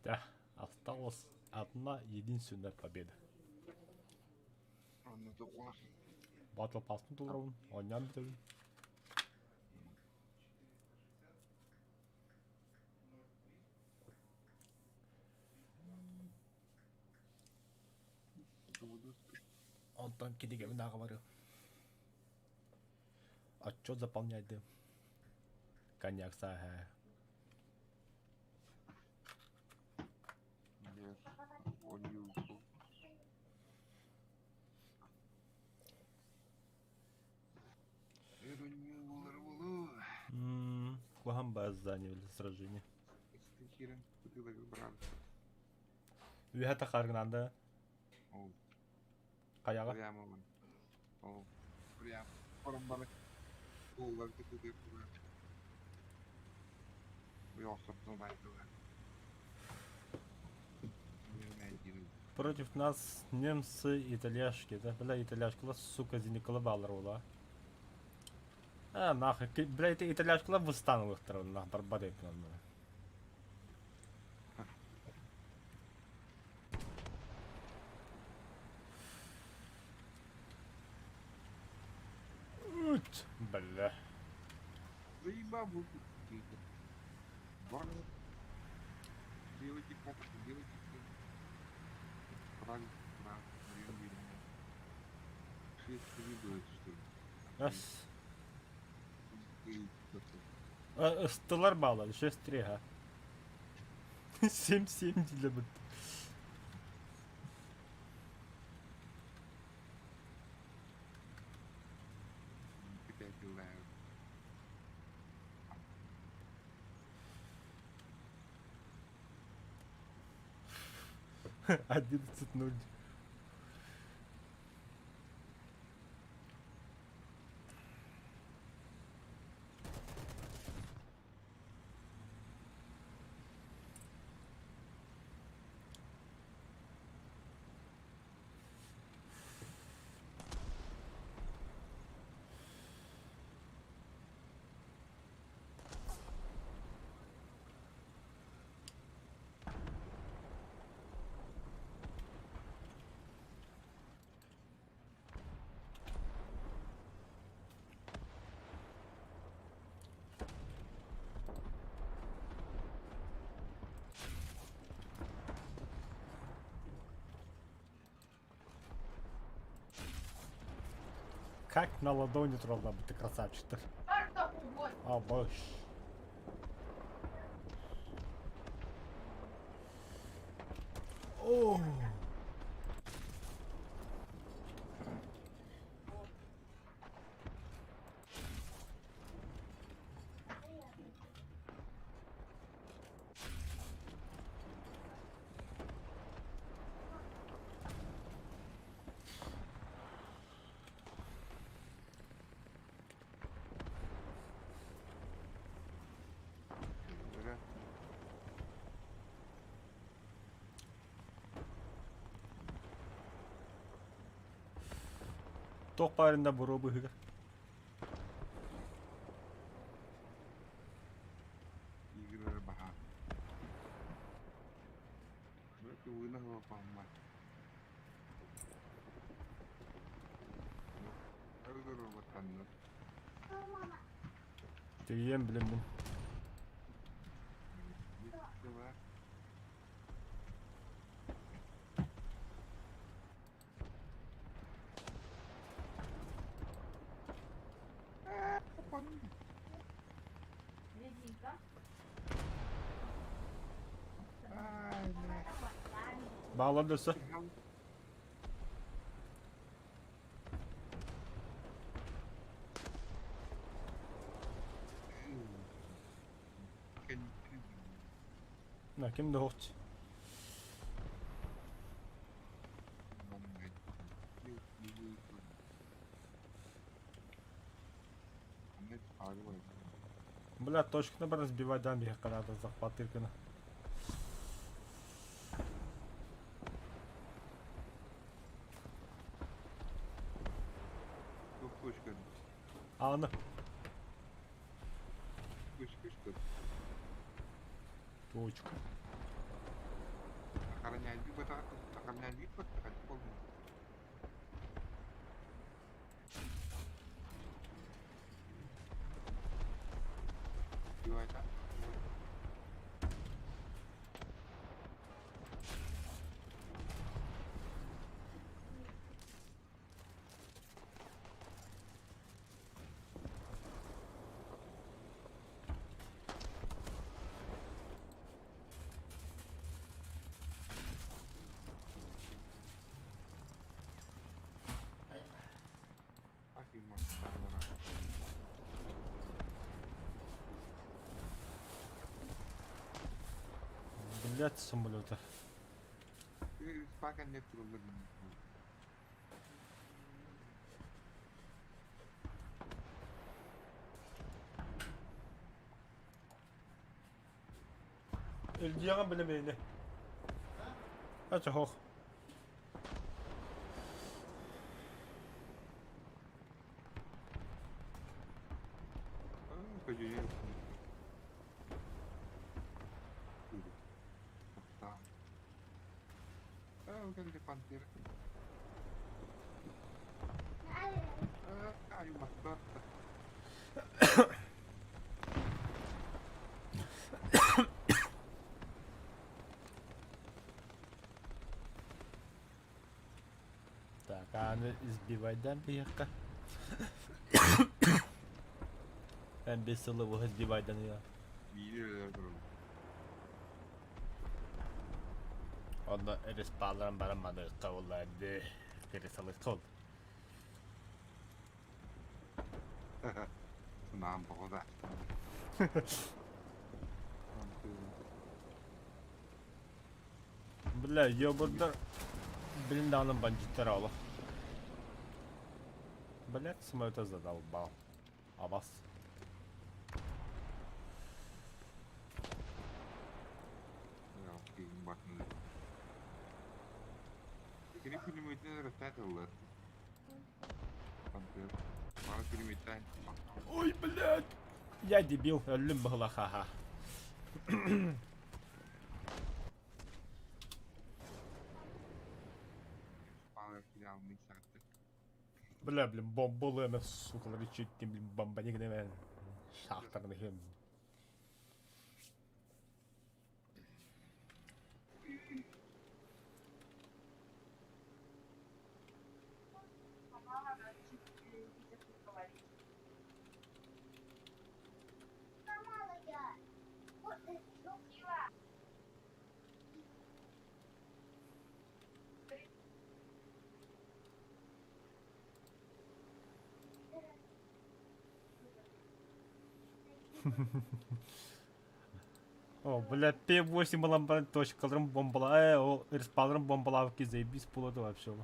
Да, осталась одна единственная победа. Он это плохо. Батл паспорт уровень, oynayan bitirdin. Ondan kedi gibi daha var. Отчет заполнять, да. Коньяк, сага. Yes. Он не ушел. Это не было. Куган баз заняли сражение. Если херен, ты так брал. Вихата харгнанда. О, Каяга. прямо он. О, прямо. Парамбары. Олар ты деп тура. Уясып тумайды. Против нас немцы, итальяшки, да? Бля, итальяшкалар, сука, зеникалы балар ола. А, нахуй, бля, это итальяшкалар восстанут их трон, нах, барбадек нам. Бля. Заебал был какие-то. Барны. Делайте как, делайте как. Правильно, правильно. 6 видует, что ли? Раз. И кто-то. Стылар bağladı, 6-3, ha. 7-7 для бы. Опять гуляют. 11-0. Как на ладони трудно быть, ты красавчик-то. А, боже. О. Говорят, Тоқ барында буру быгыр. игры баха. Ну, это вынахло, по-моему. Ну, это робот аннат. Тием білем мен. Давай. Ай, блядь. Bağladı üstü. Ne kim de hoç. Бля, точка надо разбивать дамби, когда надо захват Иркина. Аны. Точка. Блять, самолета. Эльдиаган билемейни. Ача хох. Так, а ну избивай дамбиха. Ben bir sılı bu hız bir baydanı ya. Onda eris bağlaran baramadı kavullardı. Geri salı kol. Sınavım bu kadar. Bля, yo burada bilim dağının bancıkları oğlum. Блять, самолета задолбал. Абас. Ini kilometernya rata Allah. Hampir. Malah kilometer. Ой, блядь! Я дебил, ölüm была, ха-ха. Malah final satu. Бля, блин, бомбалы, она, сука, рычит, блин, бомбаник, наверное. Шахтарный хем. О, бля, П8 лампа точкаларым бомбала, о, респаунерым бомбалап ki заебись болады вообще.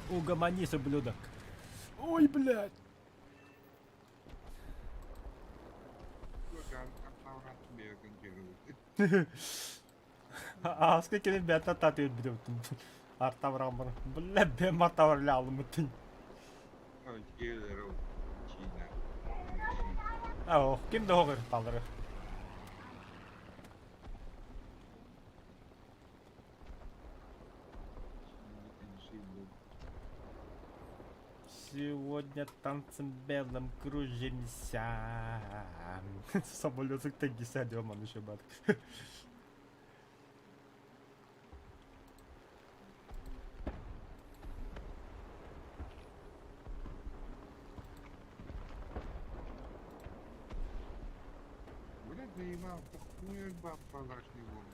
Угомонись, ублюдок. Ой, блядь. Аска келin бета татıyor biliyorsun. Arta varamını. Bля, ben marta var aldım bütün. Oh, kim de hoger palları. Сегодня танцем белым кружимся. Самолетик таки садем, он еще бат. нахуй, хуй баб прозрачный вогон.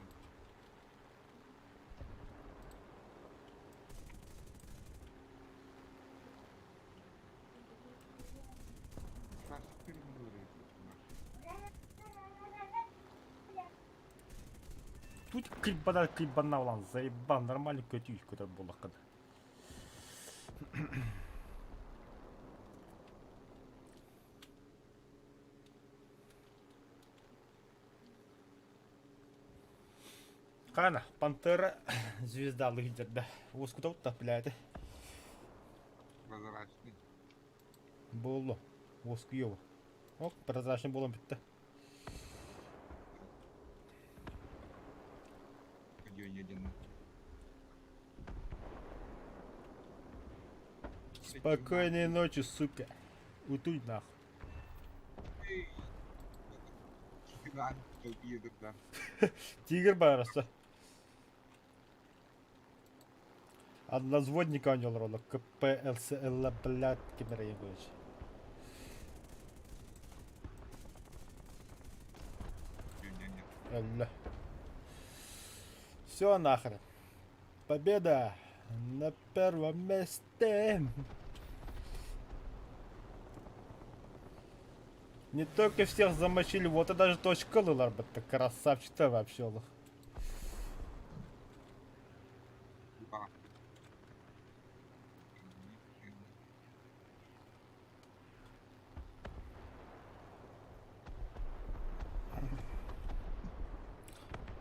Сейчас переговорим. Тут крибана, улан, заебал, нормальный көтүйіш көтер болдық қады. Қана, пантера звезда лыгдерді. Оску таутта, біляді. Прозрачный. Болды. Оску еу. Оқ, прозрачный болам бітті. Где едем? Спокойной ночи, сука. Утуй нахуй. Фиган, какие тогда. Тигр барысы. Однозводника он ролик. КПЛСЛ, блядь, кемерейн короче. Не-не-не. Все нахрен. Победа на первом месте. Не только всех замочили, вот и даже точка лылар бітті. Красавчик-то вообще лых. Да.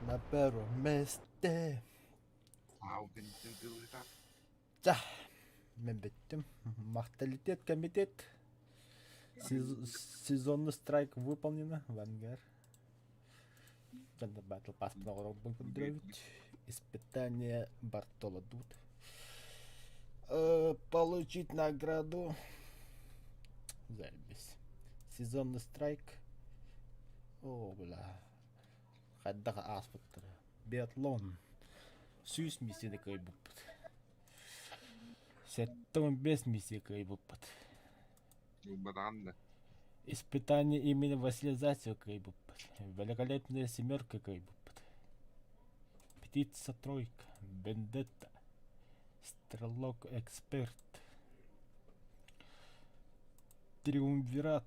На первом месте. Ау, ты летал. За, мен біттім. Мақталитет комитет. Сезонный страйк выполнено. Вангар. Жандар Battle Pass нагородын поздравить. Испытание Бартола Дут. Получить награду. Заебись. Сезонный страйк. О, бля. Хаддаға аспыттыр. Биатлон. Сүйіс миссияны кай бұппыт. Сәттің 5 миссия кай бұппыт. Батанда. Испытание имени Василия Зайцева кай бұппыт. Великолепная семерка кай бұппыт. Птица тройка. Бендетта. Стрелок эксперт. Триумвират.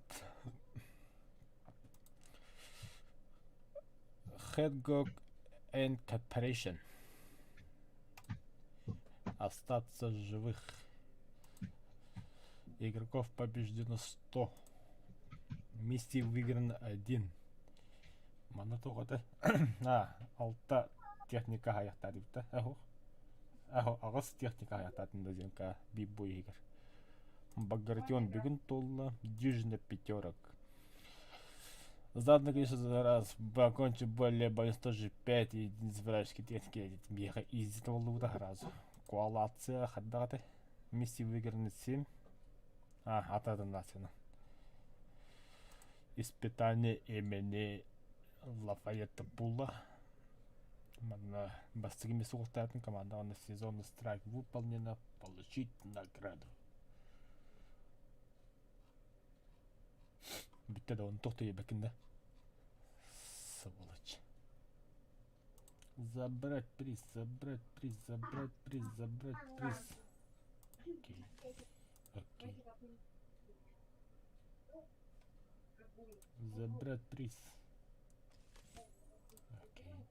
Hedgehog and Corporation. Остаться живых. Игроков побеждено 100. Миссий выиграно 1. Манатоғады. Алта техника аяқтады бітті. Ағыз техника аяқтадың да зенка бейбой егер. Багратион бүгін толла. Дюжина пятерок. Заодно, конечно, за раз покончу более боюсь тоже 5 единиц вражеские техники. Меха изи того лута разу. Коалация хаддаты. Миссии выиграны 7. Атадан насена. Испытание имени Лафайетта Пула. Бастыгими суғықтардың команда на сезонный страйк выполнено. Получить награду. Бітті да оны тоқты ебекінде. Сволочь. Забрать приз, забрать приз, забрать приз, забрать приз. Окей. Окей. Забрать приз. Окей.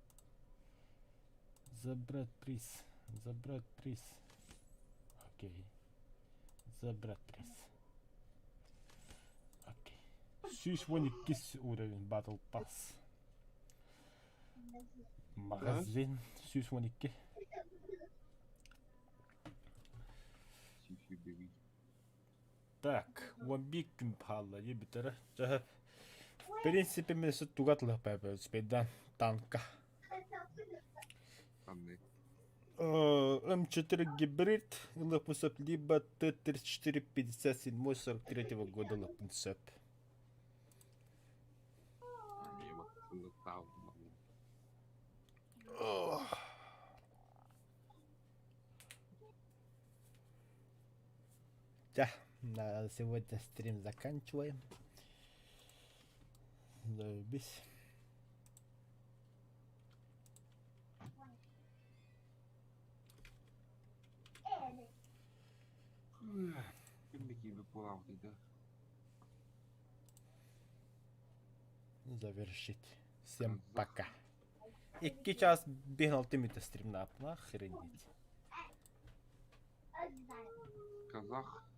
Забрать приз. Забрать приз. Окей. Забрать приз. Сүйіс 12 уровень Battle Pass. Магазин сүйіс 12. Так, Уамбик күмпалла ебітірі. В принципе, мен сөт туғатылық бәбі спейдан танка. М4 гибрид, лыпнусып, либо Т-34 57 43 года лыпнусып. Да, на сегодня стрим заканчиваем. Заебись. Кімді київ полав дейді. Завершить. Всем пока. 2 час бігнав тиміти стрім на охренеть. Казах